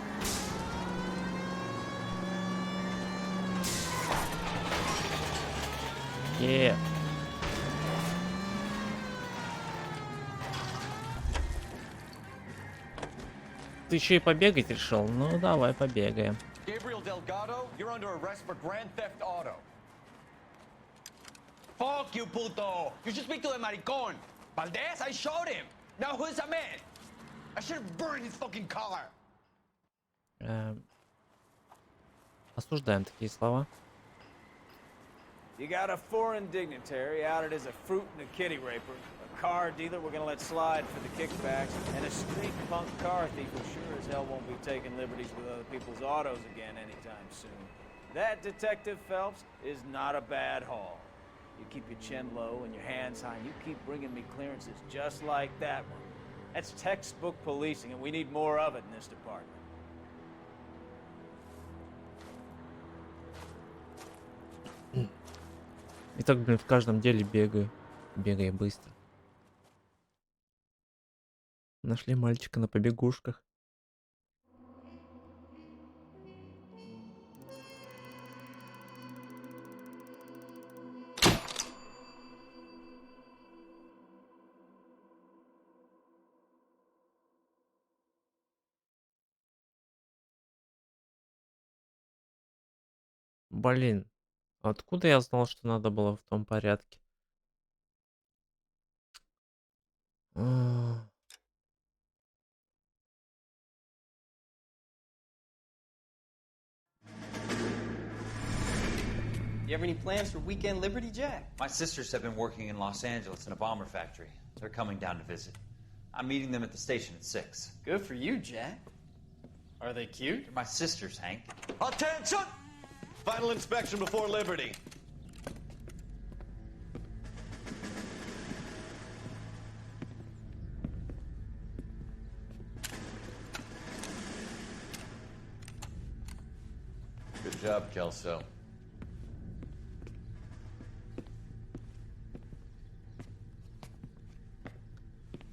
Yeah. Ты еще и побегать решил? Ну, давай побегаем. Gabriel Delgado, you're under arrest for grand theft auto. Fuck you, puto! You should speak to the maricón. Valdez, I showed him. Now who's the man? I should have burned his fucking car. Осуждаем такие слова. You got a foreign dignitary outed as a fruit and a kitty raper, a car dealer we're gonna let slide for the kickbacks, and a street punk car thief who sure as hell won't be taking liberties with other people's autos again anytime soon. That, Detective Phelps, is not a bad haul. You keep your chin low and your hands high, and you keep bringing me clearances just like that one. That's textbook policing, and we need more of it in this department. И так, блин, в каждом деле бегаю. Бегаю быстро. Нашли мальчика на побегушках. Блин, откуда я знал, что надо было в том порядке? А, You have any plans for weekend Liberty, Jack? My sisters have been working in Los Angeles in a bomber factory. They're coming down to visit. I'm meeting them at the station at 6. Good for you, Jack. Are they cute? They're my sisters, Hank. Attention! Final inspection before Liberty. Good job, Kelso.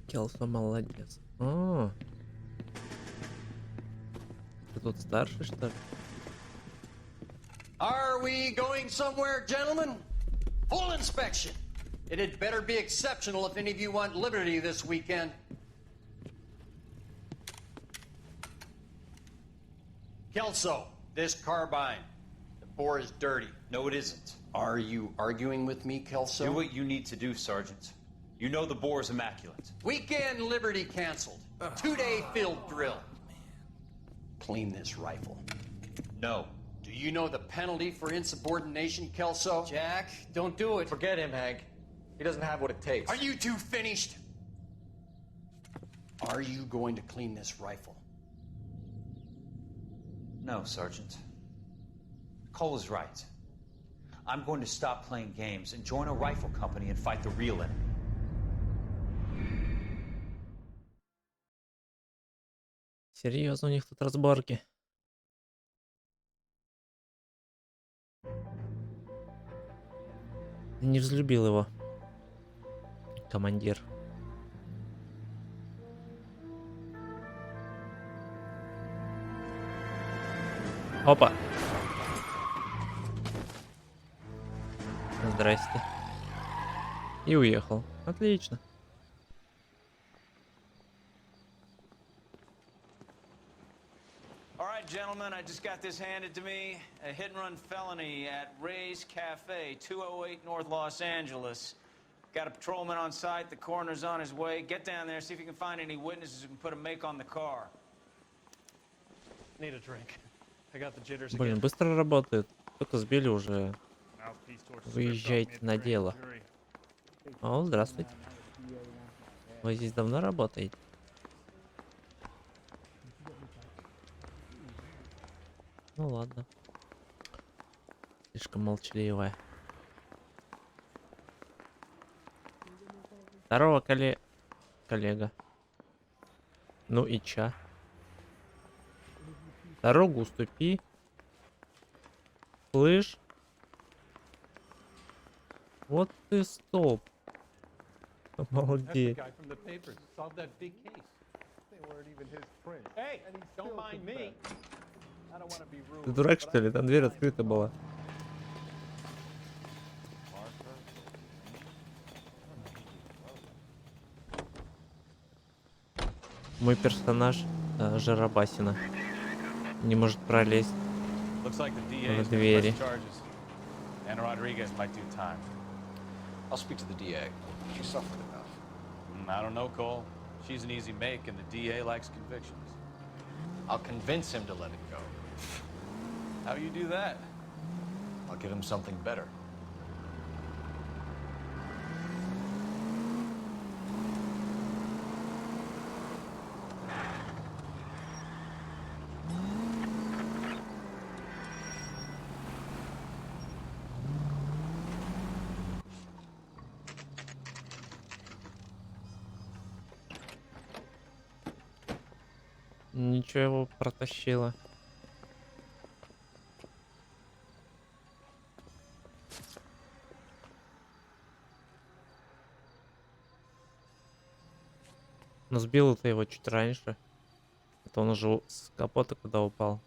Келсо молодец. А, ты тут старший, что ли? Are we going somewhere, gentlemen? Full inspection. It had better be exceptional if any of you want liberty this weekend. Kelso, this carbine. The bore is dirty. No, it isn't. Are you arguing with me, Kelso? Do what you need to do, Sergeant. You know the bore is immaculate. Weekend liberty canceled. 2-day field drill. Clean this rifle. No. Do you know the penalty for insubordination, Kelso? Jack, don't do it. Forget him, Hank. He doesn't have what it takes. Are you two finished? Are you going to clean this rifle? No, Sergeant. Cole is right. I'm going to stop playing games and join a rifle company and fight the real enemy. Серьезно, у них тут разборки. Не взлюбил его командир. Опа. Здрасте. И уехал. Отлично. All right, gentlemen, I just got this handed to me. A hit-and-run felony at Ray's Cafe, 208 North Los Angeles. Got a patrolman on site. The coroner's on his way. Get down there, see if you can find any witnesses who can put a make on the car. Need a drink. I got the jitters Блин, again. быстро работает. Только сбили уже. Выезжайте на дело. О, здравствуйте. Вы здесь давно работаете? Ну ладно. Слишком молчаливая. Здорово, коллега. Ну и ча? Дорогу уступи. Слышь? Вот ты стоп. Обалдеть. Ты дурак, что ли? Там дверь открыта была. Мой персонаж Жарабасина не может пролезть в двери. I'll speak to the DA. She suffered enough. I don't know, Cole. She's an easy make, and the DA likes convictions. I'll convince him to let it go. How you do that? I'll give him something better. Ничего, его протащило. Но сбил ты его чуть раньше. Это он уже с капота куда упал.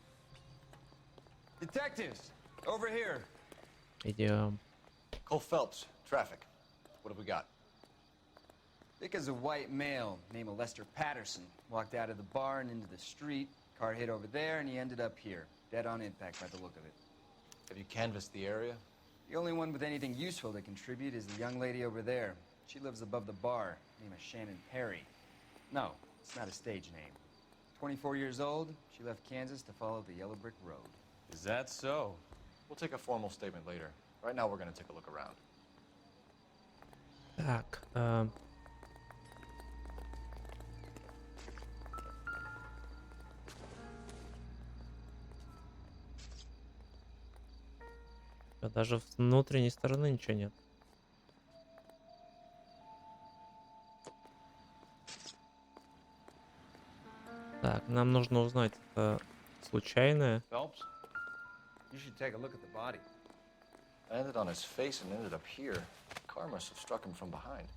Detectives, over here. Идем. Cole Phelps, traffic. What have we got? Thick as a white male named Lester Patterson walked out of the bar and into the street. Car hit over there, and he ended up here, dead on impact by the look of it. Have you canvassed the area? The only one with anything useful to contribute is the young lady over there. She lives above the bar. Name is Shannon Perry. No, it's not a stage name. 24 years old, she left Kansas to follow the yellow brick road. Is that so? We'll take a formal statement later. Right now, we're gonna take a look around. Так, даже с внутренней стороны ничего нет. Так, нам нужно узнать, это случайное. Phelps, you should take a look at the body. I landed on his face and ended up here. Car must have struck him from behind.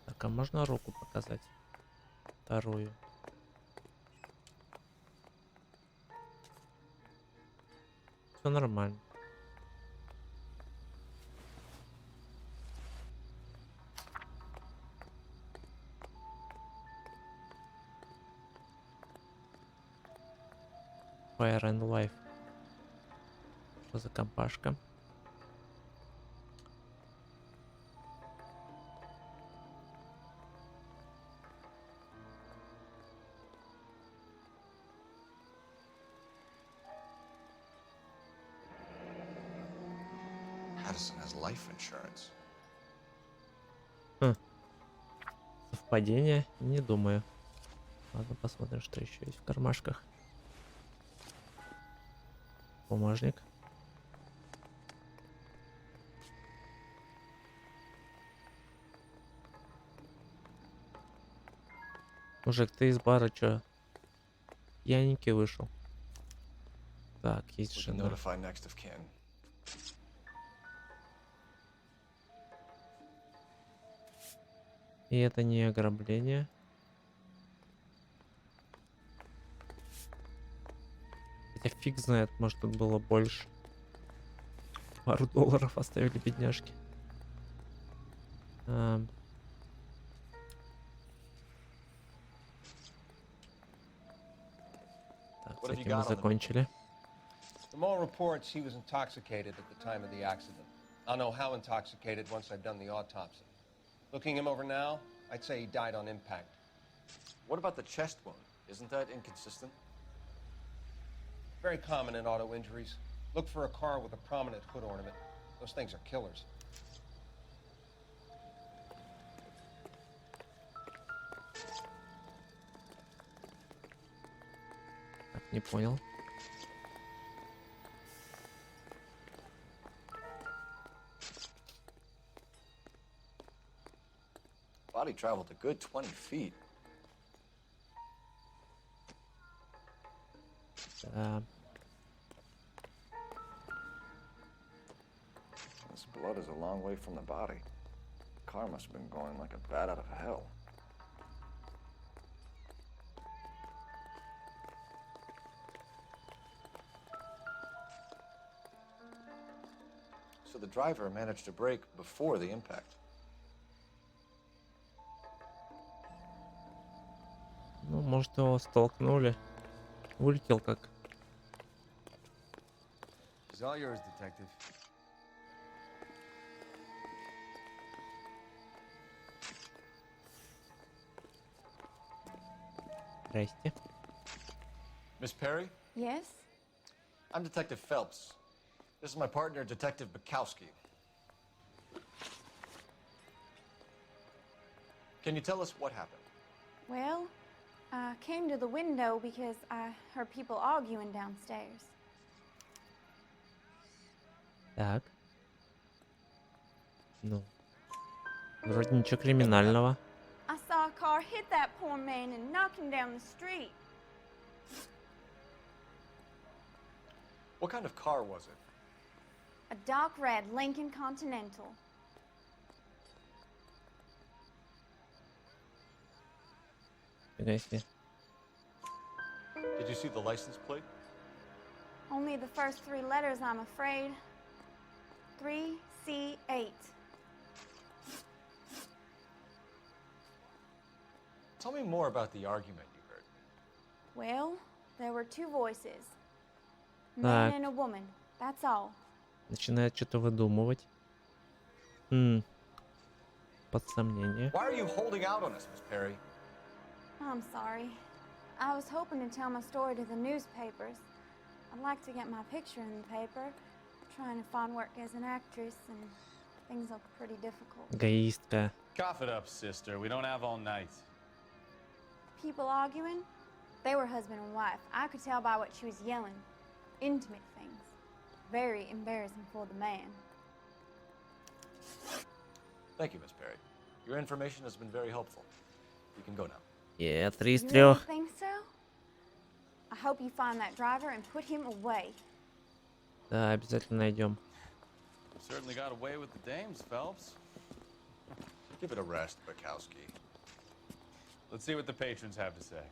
Так, а можно руку показать? Вторую. Все нормально. Fire and Life. Что за компашка? Patterson has life insurance. Совпадение? Не думаю. Ладно, посмотрим, что еще есть в кармашках. Бумажник. Мужик, ты из бара чё? Пьяненький вышел. Так, есть жена. И это не ограбление. Хотя фиг знает, может тут было больше. Пару долларов оставили бедняжки. Так, с этим мы закончили. From all reports, he was intoxicated at the time of the accident. I'll know how intoxicated once I've done the autopsy. Looking him over now, I'd say he died on impact. What about the chest wound? Isn't that inconsistent? Very common in auto injuries. Look for a car with a prominent hood ornament. Those things are killers. Так, не понял. Body traveled a good 20 feet. This blood is a long way from the body. The car must have been going like a bat out of hell. So the driver managed to brake before the impact. Ну, может, его столкнули. Вылетел как. It's all yours, detective. Здрасте. Miss Perry? Yes? I'm Detective Phelps. This is my partner, Detective Bukowski. Can you tell us what happened? Well, I came to the window because I heard people arguing downstairs. Так. Ну. Вроде ничего криминального. I saw a car hit that poor man and knock him down the street. What kind of car was it? A dark red Lincoln Continental. Фига себе. Did you see the license plate? Only the first 3 letters, I'm afraid. 3C8. Tell me more about the argument you heard. Well, there were 2 voices. Man and a woman. That's all. Начинает что-то выдумывать. Под сомнение. Why are you holding out on us, Miss Perry? I'm sorry. I was hoping to tell my story to the newspapers. I'd like to get my picture in the paper. I'm trying to find work as an actress, and things look pretty difficult. Эгоистка. Cough it up, sister. We don't have all night. People arguing? They were husband and wife. I could tell by what she was yelling. Intimate things. Very embarrassing for the man. Thank you, Miss Perry. Your information has been very helpful. You can go now. Yeah, 3 из You 3. really think so? I hope you find that driver and put him away. Да, обязательно найдем. You certainly got away with the dames, Phelps. Give it a rest, Bukowski. Let's see what the patrons have to say.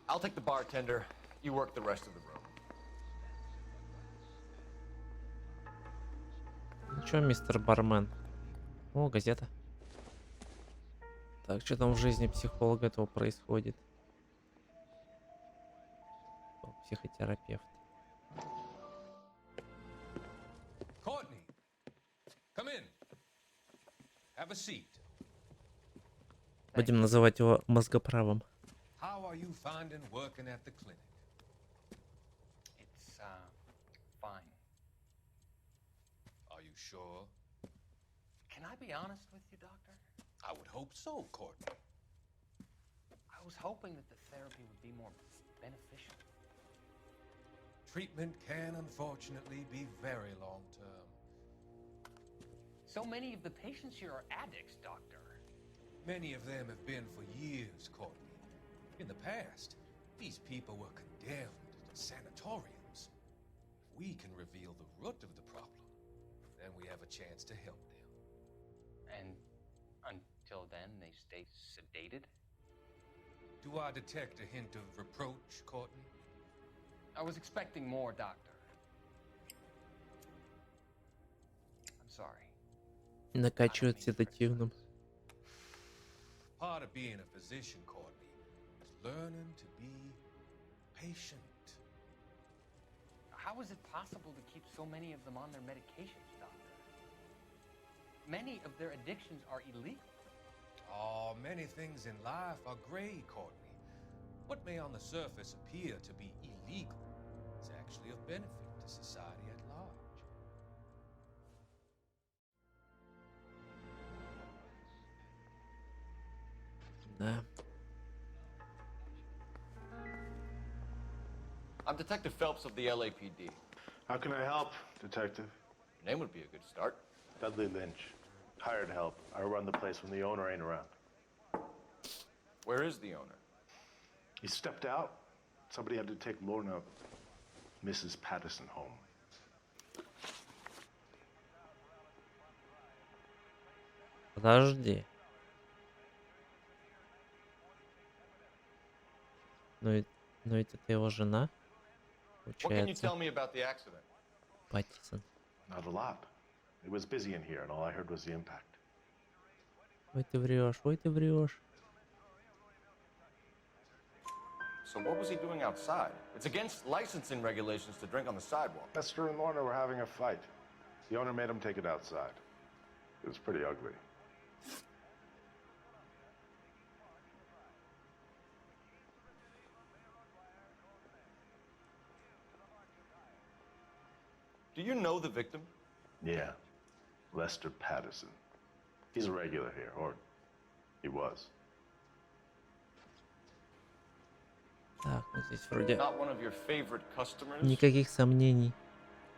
I'll take the bartender. You work the rest of the room. Ну чё, мистер бармен? О, газета. Так, что там в жизни психолога этого происходит? О, психотерапевт. Courtney, come in. Have a seat. Будем называть его мозгоправым. How are you finding working at the clinic? It's, fine. Are you sure? Can I be honest with you, Doctor? I would hope so, Courtney. I was hoping that the therapy would be more beneficial. Treatment can unfortunately be very long-term. So many of the patients here are addicts, Doctor. Many of them have been for years, Courtney. In the past, these people were condemned to sanatoriums. If we can reveal the root of the problem, then we have a chance to help them. And until then, they stay sedated? Do I detect a hint of reproach, Courtney? I was expecting more, Doctor. I'm sorry. Накачивают седативным. Part of being a physician, Courtney, is learning to be patient. How is it possible to keep so many of them on their medications, Doctor? Many of their addictions are illegal. Oh, many things in life are gray, Courtney. What may on the surface appear to be illegal is actually of benefit to society at large. Да. I'm Detective Phelps of the LAPD. How can I help, Detective? Your name would be a good start. Dudley Lynch. Hired help. I run the place when the owner ain't around. Where is the owner? He stepped out. Somebody had to take Lorna, Mrs. Patterson, home. Подожди. Но ведь это его жена, What can you получается. tell me about the accident? Паттисон. Not a lot. It was busy in here, and all I heard was the impact. Ой, ты врешь, ой, ты врешь. So what was he doing outside? It's against licensing regulations to drink on the sidewalk. Esther and Lorna were having a fight. The owner made him take it outside. It was pretty ugly. Do you know the victim? Yeah. Lester Patterson. He's a regular here, or he was. Так, ну здесь вроде Not one of your favorite customers? никаких сомнений.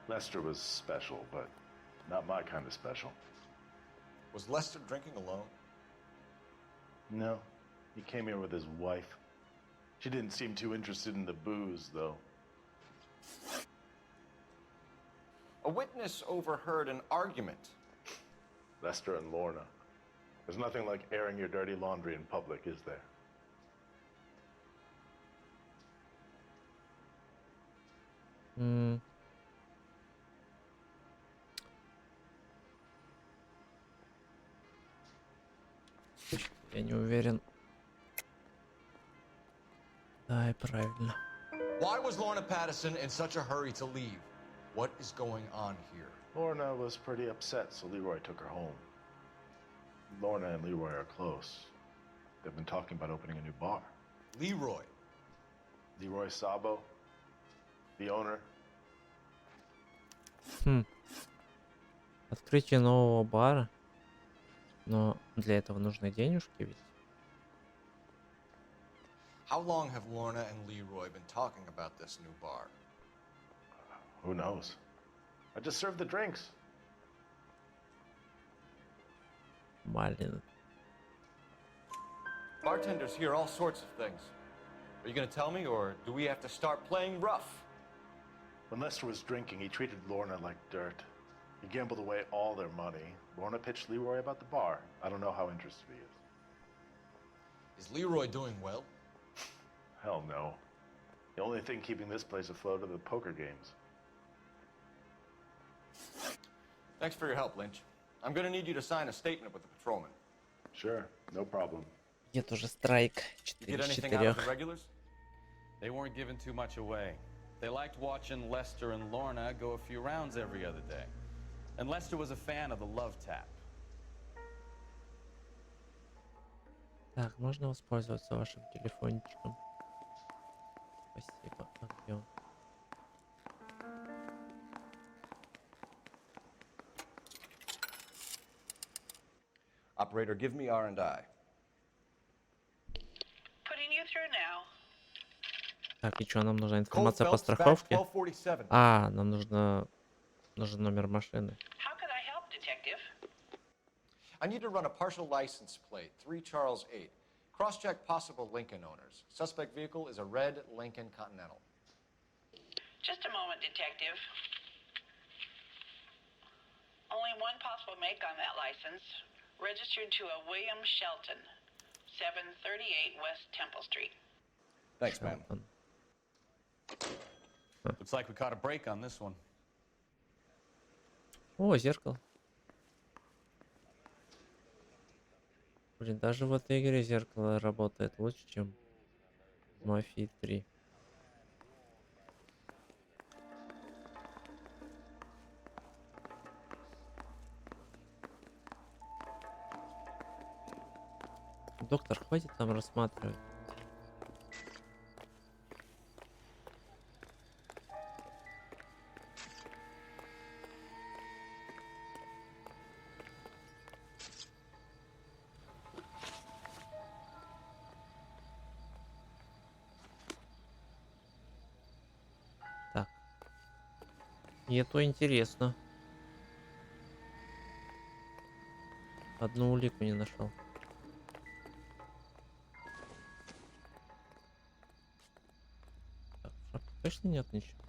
Lester was special, but not my kind of special. Was Lester drinking alone? No. He came here with his wife. She didn't seem too interested in the booze, though. A witness overheard an argument. Lester and Lorna. There's nothing like airing your dirty laundry in public, is there? Я не уверен. Да, и правильно. Why was Lorna Patterson in such a hurry to leave? What is going on here? Lorna was pretty upset, so Leroy took her home. Lorna and Leroy are close. They've been talking about opening a new bar. Leroy? Leroy Sabo, the owner. Открытие нового бара. Но для этого нужны денежки ведь. How long have Lorna and Leroy been talking about this new bar? Who knows? I just served the drinks. Блин. Bartenders hear all sorts of things. Are you gonna tell me, or do we have to start playing rough? When Lester was drinking, he treated Lorna like dirt. He gambled away all their money. Lorna pitched Leroy about the bar. I don't know how interested he is. Is Leroy doing well? Hell no. The only thing keeping this place afloat are the poker games. Thanks for your help, Lynch. I'm gonna need you to sign a statement with the patrolman. Sure, no problem. Нет уже страйк. You get 4 из anything out of 4. the regulars? They weren't giving too much away. They liked watching Lester and Lorna go a few rounds every other day. And Lester was a fan of the love tap. Так, можно воспользоваться вашим телефончиком? Спасибо. А где он? Operator, give me R&I. Putting you through now. Так, и что, нам нужна информация по страховке? А, нам нужен номер машины. How could I help, Detective? I need to run a partial license plate, 3 Charles 8. Cross-check possible Lincoln owners. Suspect vehicle is a red Lincoln Continental. Just a moment, Detective. Only one possible make on that license. Registered to a William Shelton, 738 West Temple Street. Thanks, man. Looks like we caught a break on this one. О, зеркало. Блин, даже в этой игре зеркало работает лучше, чем в Мафии 3. Доктор, хватит там рассматривать. Так. И это интересно. Одну улику не нашел. Точно нет ничего.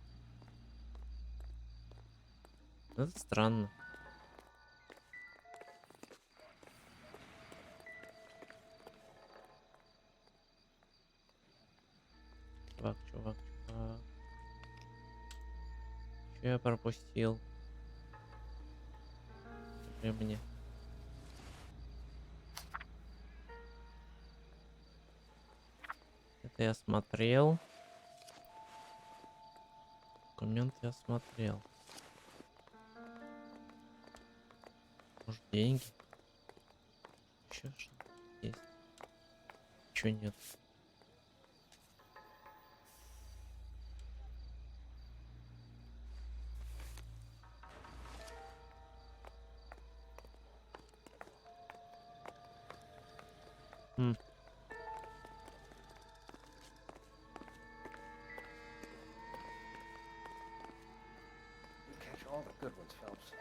Это странно. Чувак. Что я пропустил? Скажи мне. Это я смотрел. Документ я смотрел. Может, деньги? Еще что-то есть? Чего нет? All the good ones, Phelps.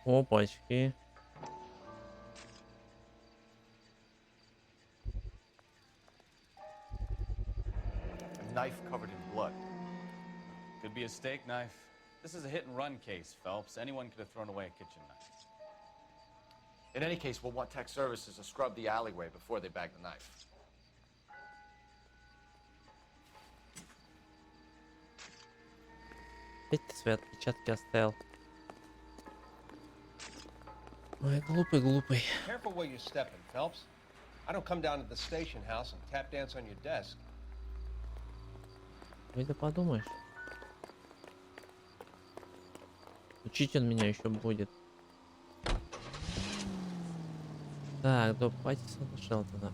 Опачки. A knife covered in blood. Could be a steak knife. This is a hit-and-run case, Phelps. Anyone could have thrown away a kitchen knife. In any case, we'll want tech services to scrub the alleyway before they bag the knife. Опять ты свои отпечатки оставил. Ой, глупый. Careful where you're stepping, Phelps. I don't come down to the station house and tap dance on your desk. Ой, да подумаешь. Учить он меня еще будет. Так, до Паттисона Шелтона.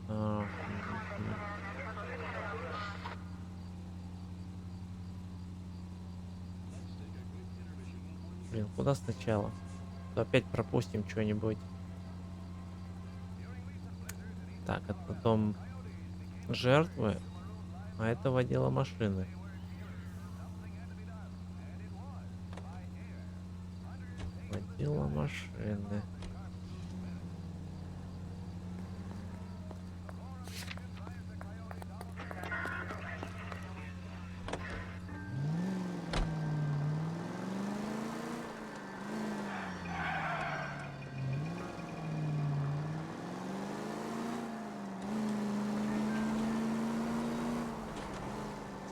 Блин, куда сначала? То опять пропустим что-нибудь. Так, это потом жертвы, а это водила машины. Водила машины.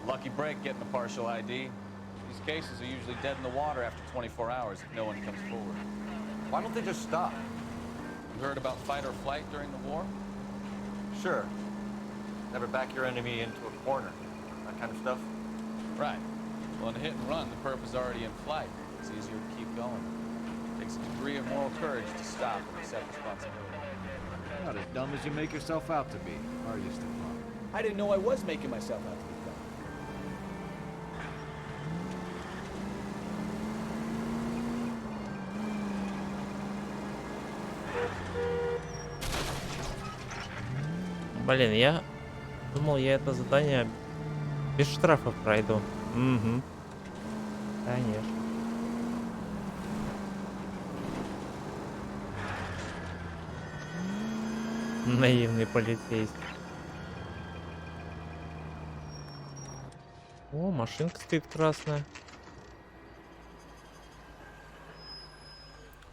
Lucky break getting a partial ID. These cases are usually dead in the water after 24 hours if no one comes forward. Why don't they just stop? You heard about fight or flight during the war? Sure. Never back your enemy into a corner. That kind of stuff. Right. Well, in a hit and run, the perp is already in flight. It's easier to keep going. It takes a degree of moral courage to stop and accept responsibility. Not as dumb as you make yourself out to be, are you, Stefan? I didn't know I was making myself out to be dumb. Блин, я думал, я это задание без штрафов пройду. Угу. Конечно. Наивный полицейский. О, машинка стоит красная.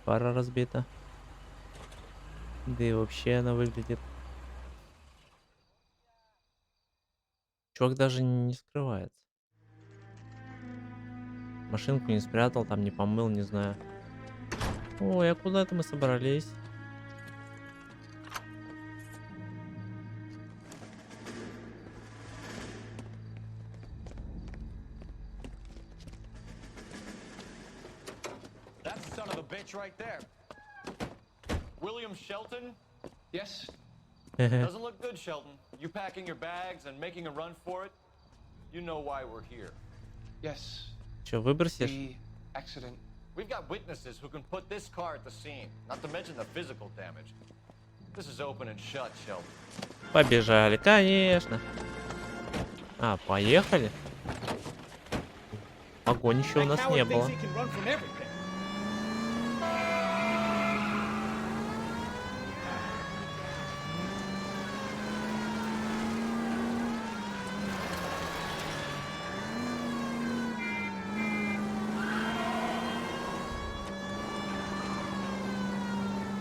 Фара разбита. Да и вообще она выглядит. Чувак даже не скрывается. Машинку не спрятал, там не помыл, не знаю. Ой, а куда это мы собрались? That's the son of a bitch right there. William Shelton? Yes? Doesn't look good, Shelton. You packing your bags and making a run for it? You know why we're here. Yes. Чё, выбросишь? The accident. We've got witnesses who can put this car at the scene, not to mention the physical damage. This is open and shut, Shelton. Побежали, конечно. А, поехали. Огонь еще у нас не было.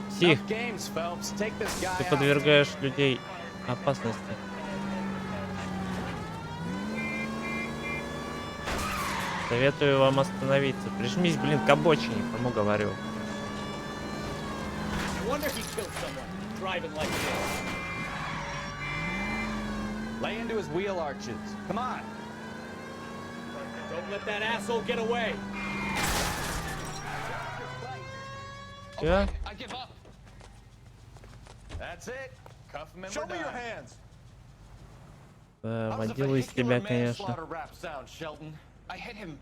Псих, ты подвергаешь людей опасности. Советую вам остановиться. Прижмись, блин, к обочине, кому говорю. Lay into his wheel arches. Come on. Don't let that asshole get away. Yeah. I give up. That's it. Cuff him and Show we're me your done. hands. Водила из тебя, конечно. Rap sound, Shelton. I hit him.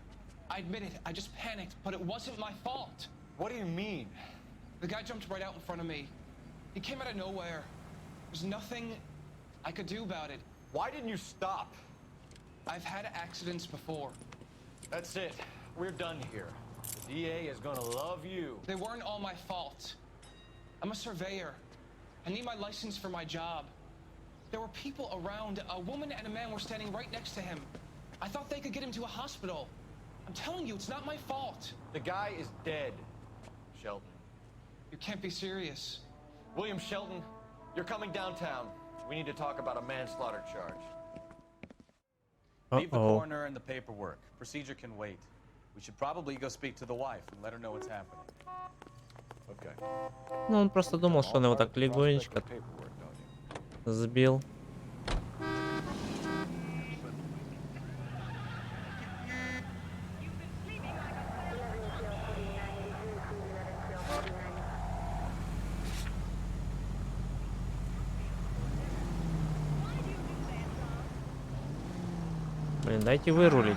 I admit it. I just panicked, but it wasn't my fault. What do you mean? The guy jumped right out in front of me. He came out of nowhere. There's nothing I could do about it. Why didn't you stop? I've had accidents before. That's it. We're done here. DA is gonna love you. They weren't all my fault. I'm a surveyor. I need my license for my job. There were people around. A woman and a man were standing right next to him. I thought they could get him to a hospital. I'm telling you, it's not my fault. The guy is dead, Shelton. You can't be serious. William Shelton, you're coming downtown. We need to talk about a manslaughter charge. Leave the coroner and the paperwork. Procedure can wait. We should probably go speak to the wife and let her know what's happening. Okay. Ну, он просто думал, что он его так легонечко сбил. Блин, дайте вырулить.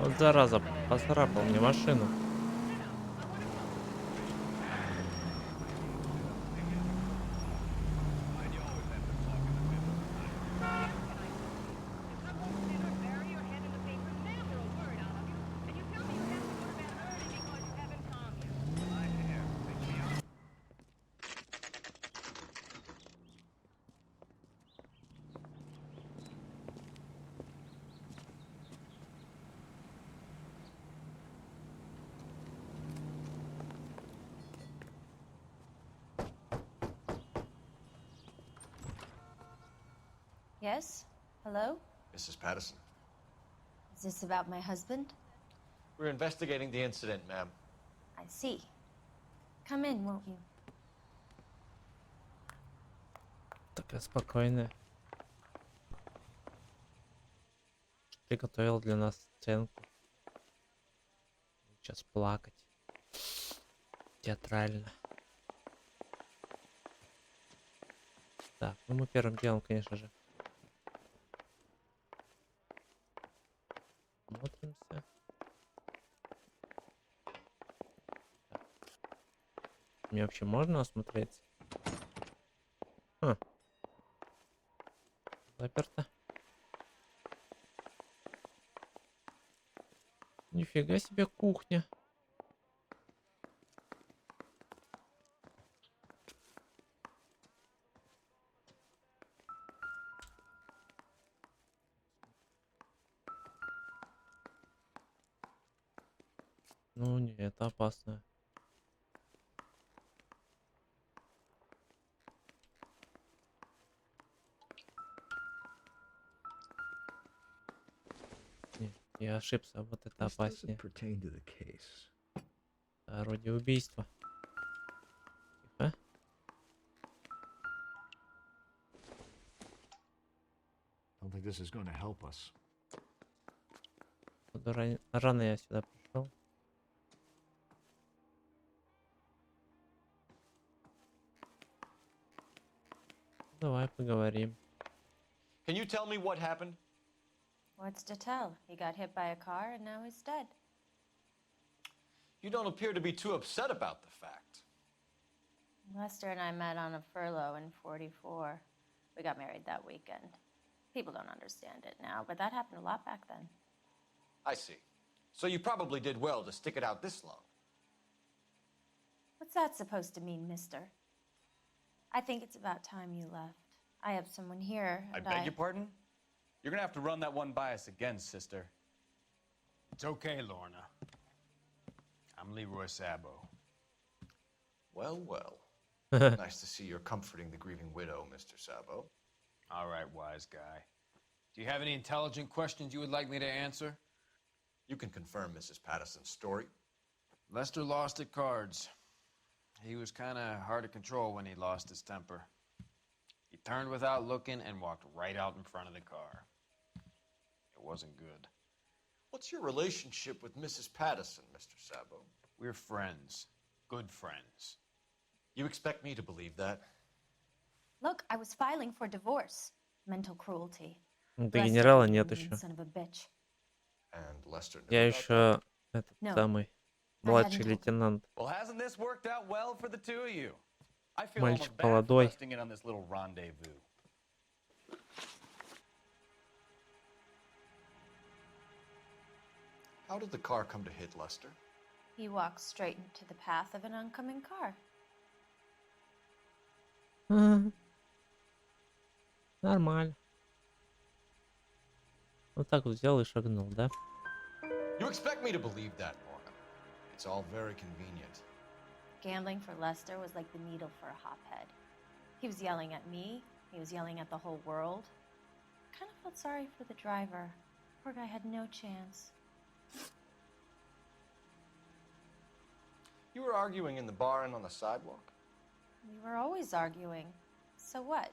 Вот зараза, поцарапал мне машину. Yes? Hello? Mrs. Patterson. Is this about my husband? We're investigating the incident, ma'am. I see. Come in, won't you? Такая спокойная. Приготовил для нас сценку. Сейчас плакать. Театрально. Так, ну мы первым делом, конечно же, смотримся. Так. Мне вообще можно осмотреться? Заперто. Нифига себе кухня. Ну не, это опасно. Не, я ошибся, вот это опаснее. Орудие убийства. Тихо. Don't think this is going to help us. Рано я сюда пришел. Давай поговорим. Can you tell me what happened? What's to tell? He got hit by a car and now he's dead. You don't appear to be too upset about the fact. Lester and I met on a furlough in '44. We got married that weekend. People don't understand it now, but that happened a lot back then. I see. So you probably did well to stick it out this long. What's that supposed to mean, mister? I think it's about time you left. I have someone here. I beg your pardon? You're gonna have to run that one by us again, sister. It's okay, Lorna. I'm Leroy Sabo. Well, well. Nice to see you're comforting the grieving widow, Mr. Sabo. All right, wise guy. Do you have any intelligent questions you would like me to answer? You can confirm Mrs. Patterson's story. Lester lost at cards. He was kind of hard to control when he lost his temper. He turned without looking and walked right out in front of the car. wasn't good. What's your relationship with Mrs. Patterson, Mr. Sabo? We're friends. Good friends. You expect me to believe that? Look, I was filing for divorce. Mental cruelty. До генерала нет еще. Son of a bitch. And Lester knew Я about еще этот No. самый младший лейтенант. Well, hasn't this worked out well for the two of you? I feel Мальчик almost bad for молодой. busting in on this little rendezvous. How did the car come to hit Lester? He walks straight into the path of an oncoming car. Нормально. Вот так вот взял и шагнул, да? You expect me to believe that, Lorna? It's all very convenient. Gambling for Lester was like the needle for a hophead. He was yelling at me. He was yelling at the whole world. I kind of felt sorry for the driver. Poor guy had no chance. You were arguing in the bar and on the sidewalk? We were always arguing. So what?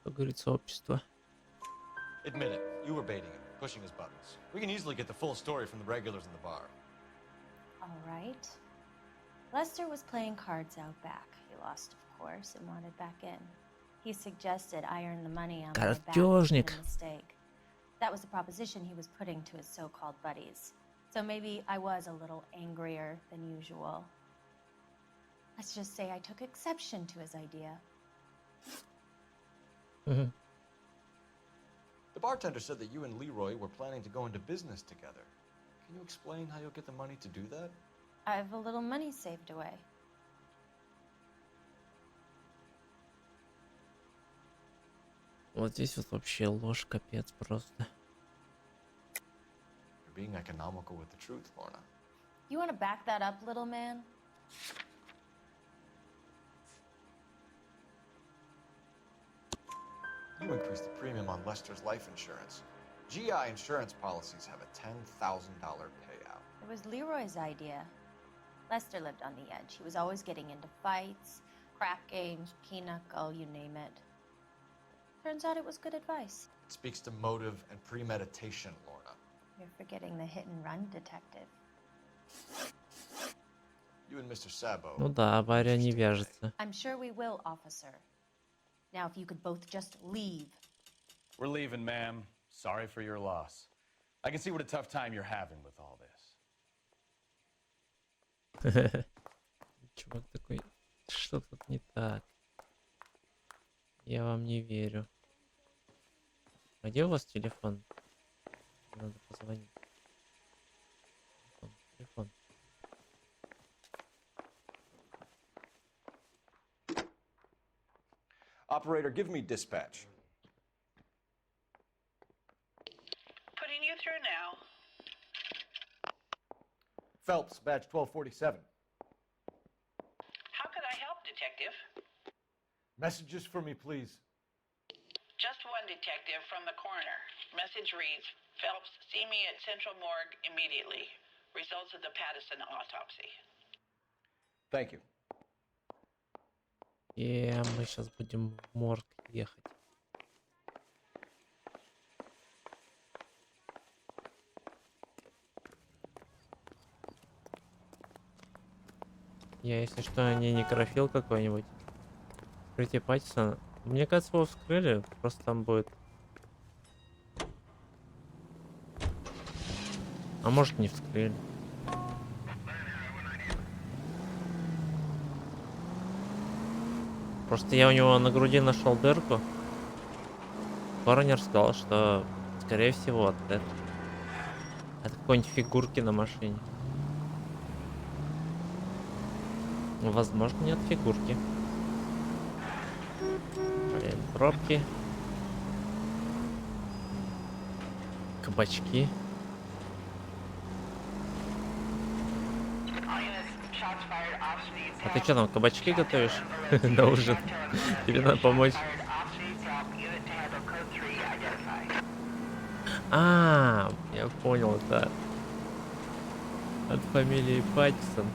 Как говорится, общество. Admit it, you were baiting him, pushing his buttons. We can easily get the full story from the regulars in the bar. All right. Lester was playing cards out back. He lost, of course, and wanted back in. He suggested I earn the money on my back with a mistake. That was the proposition he was putting to his so-called buddies. So maybe I was a little angrier than usual. Let's just say I took exception to his idea. The bartender said that you and Leroy were planning to go into business together. Can you explain how you'll get the money to do that? I have a little money saved away. Вот здесь вот вообще ложь, капец просто. You're being economical with the truth, Lorna. You want to back that up, little man? You increased the premium on Lester's life insurance. GI insurance policies have a $10,000 payout. It was Leroy's idea. Lester lived on the edge. He was always getting into fights, crap games, pinochle, you name it. Turns out it was good advice. It speaks to motive and premeditation, Lorna. You're forgetting the hit-and-run detective. You and Mr. Sabo. Ну да, авария не вяжется. I'm sure we will, officer. Now, if you could both just leave. We're leaving, ma'am. Sorry for your loss. I can see what a tough time you're having with all this. Чувак такой, что тут не так? Я вам не верю. А где у вас телефон? Надо позвонить. Телефон. Operator, give me dispatch. Putting you through now. Phelps, badge 1247. How could I help, Detective? Messages for me, please. Just one detective from the coroner. Message reads, Phelps, see me at Central Morgue immediately. Results of the Patterson autopsy. Thank you. И мы сейчас будем в морг ехать. Я, если что, не некрофил какой-нибудь. Открытие Паттисона. Мне кажется, его вскрыли. Просто там будет... А может, не вскрыли. Просто я у него на груди нашел дырку. Коронер сказал, что, скорее всего, от какой-нибудь фигурки на машине. Возможно, нет фигурки. Блин, пробки. Кабачки. А ты что там, кабачки готовишь на ужин? Тебе надо помочь. А, я понял, да. От фамилии Паттисон.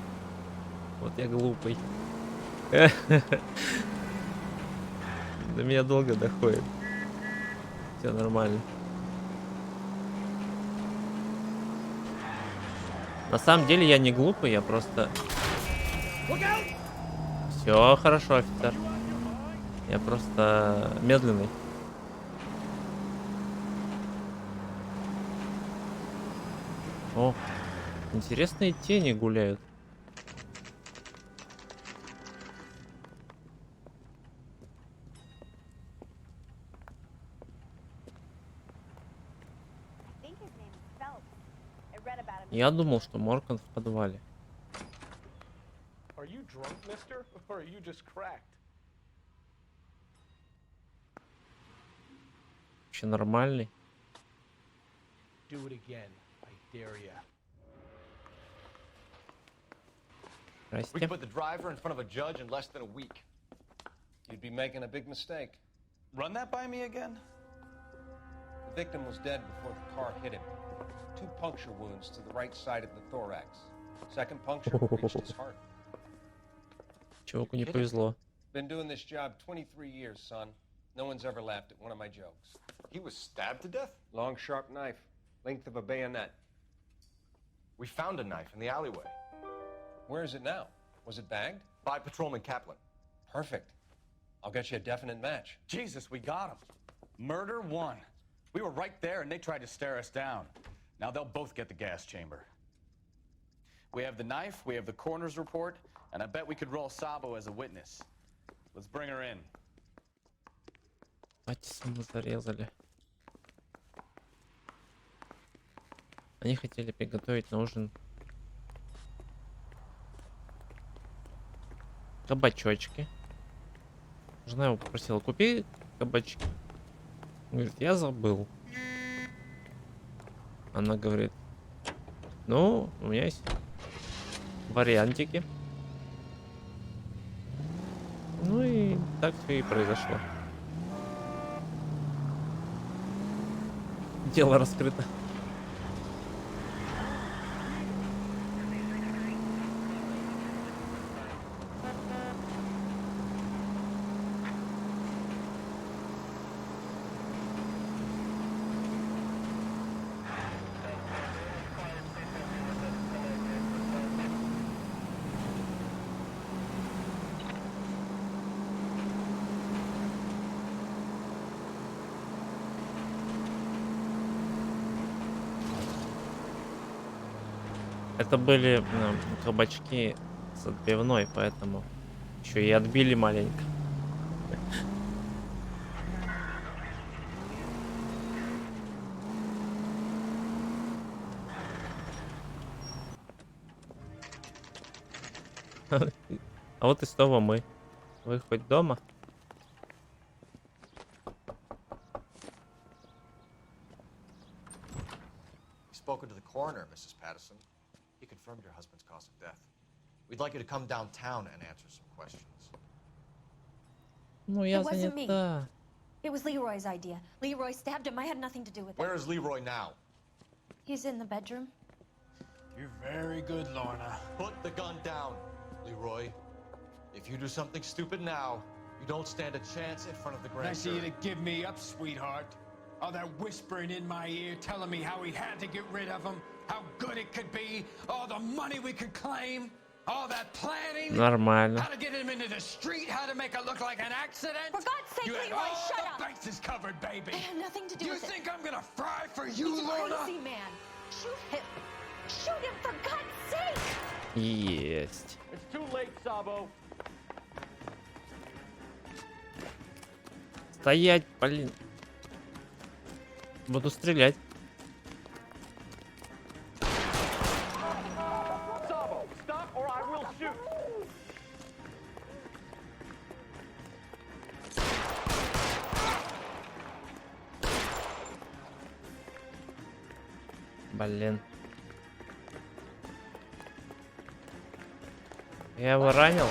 Вот я глупый. До меня долго доходит. Все нормально. На самом деле я не глупый, я просто... Все хорошо, офицер. Я просто медленный. О, интересные тени гуляют. Я думал, что Морган в подвале. Are you drunk, mister, or are you just cracked? Вообще нормальный. Do it again. I dare ya. We could put the driver in front of a judge in less than a week. You'd be making a big mistake. Run that by me again? The victim was dead before the car hit him. 2 puncture wounds to the right side of the thorax. Second puncture reached his heart. Чуваку не повезло. Been doing this job 23 years, son. No one's ever laughed at one of my jokes. He was stabbed to death? Long, sharp knife. Length of a bayonet. We found a knife in the alleyway. Where is it now? Was it bagged? By Patrolman Kaplan. Perfect. I'll get you a definite match. Jesus, we got him. Murder 1. We were right there and they tried to stare us down. Now they'll both get the gas chamber. We have the knife, we have the coroner's report, and I bet we could roll Sabo as a witness. Let's bring her in. Паттисона зарезали. Они хотели приготовить на ужин кабачочки. Жена его попросила: купи кабачки. Он говорит: я забыл. Она говорит: ну, у меня есть вариантики. Ну и так все и произошло. Дело раскрыто. Это были кабачки с отбивной, поэтому еще и отбили маленько. А вот и снова мы. Вы хоть дома? Spoken to the coroner, Mrs. Patterson. He confirmed your husband's cause of death. We'd like you to come downtown and answer some questions. Ну, я занята. It was Leroy's idea. Leroy stabbed him. I had nothing to do with it. Where is Leroy now? He's in the bedroom. You're very good, Lorna. Put the gun down, Leroy. If you do something stupid now, you don't stand a chance in front of the grand Nice of you jury. to give me up, sweetheart. All that whispering in my ear, telling me how we had to get rid of him, how good it could be, all the money we could claim, all that planning. Нормально. How to get him into the street, how to make it look like an accident. For God's sake, you had Leroy, all shut the up. bases covered, baby. I had nothing to do you with it. You think I'm gonna fry for you, He's Lorna? a crazy man. Shoot him. Shoot him, for God's sake. Есть. It's too late, Sabo. Стоять, блин. Буду стрелять. Sabo, stop or I will shoot. Блин. Я его ранил.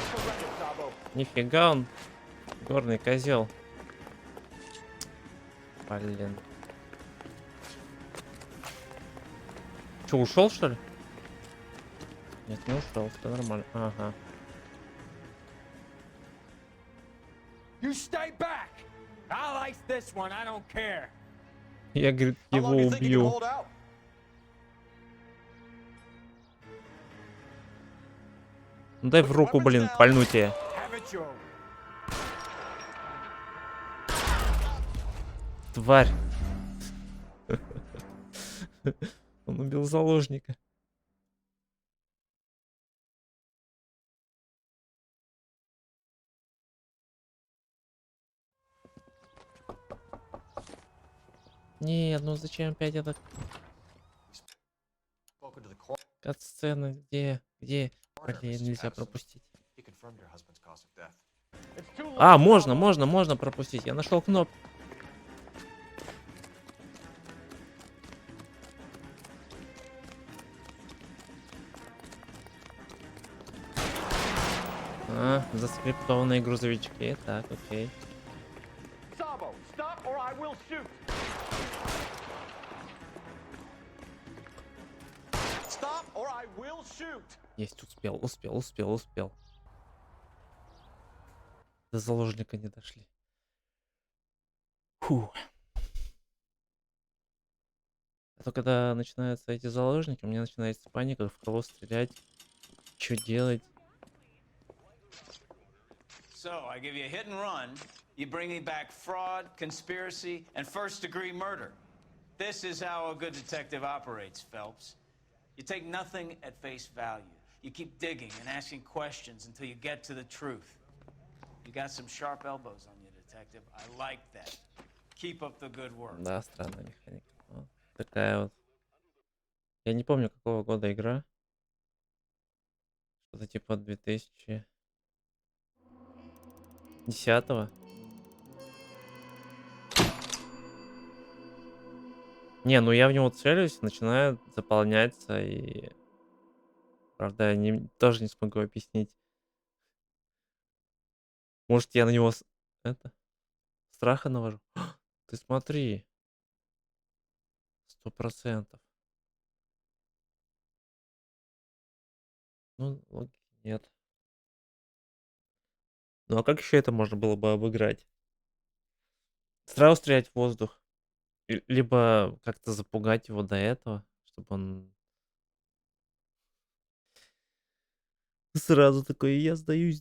Нифига он горный козел. Блин. Че, ушел, что ли? Нет, не ушел, все нормально. Ага. You stay back. I'll ice this one. I don't care. Я, говорит, его убью. Ну дай в руку, блин, пальну тебе. Тварь. Он убил заложника. Нет, ну зачем опять это? Кат-сцена, где? Где? Блин, нельзя пропустить. А, можно пропустить. Я нашел кнопку. А, заскриптованные грузовички. Так, окей. Есть, успел. До заложника не дошли. Фу. А то когда начинаются эти заложники, у меня начинается паника, в кого стрелять, что делать. So, I give you a hit and run, you bring me back fraud, conspiracy, and first-degree murder. This is how a good detective operates, Phelps. You take nothing at face value. You keep digging and asking questions until you get to the truth. You got some sharp elbows on you, detective. I like that. Keep up the good work. Да, странная механика. Вот такая вот. Я не помню, какого года игра. Что-то типа 2010-го. Не, ну я в него целюсь, начинает заполняться и... Правда, я тоже не смогу объяснить. Может, я на него это страха навожу? Ты смотри. 100%. Ну, логики нет. Ну а как еще это можно было бы обыграть? Сразу стрелять в воздух. Либо как-то запугать его до этого, чтобы он сразу такой: я сдаюсь.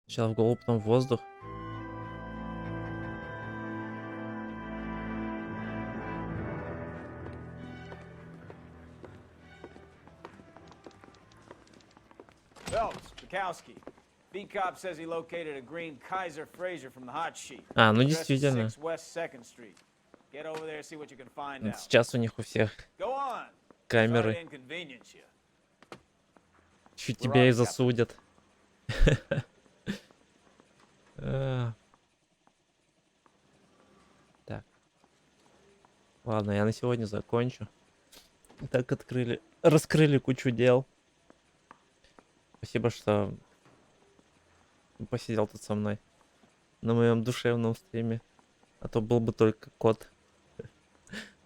Сначала в голову, потом в воздух. Phelps, Bukowski. Beat cop says he located a green Kaiser Fraser from the hot sheet. А, ну Address is действительно. 6 West 2nd Street. Get over there, see what you can find Вот out. сейчас у них у всех Go on. Sorry to камеры. inconvenience you. Чуть тебя и засудят. Так. Ладно, я на сегодня закончу. Так раскрыли кучу дел. Спасибо, что посидел тут со мной на моем душевном стриме. А то был бы только кот.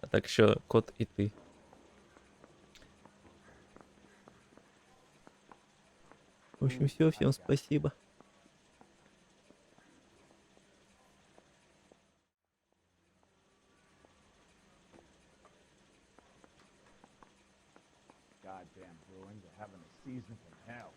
А так еще кот и ты. В общем, все, всем спасибо. Goddamn Bruins are having a season from hell.